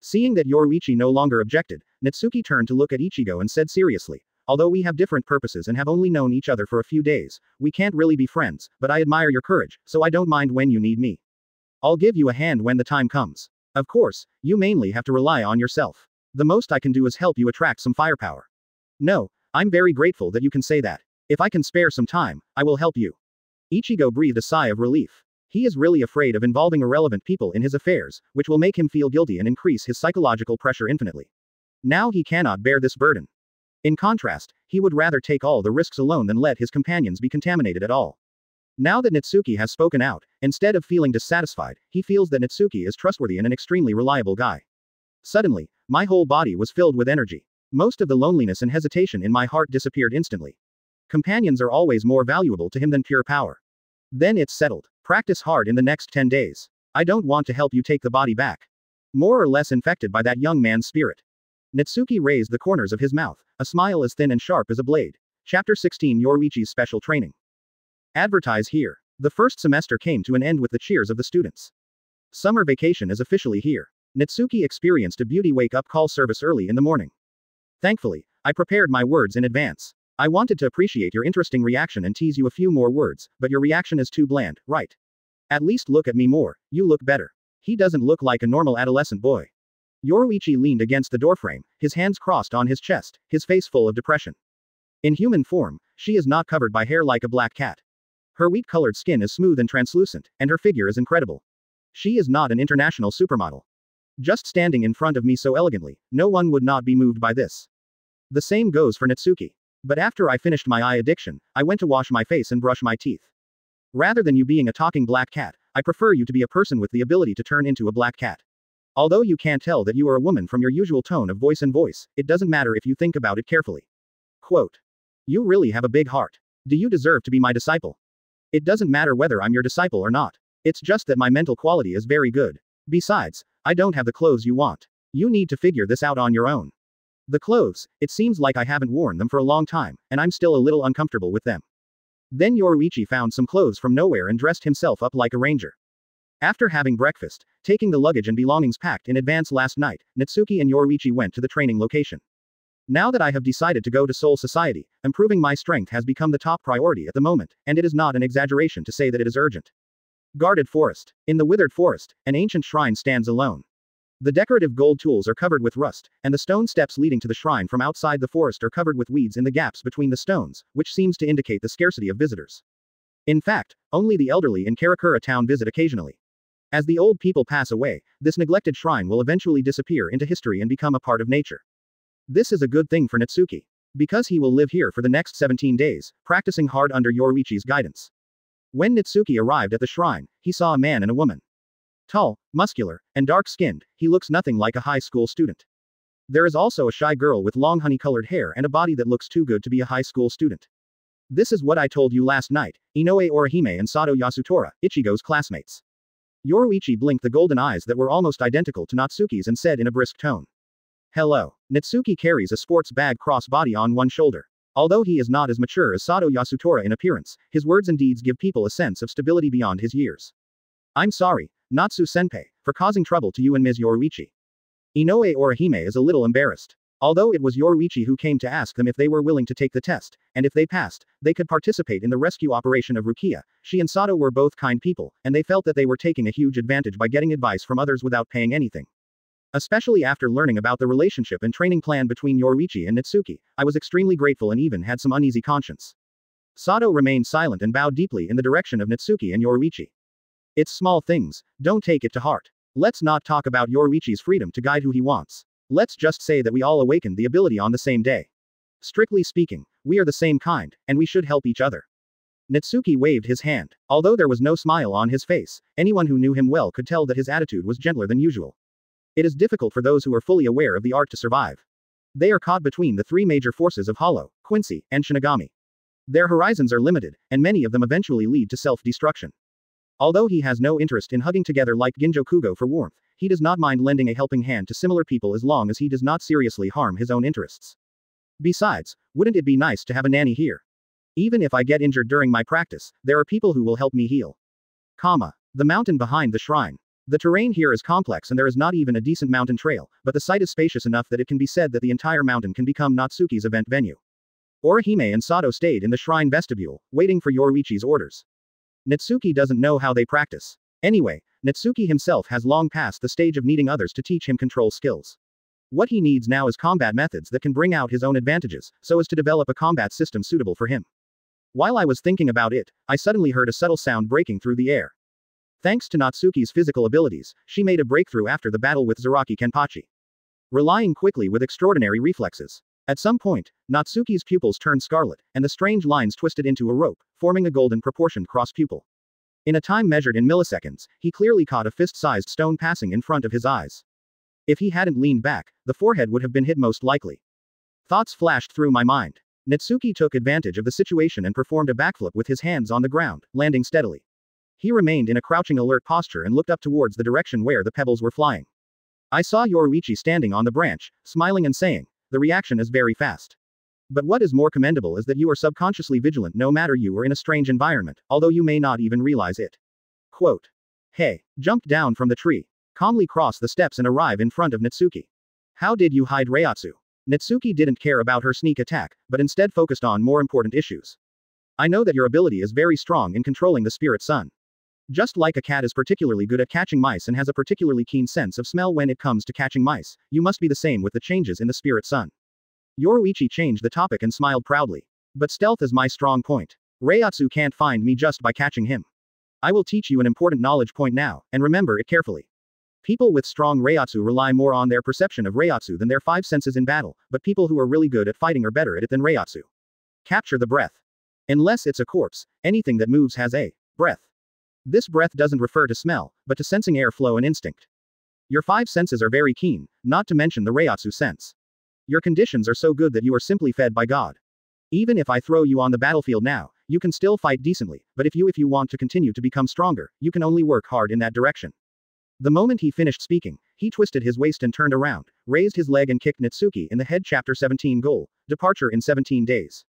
Seeing that Yoruichi no longer objected, Natsuki turned to look at Ichigo and said seriously, although we have different purposes and have only known each other for a few days, we can't really be friends, but I admire your courage, so I don't mind when you need me. I'll give you a hand when the time comes. Of course, you mainly have to rely on yourself. The most I can do is help you attract some firepower. No, I'm very grateful that you can say that. If I can spare some time, I will help you. Ichigo breathed a sigh of relief. He is really afraid of involving irrelevant people in his affairs, which will make him feel guilty and increase his psychological pressure infinitely. Now he cannot bear this burden. In contrast, he would rather take all the risks alone than let his companions be contaminated at all. Now that Natsuki has spoken out, instead of feeling dissatisfied, he feels that Natsuki is trustworthy and an extremely reliable guy. Suddenly, my whole body was filled with energy. Most of the loneliness and hesitation in my heart disappeared instantly. Companions are always more valuable to him than pure power. Then it's settled. Practice hard in the next 10 days. I don't want to help you take the body back. More or less infected by that young man's spirit. Natsuki raised the corners of his mouth, a smile as thin and sharp as a blade. Chapter 16 Yoruichi's Special Training. Advertise here. The first semester came to an end with the cheers of the students. Summer vacation is officially here. Natsuki experienced a beauty wake-up call service early in the morning. Thankfully, I prepared my words in advance. I wanted to appreciate your interesting reaction and tease you a few more words, but your reaction is too bland, right? At least look at me more, you look better. He doesn't look like a normal adolescent boy. Yoruichi leaned against the doorframe, his hands crossed on his chest, his face full of depression. In human form, she is not covered by hair like a black cat. Her wheat-colored skin is smooth and translucent, and her figure is incredible. She is not an international supermodel. Just standing in front of me so elegantly, no one would not be moved by this. The same goes for Natsuki. But after I finished my eye addiction, I went to wash my face and brush my teeth. Rather than you being a talking black cat, I prefer you to be a person with the ability to turn into a black cat. Although you can't tell that you are a woman from your usual tone of voice and voice, it doesn't matter if you think about it carefully. Quote. You really have a big heart. Do you deserve to be my disciple? It doesn't matter whether I'm your disciple or not. It's just that my mental quality is very good. Besides, I don't have the clothes you want. You need to figure this out on your own. The clothes, it seems like I haven't worn them for a long time, and I'm still a little uncomfortable with them. Then Yoruichi found some clothes from nowhere and dressed himself up like a ranger. After having breakfast, taking the luggage and belongings packed in advance last night, Natsuki and Yoruichi went to the training location. Now that I have decided to go to Soul Society, improving my strength has become the top priority at the moment, and it is not an exaggeration to say that it is urgent. Guarded forest. In the withered forest, an ancient shrine stands alone. The decorative gold tools are covered with rust, and the stone steps leading to the shrine from outside the forest are covered with weeds in the gaps between the stones, which seems to indicate the scarcity of visitors. In fact, only the elderly in Karakura Town visit occasionally. As the old people pass away, this neglected shrine will eventually disappear into history and become a part of nature. This is a good thing for Natsuki. Because he will live here for the next 17 days, practicing hard under Yoruichi's guidance. When Natsuki arrived at the shrine, he saw a man and a woman. Tall, muscular, and dark-skinned, he looks nothing like a high school student. There is also a shy girl with long honey-colored hair and a body that looks too good to be a high school student. This is what I told you last night, Inoue Orihime and Sato Yasutora, Ichigo's classmates. Yoruichi blinked the golden eyes that were almost identical to Natsuki's and said in a brisk tone. Hello. Natsuki carries a sports bag cross-body on one shoulder. Although he is not as mature as Sato Yasutora in appearance, his words and deeds give people a sense of stability beyond his years. I'm sorry, Natsu-senpai, for causing trouble to you and Ms. Yoruichi. Inoue Orihime is a little embarrassed. Although it was Yoruichi who came to ask them if they were willing to take the test, and if they passed, they could participate in the rescue operation of Rukia, she and Sato were both kind people, and they felt that they were taking a huge advantage by getting advice from others without paying anything. Especially after learning about the relationship and training plan between Yoruichi and Natsuki, I was extremely grateful and even had some uneasy conscience. Sato remained silent and bowed deeply in the direction of Natsuki and Yoruichi. It's small things, don't take it to heart. Let's not talk about Yoruichi's freedom to guide who he wants. Let's just say that we all awakened the ability on the same day. Strictly speaking, we are the same kind, and we should help each other. Natsuki waved his hand. Although there was no smile on his face, anyone who knew him well could tell that his attitude was gentler than usual. It is difficult for those who are fully aware of the art to survive. They are caught between the three major forces of Hollow, Quincy, and Shinigami. Their horizons are limited, and many of them eventually lead to self-destruction. Although he has no interest in hugging together like Ginjo Kugo for warmth, he does not mind lending a helping hand to similar people as long as he does not seriously harm his own interests. Besides, wouldn't it be nice to have a nanny here? Even if I get injured during my practice, there are people who will help me heal. The mountain behind the shrine. The terrain here is complex and there is not even a decent mountain trail, but the site is spacious enough that it can be said that the entire mountain can become Natsuki's event venue. Orihime and Sato stayed in the shrine vestibule, waiting for Yoruichi's orders. Natsuki doesn't know how they practice. Anyway, Natsuki himself has long passed the stage of needing others to teach him control skills. What he needs now is combat methods that can bring out his own advantages, so as to develop a combat system suitable for him. While I was thinking about it, I suddenly heard a subtle sound breaking through the air. Thanks to Natsuki's physical abilities, she made a breakthrough after the battle with Zaraki Kenpachi. Relying quickly with extraordinary reflexes. At some point, Natsuki's pupils turned scarlet, and the strange lines twisted into a rope, forming a golden proportioned cross pupil. In a time measured in milliseconds, he clearly caught a fist-sized stone passing in front of his eyes. If he hadn't leaned back, the forehead would have been hit most likely. Thoughts flashed through my mind. Natsuki took advantage of the situation and performed a backflip with his hands on the ground, landing steadily. He remained in a crouching alert posture and looked up towards the direction where the pebbles were flying. I saw Yoruichi standing on the branch, smiling and saying, "The reaction is very fast. But what is more commendable is that you are subconsciously vigilant no matter you are in a strange environment, although you may not even realize it." Quote. Hey, jumped down from the tree. Calmly cross the steps and arrive in front of Natsuki. How did you hide Reiatsu? Natsuki didn't care about her sneak attack, but instead focused on more important issues. I know that your ability is very strong in controlling the Spirit Sun. Just like a cat is particularly good at catching mice and has a particularly keen sense of smell when it comes to catching mice, you must be the same with the changes in the Spirit Sun. Yoruichi changed the topic and smiled proudly. But stealth is my strong point. Reiatsu can't find me just by catching him. I will teach you an important knowledge point now, and remember it carefully. People with strong Reiatsu rely more on their perception of Reiatsu than their five senses in battle, but people who are really good at fighting are better at it than Reiatsu. Capture the breath. Unless it's a corpse, anything that moves has a breath. This breath doesn't refer to smell, but to sensing air flow and instinct. Your five senses are very keen, not to mention the Reiatsu sense. Your conditions are so good that you are simply fed by God. Even if I throw you on the battlefield now, You can still fight decently, but if you want to continue to become stronger, you can only work hard in that direction. The moment he finished speaking, he twisted his waist and turned around, raised his leg and kicked Natsuki in the head. Chapter 17 Goal, Departure in 17 days.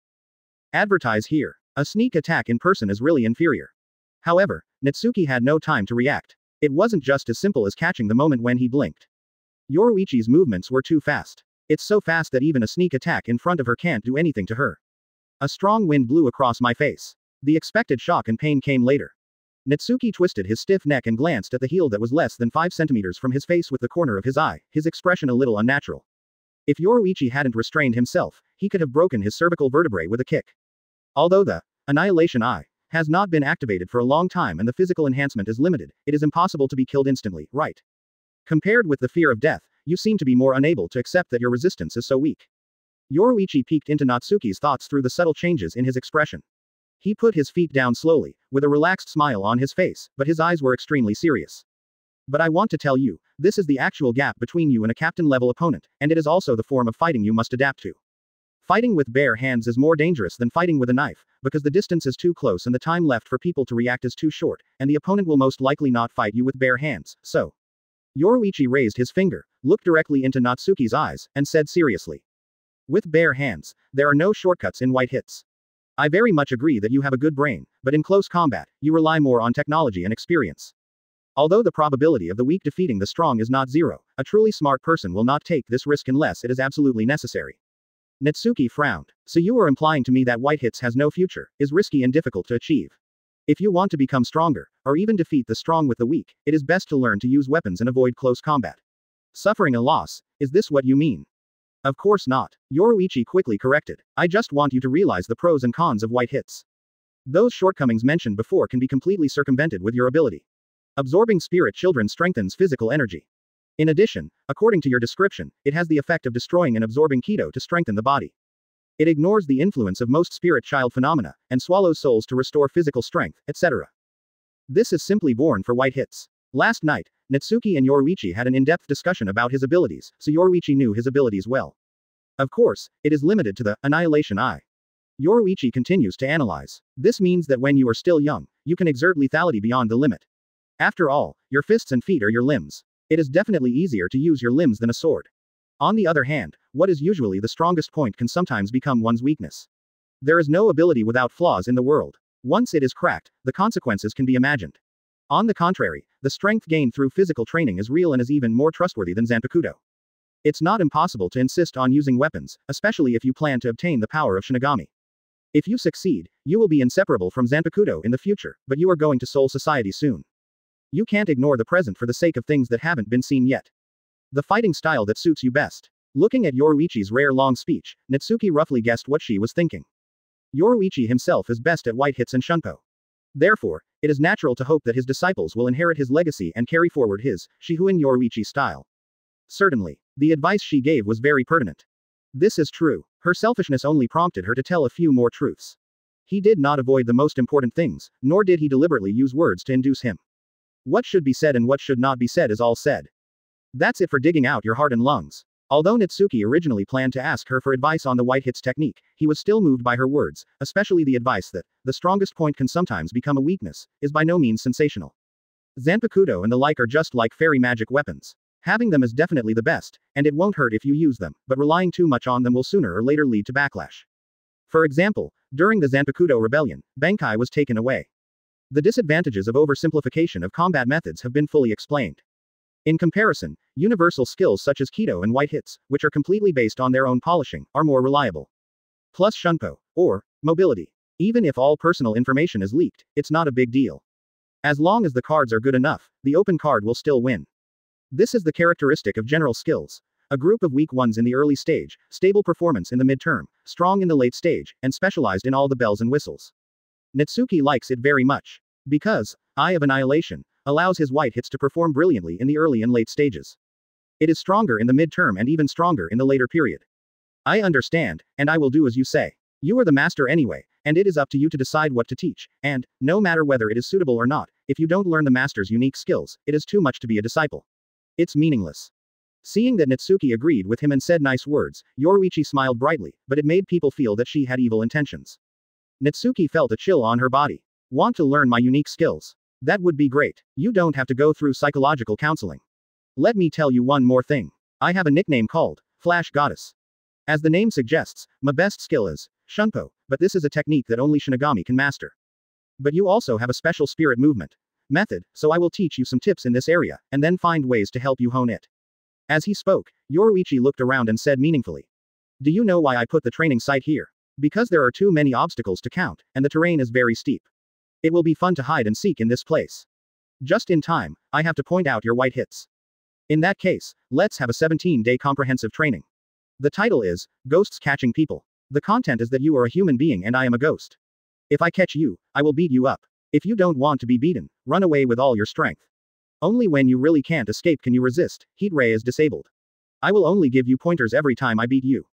Advertise here. A sneak attack in person is really inferior. However, Natsuki had no time to react. It wasn't just as simple as catching the moment when he blinked. Yoruichi's movements were too fast. It's so fast that even a sneak attack in front of her can't do anything to her. A strong wind blew across my face. The expected shock and pain came later. Natsuki twisted his stiff neck and glanced at the heel that was less than 5 centimeters from his face with the corner of his eye, his expression a little unnatural. If Yoruichi hadn't restrained himself, he could have broken his cervical vertebrae with a kick. Although the Annihilation eye has not been activated for a long time and the physical enhancement is limited, it is impossible to be killed instantly, right? Compared with the fear of death, you seem to be more unable to accept that your resistance is so weak. Yoruichi peeked into Natsuki's thoughts through the subtle changes in his expression. He put his feet down slowly, with a relaxed smile on his face, but his eyes were extremely serious. But I want to tell you, this is the actual gap between you and a captain-level opponent, and it is also the form of fighting you must adapt to. Fighting with bare hands is more dangerous than fighting with a knife, because the distance is too close and the time left for people to react is too short, and the opponent will most likely not fight you with bare hands, so. Yoruichi raised his finger, looked directly into Natsuki's eyes, and said seriously. With bare hands, there are no shortcuts in white hits. I very much agree that you have a good brain, but in close combat, you rely more on technology and experience. Although the probability of the weak defeating the strong is not zero, a truly smart person will not take this risk unless it is absolutely necessary. Natsuki frowned. So you are implying to me that white hits has no future, is risky and difficult to achieve. If you want to become stronger, or even defeat the strong with the weak, it is best to learn to use weapons and avoid close combat. Suffering a loss, is this what you mean? Of course not. Yoruichi quickly corrected. I just want you to realize the pros and cons of white hits. Those shortcomings mentioned before can be completely circumvented with your ability. Absorbing spirit children strengthens physical energy. In addition, according to your description, it has the effect of destroying and absorbing Kido to strengthen the body. It ignores the influence of most spirit child phenomena, and swallows souls to restore physical strength, etc. This is simply born for white hits. Last night, Natsuki and Yoruichi had an in-depth discussion about his abilities, so Yoruichi knew his abilities well. Of course, it is limited to the Annihilation eye. Yoruichi continues to analyze. This means that when you are still young, you can exert lethality beyond the limit. After all, your fists and feet are your limbs. It is definitely easier to use your limbs than a sword. On the other hand, what is usually the strongest point can sometimes become one's weakness. There is no ability without flaws in the world. Once it is cracked, the consequences can be imagined. On the contrary, the strength gained through physical training is real and is even more trustworthy than Zanpakuto. It's not impossible to insist on using weapons, especially if you plan to obtain the power of Shinigami. If you succeed, you will be inseparable from Zanpakuto in the future, but you are going to Soul Society soon. You can't ignore the present for the sake of things that haven't been seen yet. The fighting style that suits you best. Looking at Yoruichi's rare long speech, Natsuki roughly guessed what she was thinking. Yoruichi himself is best at white hits and Shunpo. Therefore, it is natural to hope that his disciples will inherit his legacy and carry forward his, Shihuin Yoruichi style. Certainly, the advice she gave was very pertinent. This is true. Her selfishness only prompted her to tell a few more truths. He did not avoid the most important things, nor did he deliberately use words to induce him. What should be said and what should not be said is all said. That's it for digging out your heart and lungs. Although Natsuki originally planned to ask her for advice on the white hits technique, he was still moved by her words, especially the advice that, the strongest point can sometimes become a weakness, is by no means sensational. Zanpakuto and the like are just like fairy magic weapons. Having them is definitely the best, and it won't hurt if you use them, but relying too much on them will sooner or later lead to backlash. For example, during the Zanpakuto rebellion, Benkai was taken away. The disadvantages of oversimplification of combat methods have been fully explained. In comparison, universal skills such as Kido and white hits, which are completely based on their own polishing, are more reliable. Plus Shunpo, or mobility. Even if all personal information is leaked, it's not a big deal. As long as the cards are good enough, the open card will still win. This is the characteristic of general skills. A group of weak ones in the early stage, stable performance in the midterm, strong in the late stage, and specialized in all the bells and whistles. Natsuki likes it very much. Because, Eye of Annihilation, allows his white hits to perform brilliantly in the early and late stages. It is stronger in the midterm and even stronger in the later period. I understand, and I will do as you say. You are the master anyway, and it is up to you to decide what to teach, and, no matter whether it is suitable or not, if you don't learn the master's unique skills, it is too much to be a disciple. It's meaningless. Seeing that Natsuki agreed with him and said nice words, Yoruichi smiled brightly, but it made people feel that she had evil intentions. Natsuki felt a chill on her body. Want to learn my unique skills? That would be great. You don't have to go through psychological counseling. Let me tell you one more thing. I have a nickname called Flash Goddess. As the name suggests, my best skill is Shunpo, but this is a technique that only Shinigami can master. But you also have a special spirit movement method, so I will teach you some tips in this area, and then find ways to help you hone it. As he spoke, Yoruichi looked around and said meaningfully. Do you know why I put the training site here? Because there are too many obstacles to count, and the terrain is very steep. It will be fun to hide and seek in this place. Just in time, I have to point out your white hits. In that case, let's have a 17-day comprehensive training. The title is, Ghosts Catching People. The content is that you are a human being and I am a ghost. If I catch you, I will beat you up. If you don't want to be beaten, run away with all your strength. Only when you really can't escape can you resist. Heat ray is disabled. I will only give you pointers every time I beat you.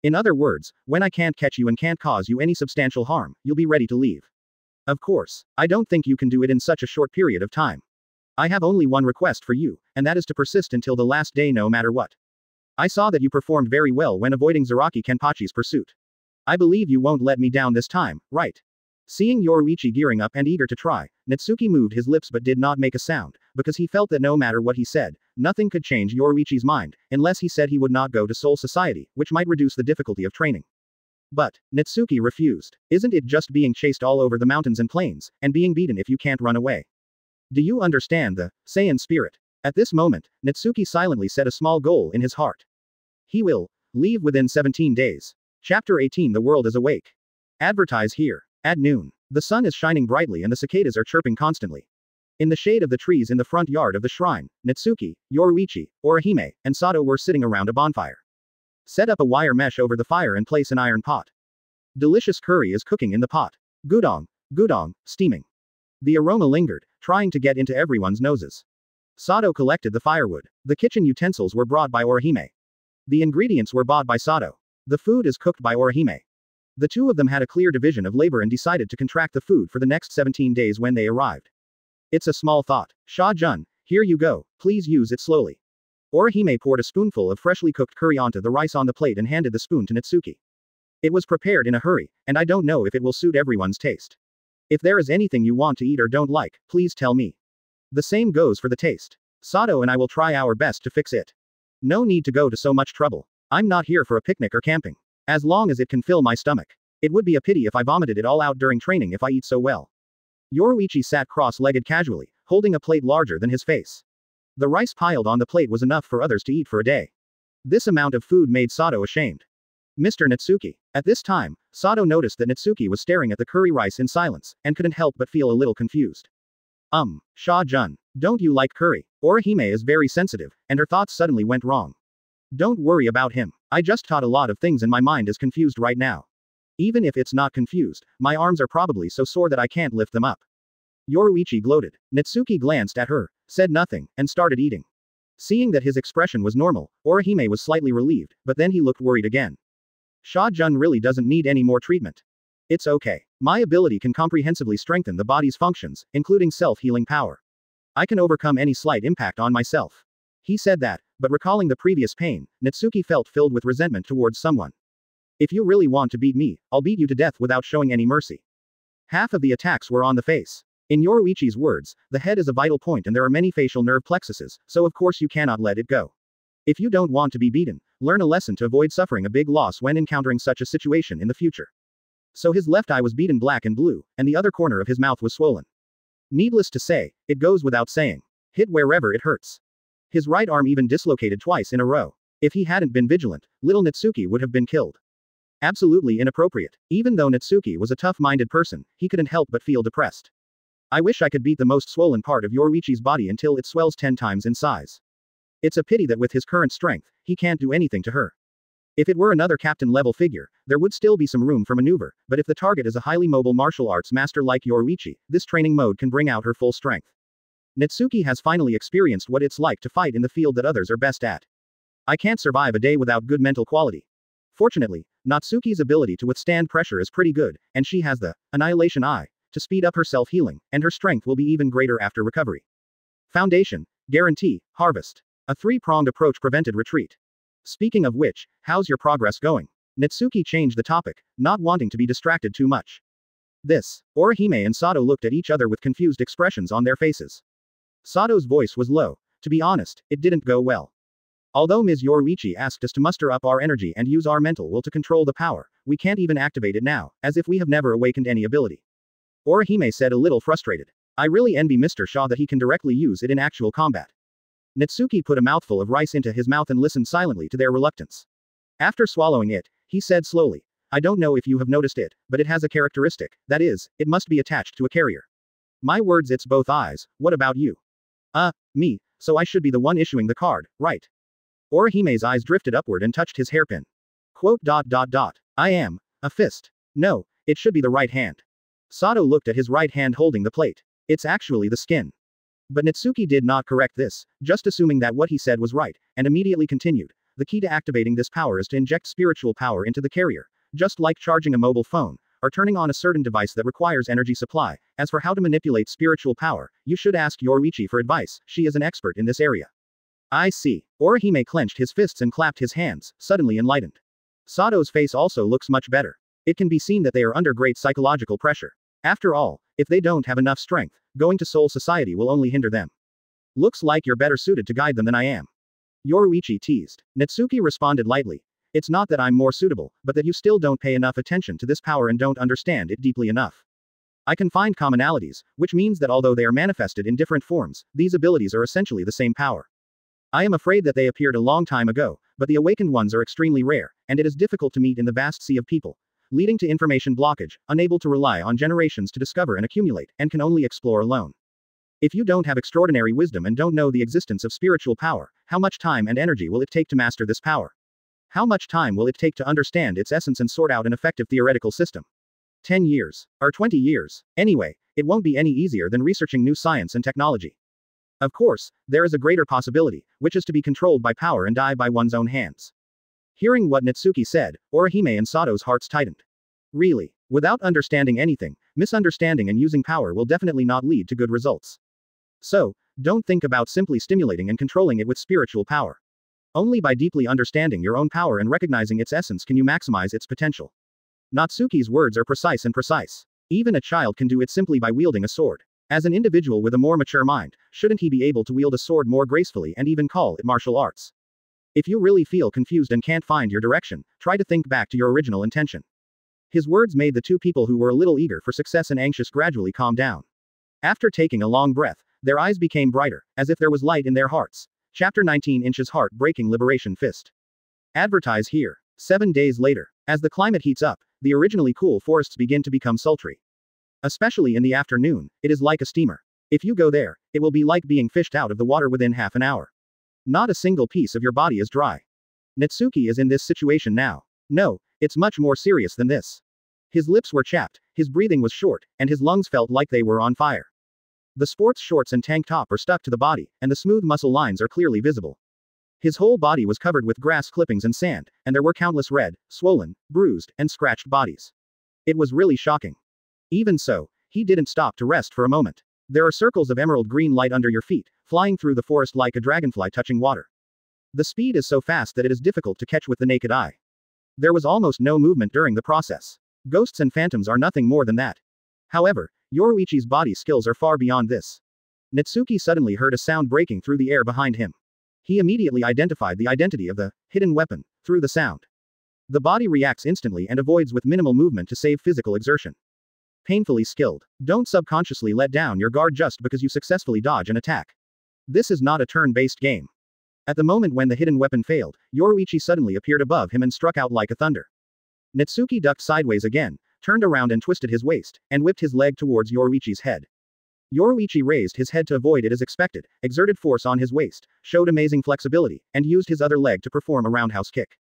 In other words, when I can't catch you and can't cause you any substantial harm, you'll be ready to leave. Of course, I don't think you can do it in such a short period of time. I have only one request for you, and that is to persist until the last day no matter what. I saw that you performed very well when avoiding Zaraki Kenpachi's pursuit. I believe you won't let me down this time, right? Seeing Yoruichi gearing up and eager to try, Natsuki moved his lips but did not make a sound, because he felt that no matter what he said, nothing could change Yoruichi's mind, unless he said he would not go to Soul Society, which might reduce the difficulty of training. But Natsuki refused. Isn't it just being chased all over the mountains and plains, and being beaten if you can't run away? Do you understand the Saiyan spirit? At this moment, Natsuki silently set a small goal in his heart. He will leave within 17 days. Chapter 18. The world is awake. Advertise here. At noon, the sun is shining brightly and the cicadas are chirping constantly. In the shade of the trees in the front yard of the shrine, Natsuki, Yoruichi, Orihime, and Sato were sitting around a bonfire. Set up a wire mesh over the fire and place an iron pot. Delicious curry is cooking in the pot. Gudong, steaming. The aroma lingered, trying to get into everyone's noses. Sato collected the firewood. The kitchen utensils were brought by Orihime. The ingredients were bought by Sato. The food is cooked by Orihime. The two of them had a clear division of labor and decided to contract the food for the next 17 days when they arrived. It's a small thought. Sha-jun, here you go, please use it slowly. Orihime poured a spoonful of freshly cooked curry onto the rice on the plate and handed the spoon to Natsuki. It was prepared in a hurry, and I don't know if it will suit everyone's taste. If there is anything you want to eat or don't like, please tell me. The same goes for the taste. Sato and I will try our best to fix it. No need to go to so much trouble. I'm not here for a picnic or camping. As long as it can fill my stomach. It would be a pity if I vomited it all out during training if I eat so well. Yoruichi sat cross-legged casually, holding a plate larger than his face. The rice piled on the plate was enough for others to eat for a day. This amount of food made Sato ashamed. Mr. Natsuki. At this time, Sato noticed that Natsuki was staring at the curry rice in silence, and couldn't help but feel a little confused. Sha-jun. Don't you like curry? Orihime is very sensitive, and her thoughts suddenly went wrong. Don't worry about him. I just taught a lot of things and my mind is confused right now. Even if it's not confused, my arms are probably so sore that I can't lift them up. Yoruichi gloated. Natsuki glanced at her, said nothing, and started eating. Seeing that his expression was normal, Orihime was slightly relieved, but then he looked worried again. Sha-jun really doesn't need any more treatment. It's okay. My ability can comprehensively strengthen the body's functions, including self-healing power. I can overcome any slight impact on myself. He said that, but recalling the previous pain, Natsuki felt filled with resentment towards someone. If you really want to beat me, I'll beat you to death without showing any mercy. Half of the attacks were on the face. In Yoruichi's words, the head is a vital point and there are many facial nerve plexuses, so of course you cannot let it go. If you don't want to be beaten, learn a lesson to avoid suffering a big loss when encountering such a situation in the future. So his left eye was beaten black and blue, and the other corner of his mouth was swollen. Needless to say, it goes without saying. Hit wherever it hurts. His right arm even dislocated twice in a row. If he hadn't been vigilant, little Natsuki would have been killed. Absolutely inappropriate. Even though Natsuki was a tough-minded person, he couldn't help but feel depressed. I wish I could beat the most swollen part of Yoruichi's body until it swells 10 times in size. It's a pity that with his current strength, he can't do anything to her. If it were another captain-level figure, there would still be some room for maneuver, but if the target is a highly mobile martial arts master like Yoruichi, this training mode can bring out her full strength. Natsuki has finally experienced what it's like to fight in the field that others are best at. I can't survive a day without good mental quality. Fortunately, Natsuki's ability to withstand pressure is pretty good, and she has the Annihilation Eye to speed up her self-healing, and her strength will be even greater after recovery. Foundation, Guarantee, Harvest. A three-pronged approach prevented retreat. Speaking of which, how's your progress going? Natsuki changed the topic, not wanting to be distracted too much. This. Orihime and Sato looked at each other with confused expressions on their faces. Sato's voice was low. To be honest, it didn't go well. Although Ms. Yoruichi asked us to muster up our energy and use our mental will to control the power, we can't even activate it now, as if we have never awakened any ability. Orihime said a little frustrated. I really envy Mr. Shaw that he can directly use it in actual combat. Natsuki put a mouthful of rice into his mouth and listened silently to their reluctance. After swallowing it, he said slowly, I don't know if you have noticed it, but it has a characteristic, that is, it must be attached to a carrier. My words, it's both eyes. What about you? Me, so I should be the one issuing the card, right? Orihime's eyes drifted upward and touched his hairpin. Quote. I am. A fist. No, it should be the right hand. Sato looked at his right hand holding the plate. It's actually the skin. But Natsuki did not correct this, just assuming that what he said was right, and immediately continued. The key to activating this power is to inject spiritual power into the carrier, just like charging a mobile phone, or turning on a certain device that requires energy supply. As for how to manipulate spiritual power, you should ask Yoruichi for advice, she is an expert in this area. I see. Orihime clenched his fists and clapped his hands, suddenly enlightened. Sato's face also looks much better. It can be seen that they are under great psychological pressure. After all, if they don't have enough strength, going to Soul Society will only hinder them. Looks like you're better suited to guide them than I am. Yoruichi teased. Natsuki responded lightly. It's not that I'm more suitable, but that you still don't pay enough attention to this power and don't understand it deeply enough. I can find commonalities, which means that although they are manifested in different forms, these abilities are essentially the same power. I am afraid that they appeared a long time ago, but the awakened ones are extremely rare, and it is difficult to meet in the vast sea of people, leading to information blockage, unable to rely on generations to discover and accumulate, and can only explore alone. If you don't have extraordinary wisdom and don't know the existence of spiritual power, how much time and energy will it take to master this power? How much time will it take to understand its essence and sort out an effective theoretical system? 10 years. Or 20 years. Anyway, it won't be any easier than researching new science and technology. Of course, there is a greater possibility, which is to be controlled by power and die by one's own hands. Hearing what Natsuki said, Orihime and Sato's hearts tightened. Really, without understanding anything, misunderstanding and using power will definitely not lead to good results. So, don't think about simply stimulating and controlling it with spiritual power. Only by deeply understanding your own power and recognizing its essence can you maximize its potential. Natsuki's words are precise and precise. Even a child can do it simply by wielding a sword. As an individual with a more mature mind, shouldn't he be able to wield a sword more gracefully and even call it martial arts? If you really feel confused and can't find your direction, try to think back to your original intention. His words made the two people who were a little eager for success and anxious gradually calm down. After taking a long breath, their eyes became brighter, as if there was light in their hearts. Chapter 19 Inches Heart-Breaking Liberation Fist. Advertise here. 7 days later. As the climate heats up, the originally cool forests begin to become sultry. Especially in the afternoon, it is like a steamer. If you go there, it will be like being fished out of the water within half an hour. Not a single piece of your body is dry. Natsuki is in this situation now. No, it's much more serious than this. His lips were chapped, his breathing was short, and his lungs felt like they were on fire. The sports shorts and tank top are stuck to the body, and the smooth muscle lines are clearly visible. His whole body was covered with grass clippings and sand, and there were countless red, swollen, bruised, and scratched bodies. It was really shocking. Even so, he didn't stop to rest for a moment. There are circles of emerald green light under your feet, flying through the forest like a dragonfly touching water. The speed is so fast that it is difficult to catch with the naked eye. There was almost no movement during the process. Ghosts and phantoms are nothing more than that. However, Yoruichi's body skills are far beyond this. Natsuki suddenly heard a sound breaking through the air behind him. He immediately identified the identity of the hidden weapon through the sound. The body reacts instantly and avoids with minimal movement to save physical exertion. Painfully skilled. Don't subconsciously let down your guard just because you successfully dodge an attack. This is not a turn-based game. At the moment when the hidden weapon failed, Yoruichi suddenly appeared above him and struck out like a thunder. Natsuki ducked sideways again, turned around and twisted his waist, and whipped his leg towards Yoruichi's head. Yoruichi raised his head to avoid it as expected, exerted force on his waist, showed amazing flexibility, and used his other leg to perform a roundhouse kick.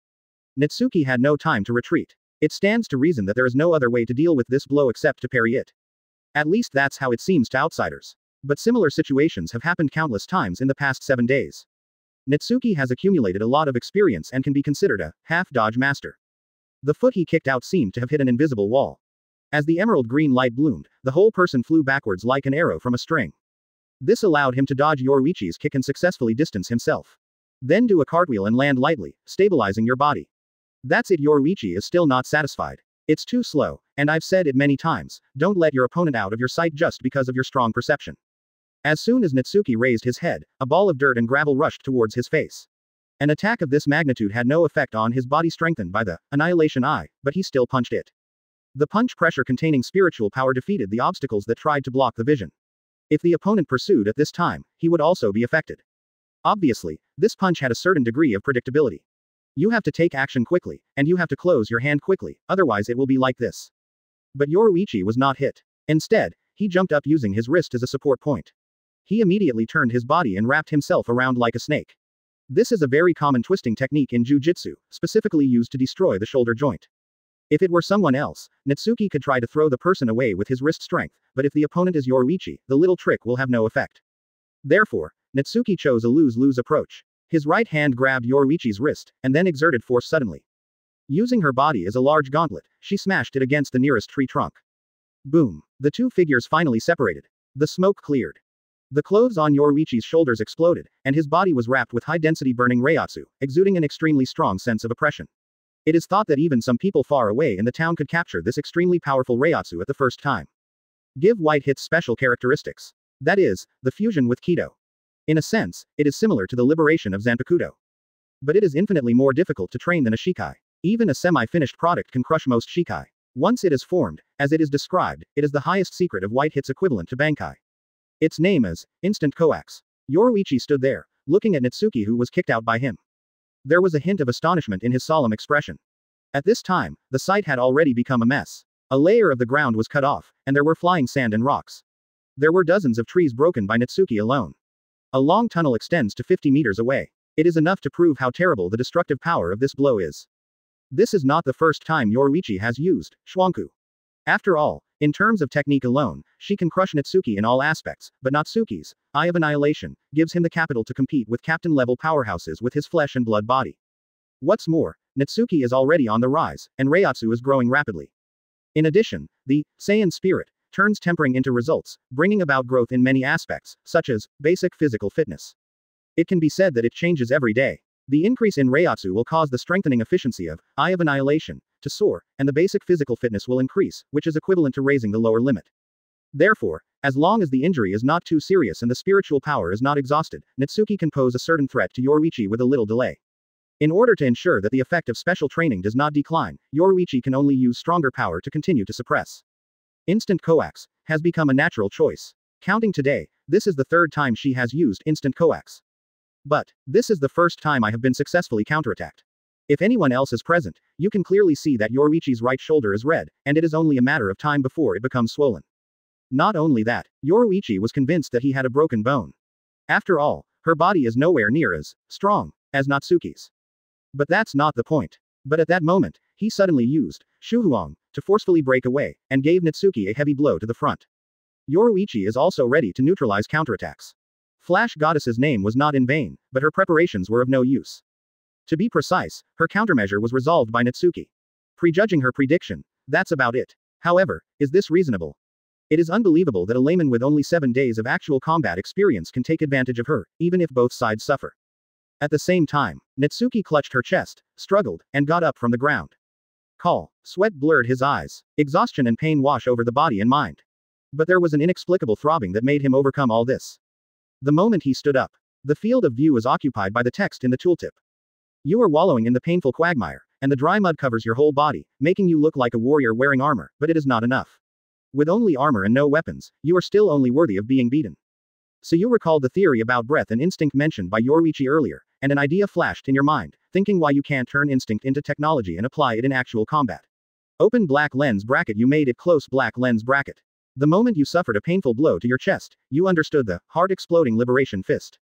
Natsuki had no time to retreat. It stands to reason that there is no other way to deal with this blow except to parry it. At least that's how it seems to outsiders. But similar situations have happened countless times in the past 7 days. Natsuki has accumulated a lot of experience and can be considered a half-dodge master. The foot he kicked out seemed to have hit an invisible wall. As the emerald green light bloomed, the whole person flew backwards like an arrow from a string. This allowed him to dodge Yoruichi's kick and successfully distance himself. Then do a cartwheel and land lightly, stabilizing your body. That's it. Yoruichi is still not satisfied. It's too slow, and I've said it many times, don't let your opponent out of your sight just because of your strong perception. As soon as Natsuki raised his head, a ball of dirt and gravel rushed towards his face. An attack of this magnitude had no effect on his body strengthened by the Annihilation Eye, but he still punched it. The punch pressure containing spiritual power defeated the obstacles that tried to block the vision. If the opponent pursued at this time, he would also be affected. Obviously, this punch had a certain degree of predictability. You have to take action quickly, and you have to close your hand quickly, otherwise it will be like this. But Yoruichi was not hit. Instead, he jumped up using his wrist as a support point. He immediately turned his body and wrapped himself around like a snake. This is a very common twisting technique in Jujutsu, specifically used to destroy the shoulder joint. If it were someone else, Natsuki could try to throw the person away with his wrist strength, but if the opponent is Yoruichi, the little trick will have no effect. Therefore, Natsuki chose a lose-lose approach. His right hand grabbed Yoruichi's wrist, and then exerted force suddenly. Using her body as a large gauntlet, she smashed it against the nearest tree trunk. Boom! The two figures finally separated. The smoke cleared. The clothes on Yoruichi's shoulders exploded, and his body was wrapped with high-density burning reiatsu, exuding an extremely strong sense of oppression. It is thought that even some people far away in the town could capture this extremely powerful reiatsu at the first time. Give white hits special characteristics. That is, the fusion with Kido. In a sense, it is similar to the liberation of Zanpakuto. But it is infinitely more difficult to train than a Shikai. Even a semi-finished product can crush most Shikai. Once it is formed, as it is described, it is the highest secret of white hits equivalent to Bankai. Its name is Instant Coax. Yoruichi stood there, looking at Natsuki who was kicked out by him. There was a hint of astonishment in his solemn expression. At this time, the site had already become a mess. A layer of the ground was cut off, and there were flying sand and rocks. There were dozens of trees broken by Natsuki alone. A long tunnel extends to 50 meters away. It is enough to prove how terrible the destructive power of this blow is. This is not the first time Yoruichi has used Schwanku. After all, in terms of technique alone, she can crush Natsuki in all aspects, but Natsuki's Eye of Annihilation gives him the capital to compete with captain-level powerhouses with his flesh and blood body. What's more, Natsuki is already on the rise, and Reiatsu is growing rapidly. In addition, the Saiyan spirit turns tempering into results, bringing about growth in many aspects, such as basic physical fitness. It can be said that it changes every day. The increase in Reiatsu will cause the strengthening efficiency of Eye of Annihilation to soar, and the basic physical fitness will increase, which is equivalent to raising the lower limit. Therefore, as long as the injury is not too serious and the spiritual power is not exhausted, Natsuki can pose a certain threat to Yoruichi with a little delay. In order to ensure that the effect of special training does not decline, Yoruichi can only use stronger power to continue to suppress. Instant Coax has become a natural choice. Counting today, this is the third time she has used Instant Coax. But this is the first time I have been successfully counterattacked. If anyone else is present, you can clearly see that Yoruichi's right shoulder is red, and it is only a matter of time before it becomes swollen. Not only that, Yoruichi was convinced that he had a broken bone. After all, her body is nowhere near as strong as Natsuki's. But that's not the point. But at that moment, he suddenly used Shuhuang to forcefully break away, and gave Natsuki a heavy blow to the front. Yoruichi is also ready to neutralize counterattacks. Flash Goddess's name was not in vain, but her preparations were of no use. To be precise, her countermeasure was resolved by Natsuki. Prejudging her prediction, that's about it. However, is this reasonable? It is unbelievable that a layman with only 7 days of actual combat experience can take advantage of her, even if both sides suffer. At the same time, Natsuki clutched her chest, struggled, and got up from the ground. Sweat blurred his eyes. Exhaustion and pain wash over the body and mind. But there was an inexplicable throbbing that made him overcome all this. The moment he stood up, the field of view was occupied by the text in the tooltip. You are wallowing in the painful quagmire, and the dry mud covers your whole body, making you look like a warrior wearing armor, but it is not enough. With only armor and no weapons, you are still only worthy of being beaten. So you recalled the theory about breath and instinct mentioned by Yoruichi earlier, and an idea flashed in your mind, thinking why you can't turn instinct into technology and apply it in actual combat. Open black lens bracket. You made it close black lens bracket. The moment you suffered a painful blow to your chest, you understood the heart-exploding liberation fist.